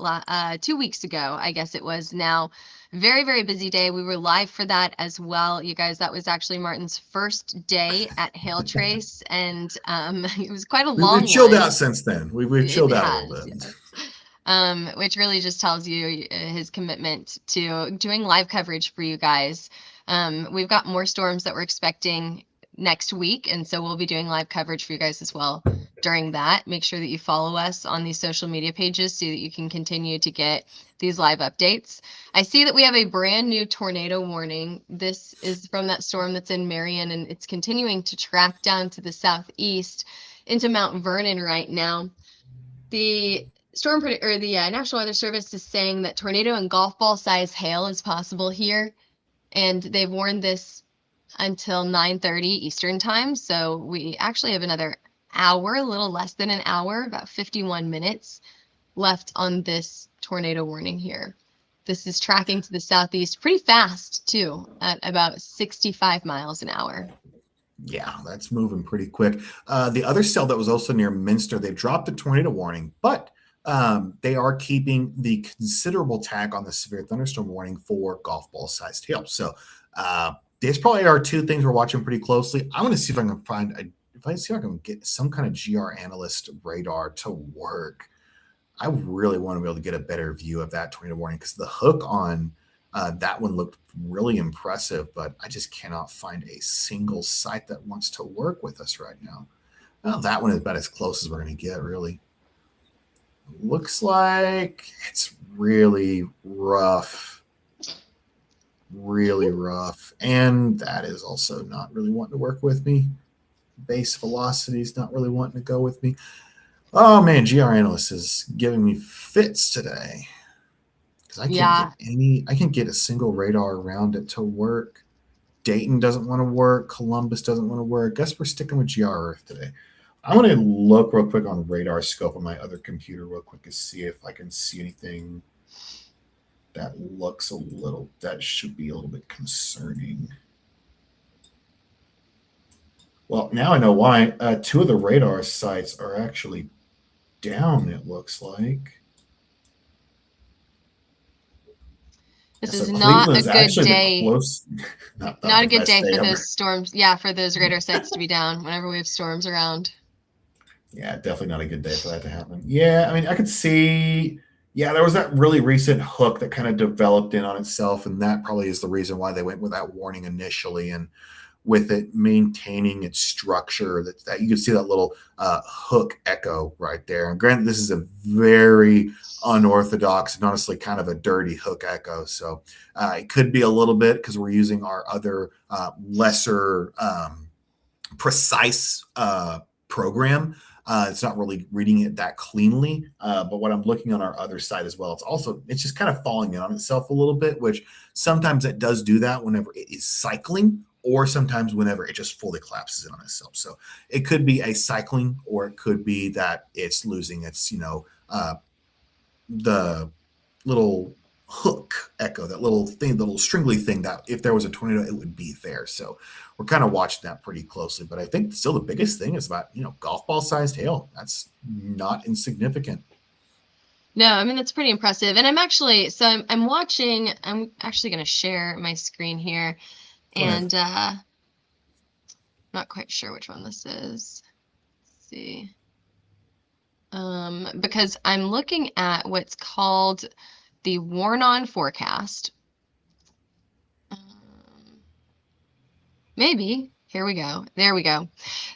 2 weeks ago, I guess it was now. Very, very busy day. We were live for that as well. You guys, that was actually Martin's first day at HailTrace, and it was quite a long one.
We've chilled out since then. We've chilled out a little bit.
Yes. Which really just tells you his commitment to doing live coverage for you guys. We've got more storms that we're expecting next week, and so we'll be doing live coverage for you guys as well during that. Make sure that you follow us on these social media pages so that you can continue to get these live updates. I see that we have a brand new tornado warning. This is from that storm that's in Marion, and it's continuing to track down to the southeast into Mount Vernon right now. The National Weather Service is saying that tornado and golf ball size hail is possible here, and they've warned this until 9:30 Eastern time. So we actually have another hour, a little less than an hour, about 51 minutes left on this tornado warning here. This is tracking to the southeast pretty fast too, at about 65 miles an hour.
Yeah, that's moving pretty quick. The other cell that was also near Minster, they've dropped the tornado warning, but they are keeping the considerable tag on the severe thunderstorm warning for golf ball sized hail. So these probably are 2 things we're watching pretty closely. I want to see if I can get some kind of GR analyst radar to work. I really want to be able to get a better view of that tornado warning because the hook on that one looked really impressive, but I just cannot find a single site that wants to work with us right now. Well, that one is about as close as we're going to get, really. Looks like it's really rough. really rough. And that is also not really wanting to work with me. Base velocity is not really wanting to go with me. Oh man, GR Analyst is giving me fits today. Because I can't get a single radar around it to work. Dayton doesn't want to work. Columbus doesn't want to work. Guess we're sticking with GR Earth today. I want to look real quick on radar scope on my other computer real quick to see if I can see anything that looks that should be a little bit concerning. Well, now I know why. Two of the radar sites are actually down, it looks like.
This is not a good day.
Not
a good day for those storms. Yeah, for those radar sites to be down whenever we have storms around.
Yeah, definitely not a good day for that to happen. Yeah, I mean, I could see. Yeah, there was that really recent hook that kind of developed in on itself, and that probably is the reason why they went with that warning initially. And with it maintaining its structure, that you can see that little hook echo right there. And granted, this is a very unorthodox and honestly kind of a dirty hook echo. So it could be a little bit because we're using our other lesser precise program. It's not really reading it that cleanly, but what I'm looking on our other side as well, it's just kind of falling in on itself a little bit, which sometimes it does do that whenever it is cycling, or sometimes whenever it just fully collapses in on itself. So it could be a cycling, or it could be that it's losing its, the little hook echo, that little thing, the little stringly thing that if there was a tornado, it would be there. So we're kind of watching that pretty closely. But I think still the biggest thing is about, golf ball sized hail. That's not insignificant.
No, I mean, that's pretty impressive. And I'm actually going to share my screen here. And not quite sure which one this is. Let's see. Because I'm looking at what's called the Warn-On forecast. Maybe. Here we go. There we go.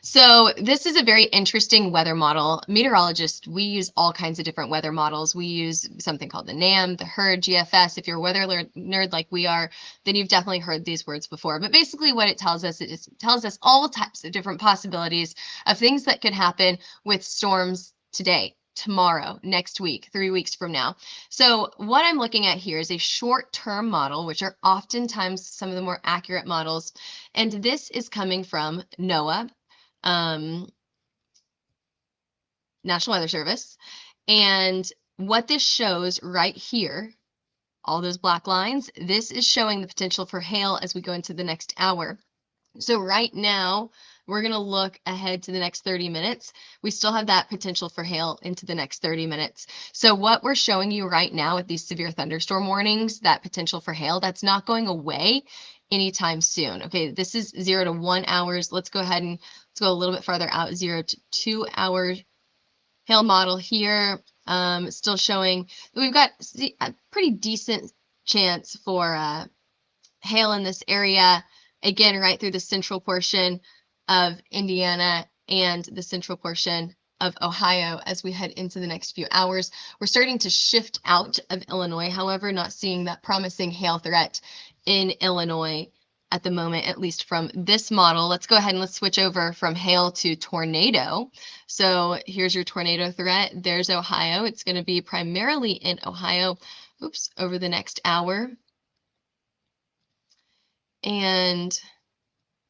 So this is a very interesting weather model. Meteorologists, we use all kinds of different weather models. We use something called the NAM, the HERD, GFS. If you're a weather nerd like we are, then you've definitely heard these words before. But basically what it tells us is it tells us all types of different possibilities of things that could happen with storms today, tomorrow, next week, 3 weeks from now. So what I'm looking at here is a short-term model, which are oftentimes some of the more accurate models. And this is coming from NOAA, National Weather Service. And what this shows right here, all those black lines, this is showing the potential for hail as we go into the next hour. So right now, we're going to look ahead to the next 30 minutes. We still have that potential for hail into the next 30 minutes. So what we're showing you right now with these severe thunderstorm warnings, that potential for hail, that's not going away anytime soon. Okay, this is 0 to 1 hours. Let's go ahead and let's go a little bit farther out, 0 to 2 hour hail model here. Still showing that we've got a pretty decent chance for hail in this area. Again, right through the central portion of Indiana and the central portion of Ohio as we head into the next few hours. We're starting to shift out of Illinois, however, not seeing that promising hail threat in Illinois at the moment, at least from this model. Let's go ahead and let's switch over from hail to tornado. So here's your tornado threat. There's Ohio. It's going to be primarily in Ohio, over the next hour. And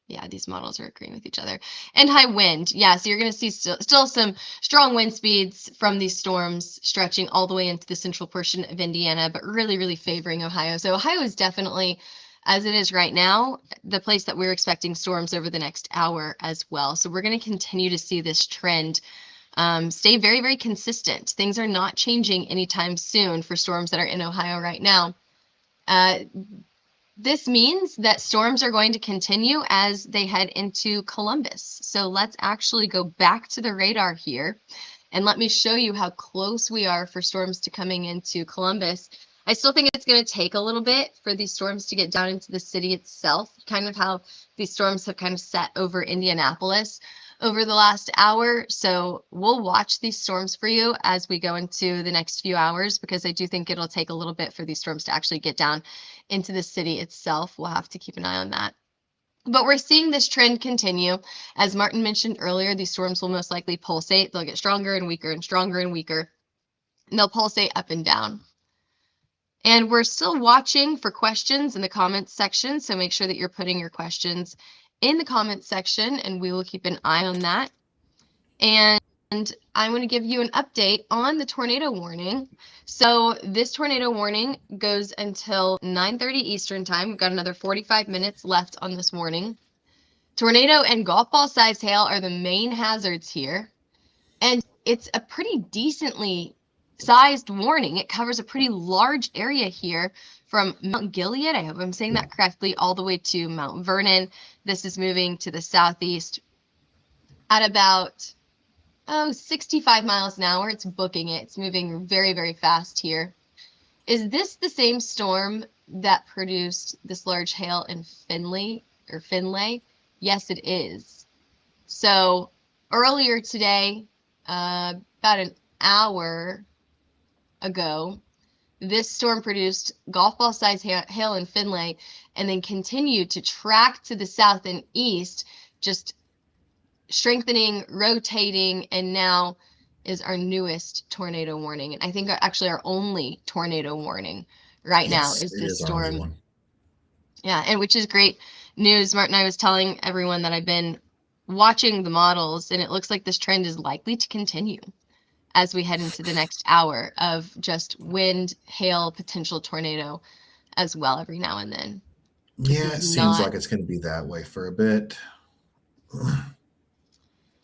yeah, these models are agreeing with each other. And high wind. Yeah, so you're going to see still some strong wind speeds from these storms stretching all the way into the central portion of Indiana, but really, really favoring Ohio. So Ohio is definitely, as it is right now, the place that we're expecting storms over the next hour as well. So we're going to continue to see this trend stay very, very consistent. Things are not changing anytime soon for storms that are in Ohio right now. This means that storms are going to continue as they head into Columbus. So let's actually go back to the radar here and let me show you how close we are for storms to coming into Columbus. I still think it's going to take a little bit for these storms to get down into the city itself, kind of how these storms have kind of set over Indianapolis. over the last hour. So we'll watch these storms for you as we go into the next few hours, because I do think it'll take a little bit for these storms to actually get down into the city itself. We'll have to keep an eye on that. But we're seeing this trend continue. As Martin mentioned earlier, these storms will most likely pulsate. They'll get stronger and weaker and stronger and weaker. And they'll pulsate up and down. And we're still watching for questions in the comments section. So make sure that you're putting your questions in the comments section, and we will keep an eye on that. And I'm going to give you an update on the tornado warning. So this tornado warning goes until 9:30 Eastern time. We've got another 45 minutes left on this warning. Tornado and golf ball size hail are the main hazards here. And it's a pretty decently sized warning. It covers a pretty large area here from Mount Gilead, I hope I'm saying that correctly, all the way to Mount Vernon. This is moving to the southeast at about 65 miles an hour. It's booking it. It's moving very, very fast here. Is this the same storm that produced this large hail in Finlay? Yes, it is. So earlier today, about an hour ago, this storm produced golf ball size hail in Finlay, and then continued to track to the south and east, just strengthening, rotating, and now is our newest tornado warning. And I think actually our only tornado warning right now is this storm. Yeah, and which is great news. Martin, I was telling everyone that I've been watching the models, and it looks like this trend is likely to continue as we head into the next hour of just wind, hail, potential tornado as well every now and then.
Yeah, it seems like it's going to be that way for a bit.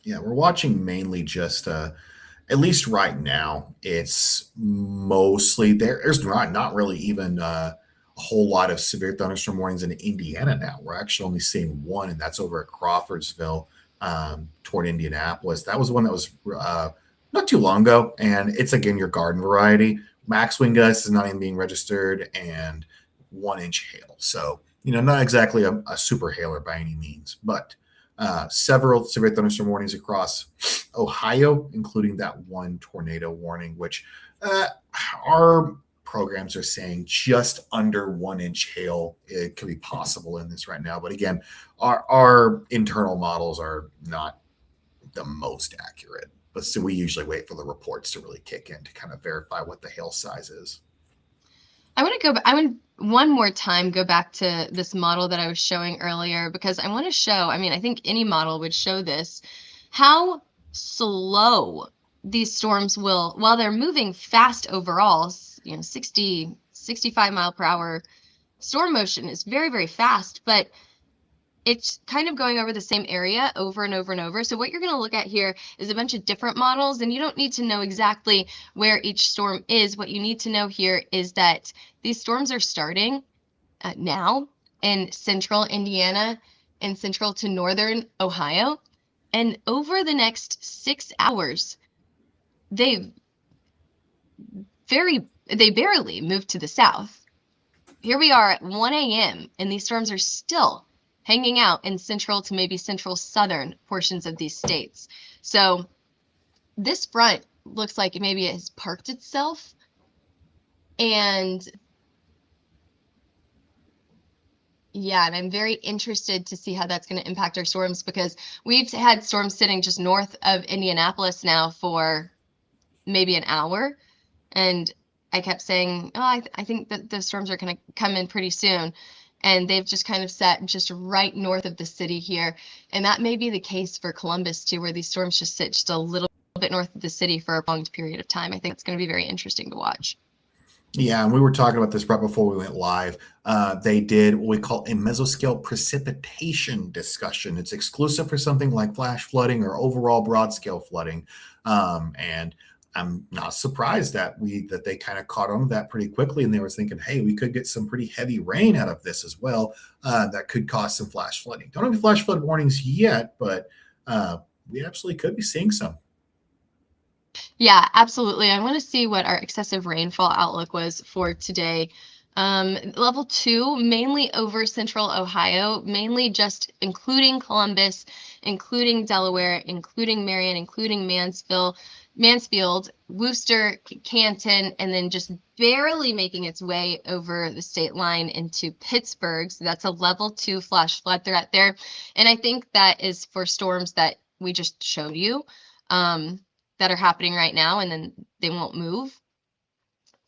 Yeah, we're watching mainly just, at least right now, it's mostly there's not really even a whole lot of severe thunderstorm warnings in Indiana now. We're actually only seeing one, and that's over at Crawfordsville toward Indianapolis. That was the one that was not too long ago, and it's again your garden variety. Max wind gusts is not even being registered, and 1-inch hail. So not exactly a super hailer by any means, but several severe thunderstorm warnings across Ohio, including that one tornado warning, which our programs are saying just under 1-inch hail it could be possible in this right now. But again, our internal models are not the most accurate. But so we usually wait for the reports to really kick in to kind of verify what the hail size is.
I want one more time go back to this model that I was showing earlier, because I want to show, I think any model would show this, how slow these storms will, while they're moving fast overall, 60, 65 mile per hour storm motion is very, very fast, but it's kind of going over the same area over and over and over. So what you're going to look at here is a bunch of different models, and you don't need to know exactly where each storm is. What you need to know here is that these storms are starting now in central Indiana and central to northern Ohio. And over the next 6 hours, they barely move to the south. Here we are at 1 a.m. and these storms are still hanging out in central to maybe central southern portions of these states. So this front looks like maybe it has parked itself, and yeah, and I'm very interested to see how that's going to impact our storms, because we've had storms sitting just north of Indianapolis now for maybe an hour, and I kept saying, I think that the storms are going to come in pretty soon. And they've just kind of sat just right north of the city here. And that may be the case for Columbus too, where these storms just sit just a little bit north of the city for a prolonged period of time. I think it's going to be very interesting to watch.
Yeah, and we were talking about this right before we went live. They did what we call a mesoscale precipitation discussion. It's exclusive for something like flash flooding or overall broad scale flooding. And I'm not surprised that they kind of caught on to that pretty quickly, and they were thinking, hey, we could get some pretty heavy rain out of this as well. That could cause some flash flooding. Don't have any flash flood warnings yet, but we absolutely could be seeing some.
Yeah, absolutely. I want to see what our excessive rainfall outlook was for today. Level 2, mainly over central Ohio, mainly just including Columbus, including Delaware, including Marion, including Mansfield, Worcester, Canton, and then just barely making its way over the state line into Pittsburgh. So that's a level 2 flash flood threat there. And I think that is for storms that we just showed you that are happening right now, and then they won't move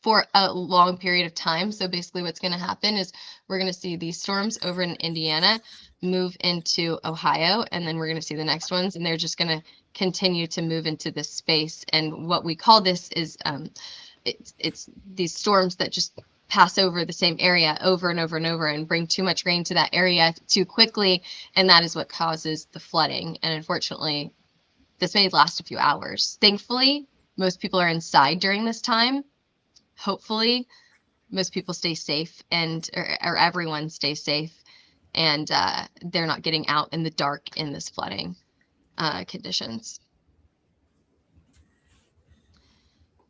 for a long period of time. So basically what's going to happen is we're going to see these storms over in Indiana move into Ohio, and then we're going to see the next ones, and they're just going to continue to move into this space. And what we call this is it's these storms that just pass over the same area over and over and over and bring too much rain to that area too quickly, and that is what causes the flooding. And unfortunately, this may last a few hours. Thankfully, most people are inside during this time. Hopefully, most people stay safe, and or everyone stays safe, and they're not getting out in the dark in this flooding conditions.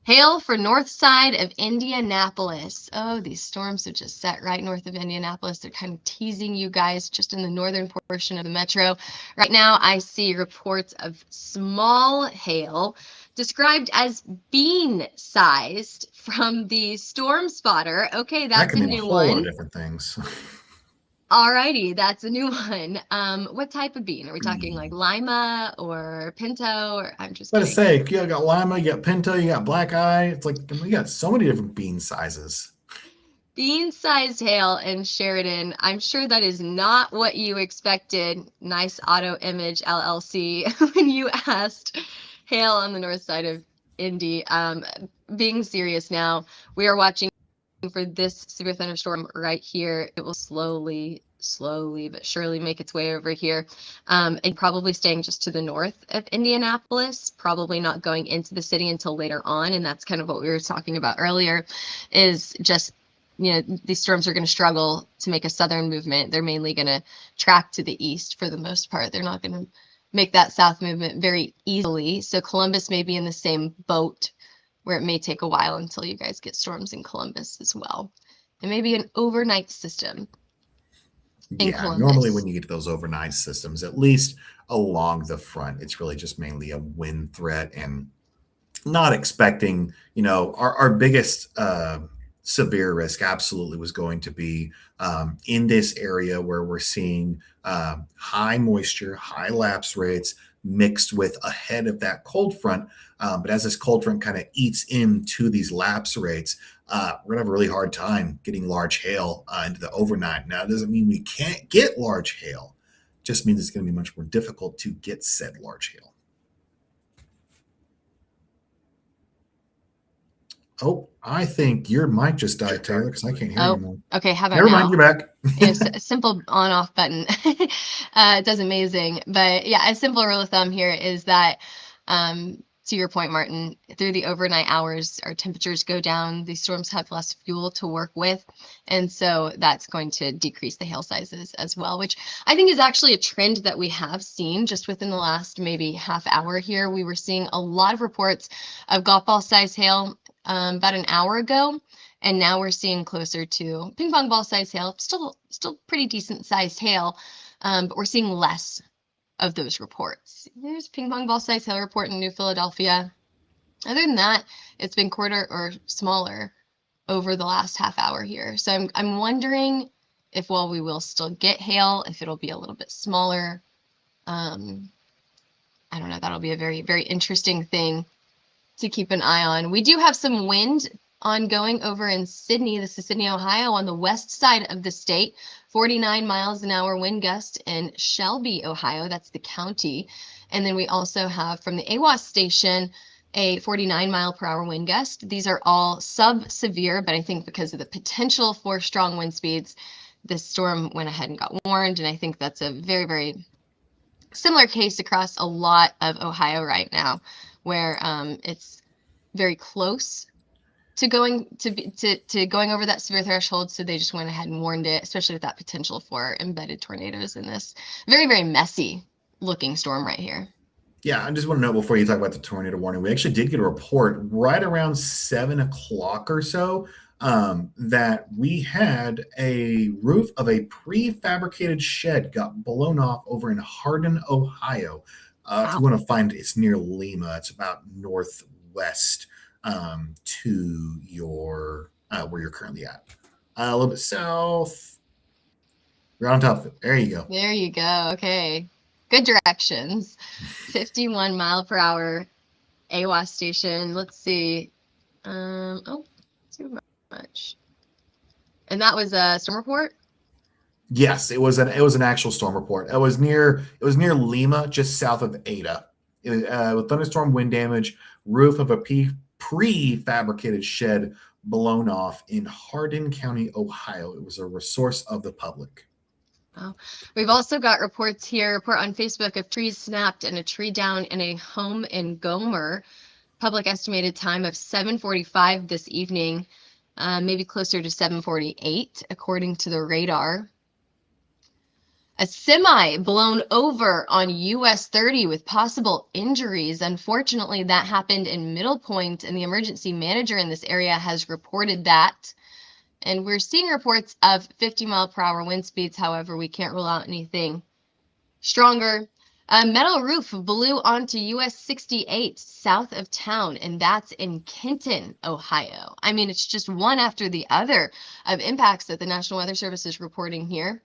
Hail for north side of Indianapolis. Oh, these storms have just set right north of Indianapolis. They're kind of teasing you guys just in the northern portion of the metro. Right now, I see reports of small hail described as bean-sized from the Storm Spotter. Okay, that's a new one.
That can mean a whole lot of different things.
Alrighty, that's a new one. What type of bean? Are we talking like Lima or Pinto? Or I'm just
kidding. Say, you got Lima, you got Pinto, you got Black Eye. It's like we got so many different bean sizes.
Bean-sized hail in Sheridan. I'm sure that is not what you expected. Nice Auto Image LLC when you asked hail on the north side of Indy. Being serious now, we are watching for this severe thunderstorm right here. It will slowly but surely make its way over here, and probably staying just to the north of Indianapolis, probably not going into the city until later on. And that's kind of what we were talking about earlier, is just, you know, these storms are going to struggle to make a southern movement. They're mainly going to track to the east for the most part. They're not going to make that south movement very easily. So Columbus may be in the same boat, where it may take a while until you guys get storms in Columbus as well. It may be an overnight system in Columbus.
Normally when you get to those overnight systems, at least along the front, it's really just mainly a wind threat, and not expecting, you know, our biggest severe risk absolutely was going to be in this area where we're seeing high moisture, high lapse rates mixed with ahead of that cold front. But as this cold front kind of eats into these lapse rates, we're going to have a really hard time getting large hail into the overnight. Now, it doesn't mean we can't get large hail. It just means it's going to be much more difficult to get said large hail. Oh, I think your mic just died, Taylor, because I can't hear you anymore.
Okay, how about
Never
now?
mind, you're back.
It's a simple on-off button. It does amazing. But yeah, a simple rule of thumb here is that, to your point, Martin, through the overnight hours, our temperatures go down. These storms have less fuel to work with. And so that's going to decrease the hail sizes as well, which I think is actually a trend that we have seen just within the last maybe half hour here. We were seeing a lot of reports of golf ball size hail about an hour ago, and now we're seeing closer to ping pong ball size hail, still pretty decent sized hail, but we're seeing less of those reports. There's ping pong ball size hail report in New Philadelphia. Other than that, it's been quarter or smaller over the last half hour here. So I'm wondering if, while we will still get hail, if it'll be a little bit smaller. I don't know. That'll be a very, very interesting thing to keep an eye on. We do have some wind ongoing over in Sydney. This is Sydney, Ohio, on the west side of the state. 49 miles an hour wind gust in Shelby, Ohio. That's the county. And then we also have from the AWAS station a 49 mile per hour wind gust. These are all sub-severe, but I think because of the potential for strong wind speeds, this storm went ahead and got warned. And I think that's a very, very similar case across a lot of Ohio right now, where it's very close to going over that severe threshold. So they just went ahead and warned it, especially with that potential for embedded tornadoes in this very, very messy looking storm right here.
Yeah, I just want to know before you talk about the tornado warning, we actually did get a report right around 7 o'clock or so that we had a roof of a prefabricated shed got blown off over in Hardin, Ohio. If you
Wow.
want to find it, it's near Lima. It's about northwest to your where you're currently at. A little bit south. You're on top of it. There you go.
There you go. Okay. Good directions. 51 mile per hour AWAS station. Let's see. Oh, too much. And that was a storm report?
Yes, it was an actual storm report. It was near Lima, just south of Ada. With thunderstorm wind damage, roof of a prefabricated shed blown off in Hardin County, Ohio. It was a resource of the public.
Oh. We've also got reports here, report on Facebook of trees snapped and a tree down in a home in Gomer. Public estimated time of 7:45 this evening, maybe closer to 7:48, according to the radar. A semi blown over on US 30 with possible injuries. Unfortunately, that happened in Middle Point, and the emergency manager in this area has reported that. And we're seeing reports of 50 mile per hour wind speeds. However, we can't rule out anything stronger. A metal roof blew onto US 68 south of town, and that's in Kenton, Ohio. I mean, it's just one after the other of impacts that the National Weather Service is reporting here.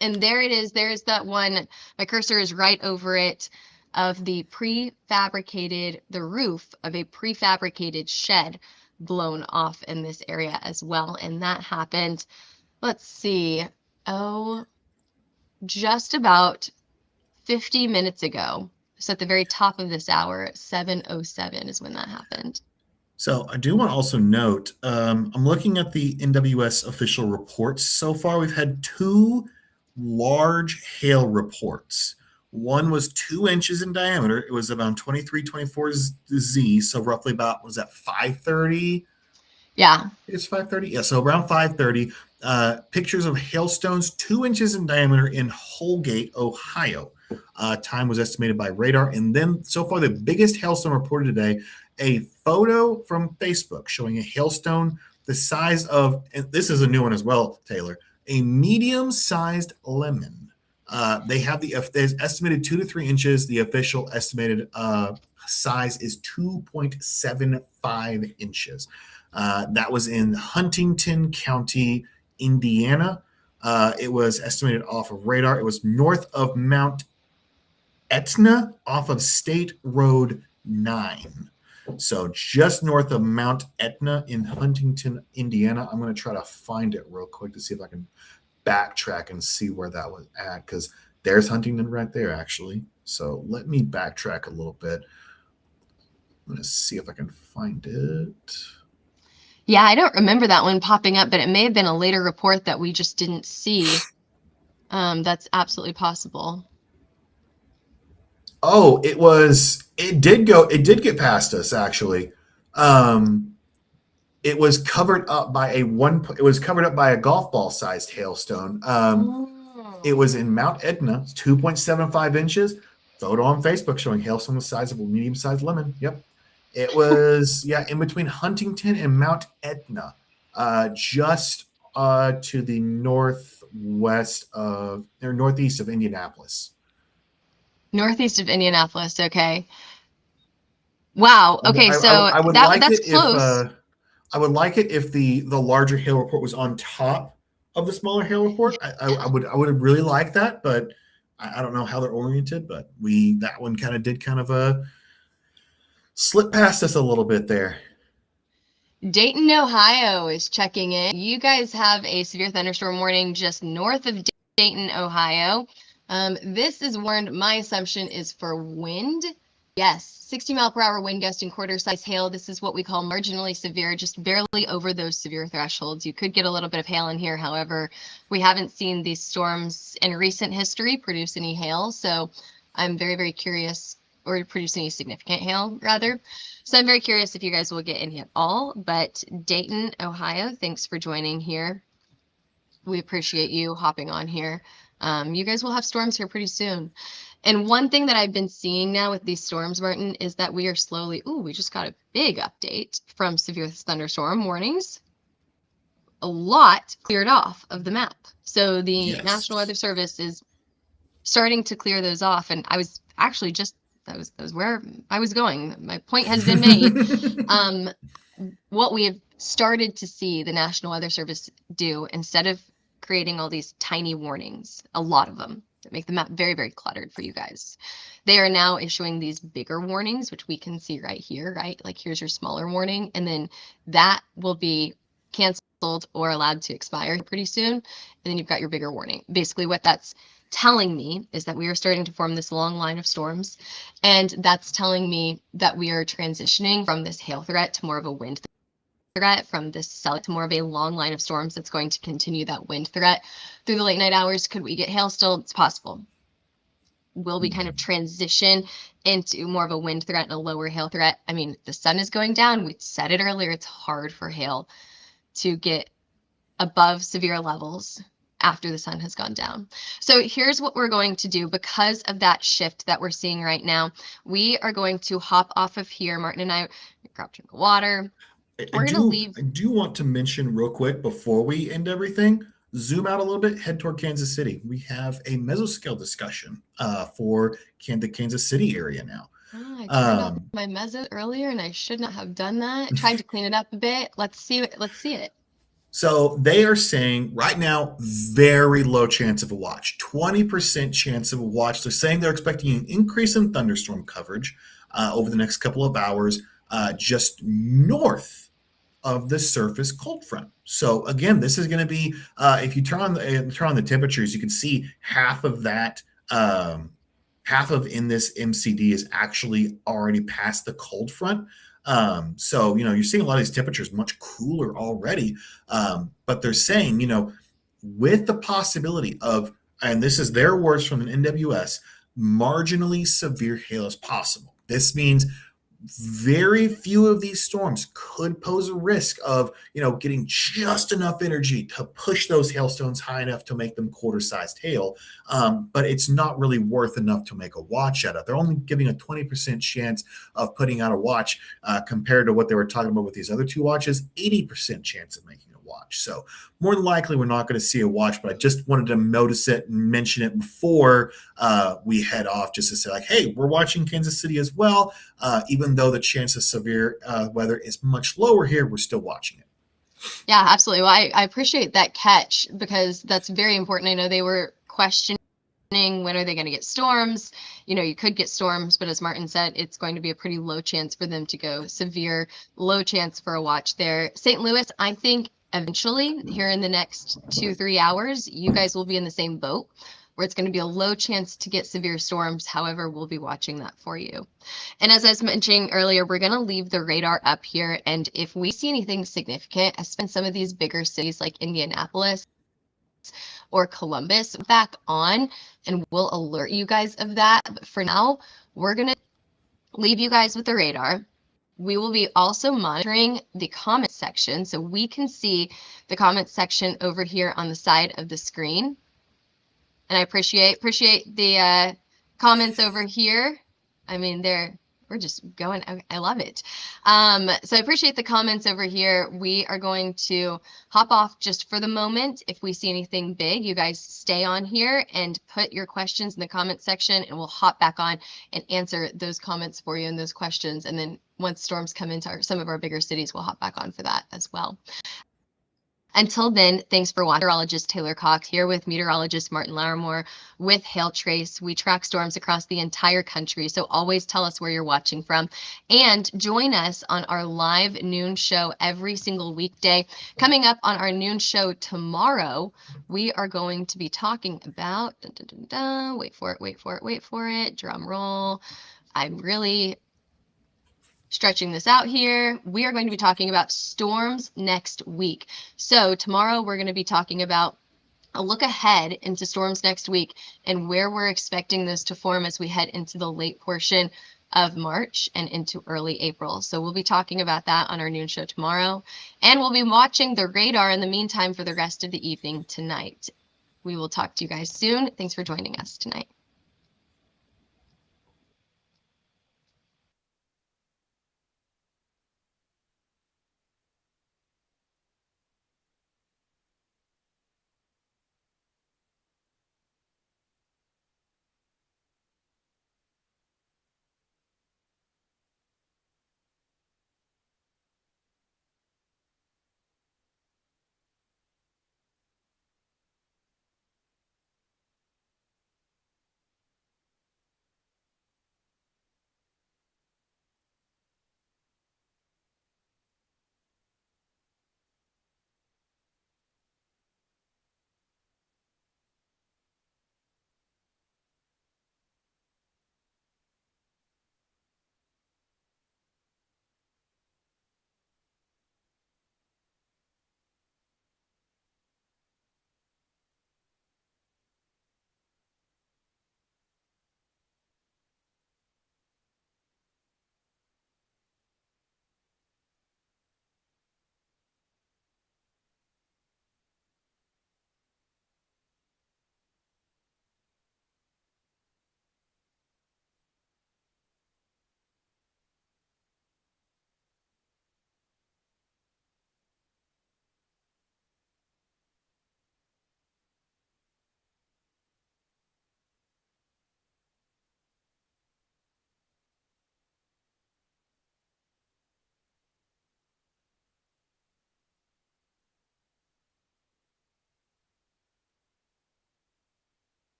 And there it is. There's that one. My cursor is right over it, of the roof of a prefabricated shed blown off in this area as well. And that happened, let's see, just about 50 minutes ago. So at the very top of this hour, at 7:07 is when that happened.
So I do want to also note, I'm looking at the NWS official reports. So far, we've had two large hail reports. One was 2 inches in diameter. It was about 2324 Z, so roughly about, was that 5:30?
Yeah.
It's 5:30? Yeah, so around 5:30. Pictures of hailstones 2 inches in diameter in Holgate, Ohio. Time was estimated by radar. And then so far, the biggest hailstone reported today, a photo from Facebook showing a hailstone the size of, and this is a new one as well, Taylor, a medium-sized lemon. They have there's estimated 2 to 3 inches. The official estimated size is 2.75 inches. That was in Huntington County, Indiana. It was estimated off of radar. It was north of Mount Etna, off of State Road 9. So just north of Mount Etna in Huntington, Indiana. I'm going to try to find it real quick to see if I can backtrack and see where that was at, because there's Huntington right there, actually. So let me backtrack a little bit. I'm going to see if I can find it.
Yeah, I don't remember that one popping up, but it may have been a later report that we just didn't see. That's absolutely possible.
Oh, it did get past us, actually. It was covered up by a golf ball sized hailstone. It was in Mount Etna, 2.75 inches. Photo on Facebook showing hailstone the size of a medium sized lemon. Yep. It was, in between Huntington and Mount Etna, just to the northeast of Indianapolis.
Northeast of Indianapolis, okay. Wow. Okay, so
I would
that's close.
I would like it if the larger hail report was on top of the smaller hail report. I would really like that, but I don't know how they're oriented. But that one kind of slip past us a little bit there.
Dayton, Ohio is checking in. You guys have a severe thunderstorm warning just north of Dayton, Ohio. This is warned. My assumption is for wind. Yes, 60 mile per hour wind gust and quarter size hail. This is what we call marginally severe, just barely over those severe thresholds. You could get a little bit of hail in here. However, we haven't seen these storms in recent history produce any hail. So I'm very, very curious, or produce any significant hail rather. So I'm very curious if you guys will get any at all. But Dayton, Ohio, thanks for joining here. We appreciate you hopping on here. You guys will have storms here pretty soon. And one thing that I've been seeing now with these storms, Martin, is that we are slowly, we just got a big update from severe thunderstorm warnings. a lot cleared off of the map. So the
Yes.
National Weather Service is starting to clear those off. And I was actually just, that was where I was going. My point has been made. What we have started to see the National Weather Service do, instead of creating all these tiny warnings, a lot of them that make the map very, very cluttered for you guys, they are now issuing these bigger warnings, which we can see right here, right? Like here's your smaller warning, and then that will be canceled or allowed to expire pretty soon. And then you've got your bigger warning. Basically what that's telling me is that we are starting to form this long line of storms, and that's telling me that we are transitioning from this hail threat to more of a wind threat, from this cell to more of a long line of storms that's going to continue that wind threat through the late night hours. Could we get hail still? It's possible. Will we kind of transition into more of a wind threat and a lower hail threat? I mean, the sun is going down. We said it earlier, it's hard for hail to get above severe levels after the sun has gone down. So here's what we're going to do because of that shift that we're seeing right now. We are going to hop off of here. Martin and I grab a drink of water. We're going to leave.
I do want to mention real quick before we end everything, zoom out a little bit, head toward Kansas City. We have a mesoscale discussion for the Kansas City area now.
I turned off my meso earlier and I should not have done that. I tried to clean it up a bit. Let's see it.
So they are saying right now, very low chance of a watch, 20% chance of a watch. They're saying they're expecting an increase in thunderstorm coverage over the next couple of hours, just north of the surface cold front. So again, this is going to be if you turn on the temperatures, you can see half of that. Half of in this MCD is actually already past the cold front. So, you're seeing a lot of these temperatures much cooler already. But they're saying, with the possibility of, and this is their words from an NWS, marginally severe hail is possible. This means very few of these storms could pose a risk of, getting just enough energy to push those hailstones high enough to make them quarter-sized hail. But it's not really worth enough to make a watch out of. They're only giving a 20% chance of putting out a watch compared to what they were talking about with these other two watches, 80% chance of making a watch. So more than likely, we're not going to see a watch, but I just wanted to notice it and mention it before we head off, just to say like, hey, we're watching Kansas City as well. Even though the chance of severe weather is much lower here, we're still watching it.
Yeah, absolutely. Well, I appreciate that catch because that's very important. I know they were questioning when are they going to get storms. You could get storms, but as Martin said, it's going to be a pretty low chance for them to go severe, low chance for a watch there. St. Louis, I think eventually here in the next 2-3 hours, you guys will be in the same boat where it's going to be a low chance to get severe storms. However, we'll be watching that for you. And as I was mentioning earlier, we're going to leave the radar up here. And if we see anything significant, especially in some of these bigger cities like Indianapolis or Columbus, back on, and we'll alert you guys of that. But for now, we're going to leave you guys with the radar. We will be also monitoring the comment section, so we can see the comment section over here on the side of the screen. And I appreciate the comments over here. I mean, we're just going. I love it. So I appreciate the comments over here. We are going to hop off just for the moment. If we see anything big, you guys stay on here and put your questions in the comment section, and we'll hop back on and answer those comments for you and those questions. And then once storms come into some of our bigger cities, we'll hop back on for that as well. Until then, thanks for watching. Meteorologist Taylor Cox here with meteorologist Martin Lowrimore with HailTrace. We track storms across the entire country, so always tell us where you're watching from. And join us on our live noon show every single weekday. Coming up on our noon show tomorrow, we are going to be talking about, wait for it, drum roll. I'm really stretching this out here. We are going to be talking about storms next week. So tomorrow we're going to be talking about a look ahead into storms next week and where we're expecting those to form as we head into the late portion of March and into early April. So we'll be talking about that on our noon show tomorrow. And we'll be watching the radar in the meantime for the rest of the evening tonight. We will talk to you guys soon. Thanks for joining us tonight.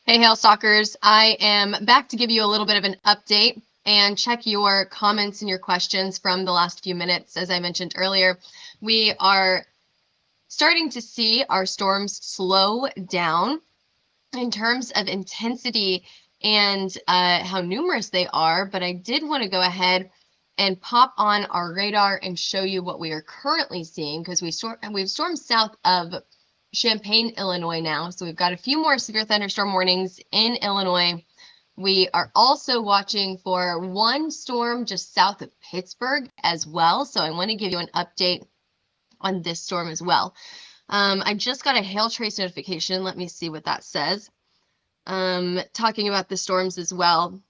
Hey, Hail Stalkers. I am back to give you a little bit of an update and check your comments and your questions from the last few minutes. As I mentioned earlier, we are starting to see our storms slow down in terms of intensity and how numerous they are, but I did want to go ahead and pop on our radar and show you what we are currently seeing, because we've stormed south of Champaign, Illinois now. So we've got a few more severe thunderstorm warnings in Illinois. We are also watching for one storm just south of Pittsburgh as well. So I want to give you an update on this storm as well. I just got a HailTrace notification. Let me see what that says. Talking about the storms as well.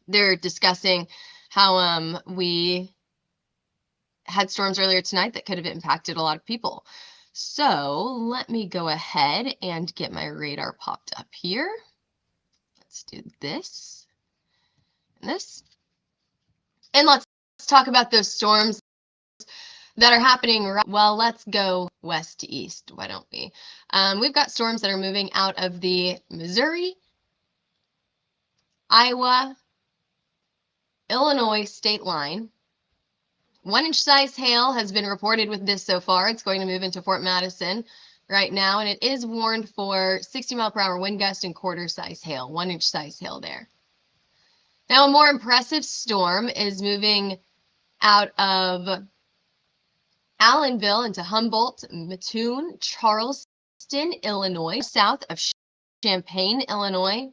They're discussing how we had storms earlier tonight that could have impacted a lot of people. So let me go ahead and get my radar popped up here. Let's do this and this. And let's talk about those storms that are happening. Well, let's go west to east. Why don't we? We've got storms that are moving out of the Missouri, Iowa, Illinois state line. 1-inch size hail has been reported with this so far. It's going to move into Fort Madison right now, and it is warned for 60-mile-per-hour wind gust and quarter-size hail, 1-inch size hail there. Now, a more impressive storm is moving out of Allenville into Humboldt, Mattoon, Charleston, Illinois, south of Champaign, Illinois.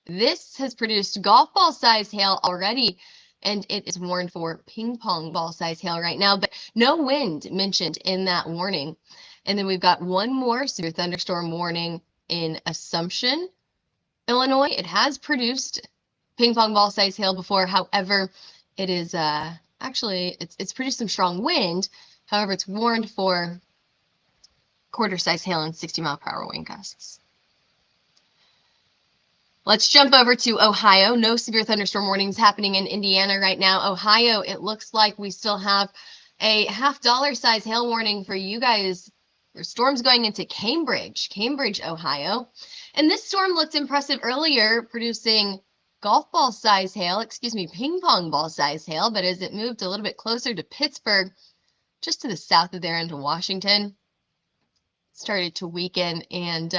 This has produced golf ball size hail already, and it is warned for ping pong ball size hail right now, but no wind mentioned in that warning. And then we've got one more severe thunderstorm warning in Assumption, Illinois. It has produced ping pong ball size hail before. However, it is actually it's produced some strong wind. However, it's warned for quarter size hail and 60-mile-per-hour wind gusts. Let's jump over to Ohio. No severe thunderstorm warnings happening in Indiana right now. Ohio, it looks like we still have a $50 size hail warning for you guys. There's storms going into Cambridge, Ohio. And this storm looked impressive earlier, producing golf ball size hail, ping pong ball size hail. But as it moved a little bit closer to Pittsburgh, just to the south of there into Washington, it started to weaken, and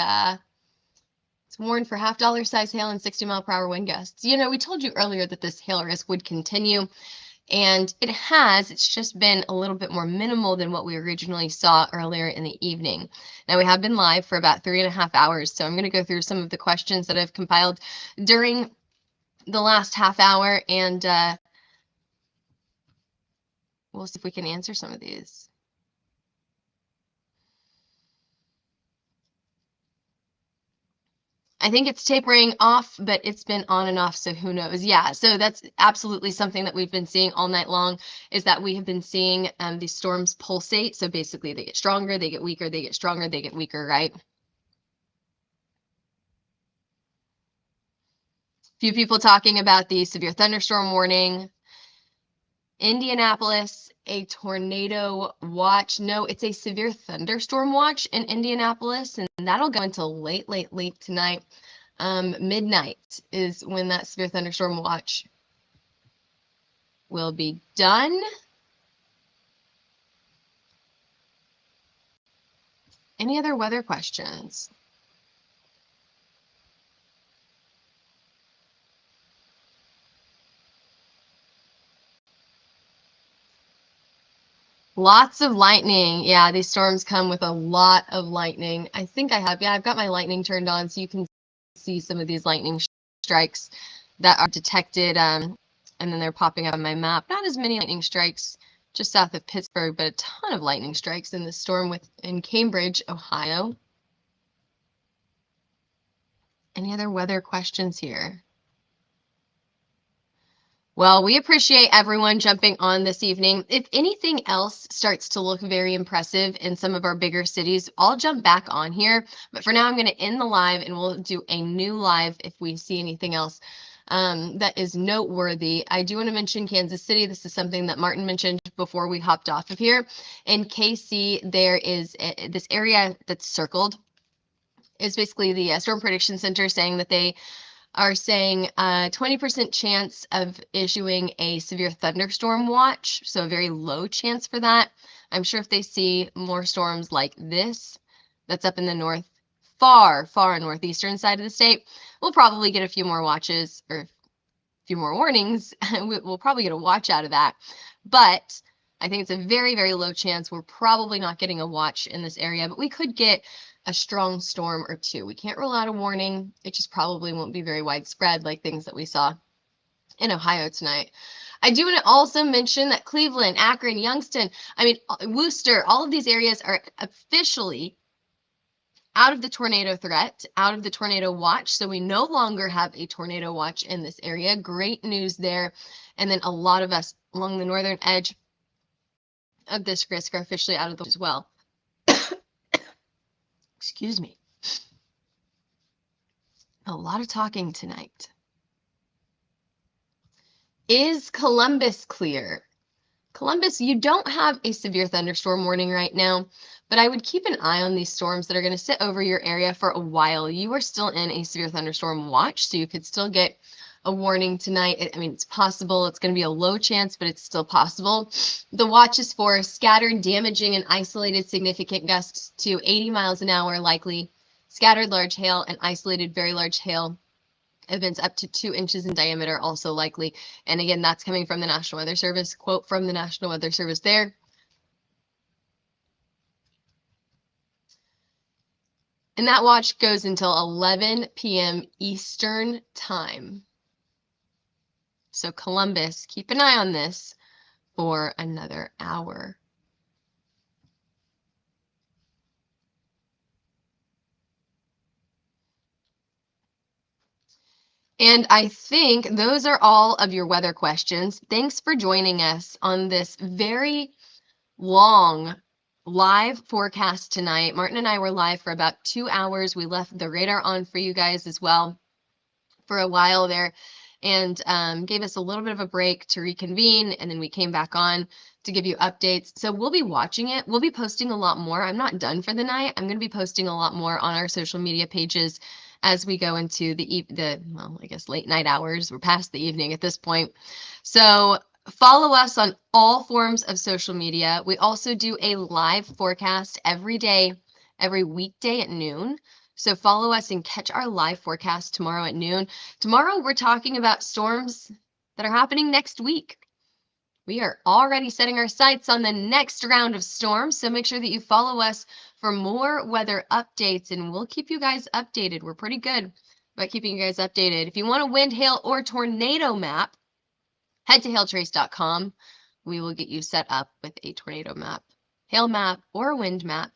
it's warned for $50 size hail and 60-mile-per-hour wind gusts. You know, we told you earlier that this hail risk would continue, and it has. It's just been a little bit more minimal than what we originally saw earlier in the evening. Now, we have been live for about 3.5 hours, so I'm going to go through some of the questions that I've compiled during the last half hour, and we'll see if we can answer some of these. I think it's tapering off, but it's been on and off, so who knows? Yeah, so that's absolutely something that we've been seeing all night long, is that we have been seeing these storms pulsate. So basically they get stronger, they get weaker, they get stronger, they get weaker, right? Few people talking about the severe thunderstorm warning. Indianapolis, a tornado watch. No, it's a severe thunderstorm watch in Indianapolis, and that'll go until late tonight. Midnight is when that severe thunderstorm watch will be done. Any other weather questions? Lots of lightning. Yeah, these storms come with a lot of lightning. I think I've got my lightning turned on so you can see some of these lightning strikes that are detected, and then they're popping up on my map. Not as many lightning strikes just south of Pittsburgh, but a ton of lightning strikes in the storm in Cambridge, Ohio. Any other weather questions here? Well, we appreciate everyone jumping on this evening. If anything else starts to look very impressive in some of our bigger cities, I'll jump back on here. But for now, I'm going to end the live, and we'll do a new live if we see anything else that is noteworthy. I do want to mention Kansas City. This is something that Martin mentioned before we hopped off of here. In KC, there is this area that's circled. is basically the Storm Prediction Center saying that they are saying 20% chance of issuing a severe thunderstorm watch, so a very low chance for that. I'm sure if they see more storms like this, that's up in the north, far northeastern side of the state, we'll probably get a few more watches or a few more warnings. We'll probably get a watch out of that. But I think it's a very, very low chance. We're probably not getting a watch in this area, but we could get a strong storm or two. We can't rule out a warning. It just probably won't be very widespread like things that we saw in Ohio tonight. I do want to also mention that Cleveland, Akron, Youngstown, Worcester, all of these areas are officially out of the tornado threat, out of the tornado watch. So we no longer have a tornado watch in this area. Great news there. And then a lot of us along the northern edge of this risk are officially out of the watch as well. Excuse me. A lot of talking tonight. Is Columbus clear? Columbus, you don't have a severe thunderstorm warning right now, but I would keep an eye on these storms that are going to sit over your area for a while. You are still in a severe thunderstorm watch, so you could still get a warning tonight. It's possible. It's going to be a low chance, but it's still possible. The watch is for scattered, damaging, and isolated significant gusts to 80 miles an hour likely, scattered large hail, and isolated very large hail. Events up to 2 inches in diameter also likely. And again, that's coming from the National Weather Service. Quote from the National Weather Service there. And that watch goes until 11 p.m. Eastern time. So Columbus, keep an eye on this for another hour. And I think those are all of your weather questions. Thanks for joining us on this very long live forecast tonight. Martin and I were live for about 2 hours. We left the radar on for you guys as well for a while there, and gave us a little bit of a break to reconvene, and then we came back on to give you updates. So we'll be watching it. We'll be posting a lot more. I'm not done for the night. I'm going to be posting a lot more on our social media pages as we go into the late night hours. We're past the evening at this point. So follow us on all forms of social media. We also do a live forecast every day, every weekday at noon. So follow us and catch our live forecast tomorrow at noon. Tomorrow, we're talking about storms that are happening next week. We are already setting our sights on the next round of storms, so make sure that you follow us for more weather updates, and we'll keep you guys updated. We're pretty good about keeping you guys updated. If you want a wind, hail, or tornado map, head to HailTrace.com. We will get you set up with a tornado map, hail map, or a wind map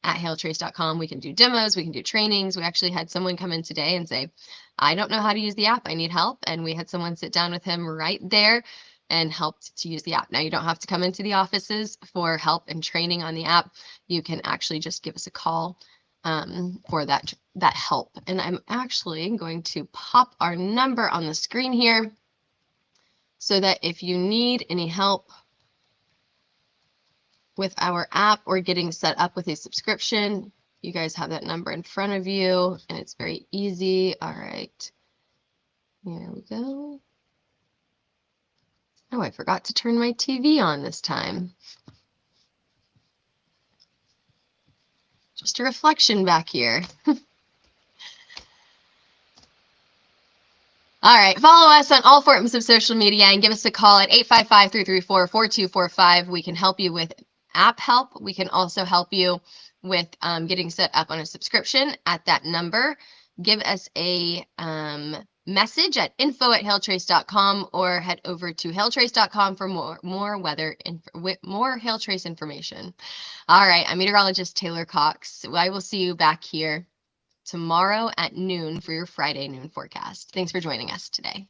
at HailTrace.com. We can do demos, we can do trainings. We actually had someone come in today and say, I don't know how to use the app, I need help. And we had someone sit down with him right there and helped to use the app. Now, you don't have to come into the offices for help and training on the app. You can actually just give us a call for that help. And I'm actually going to pop our number on the screen here so that if you need any help with our app or getting set up with a subscription, you guys have that number in front of you, and it's very easy. All right, here we go. Oh, I forgot to turn my TV on this time. Just a reflection back here. All right, follow us on all forms of social media and give us a call at 855-334-4245. We can help you with app help. We can also help you with getting set up on a subscription at that number. Give us a message at info@hailtrace.com or head over to hailtrace.com for more weather and more HailTrace information. All right, I'm meteorologist Taylor Cox. I will see you back here tomorrow at noon for your Friday noon forecast. Thanks for joining us today.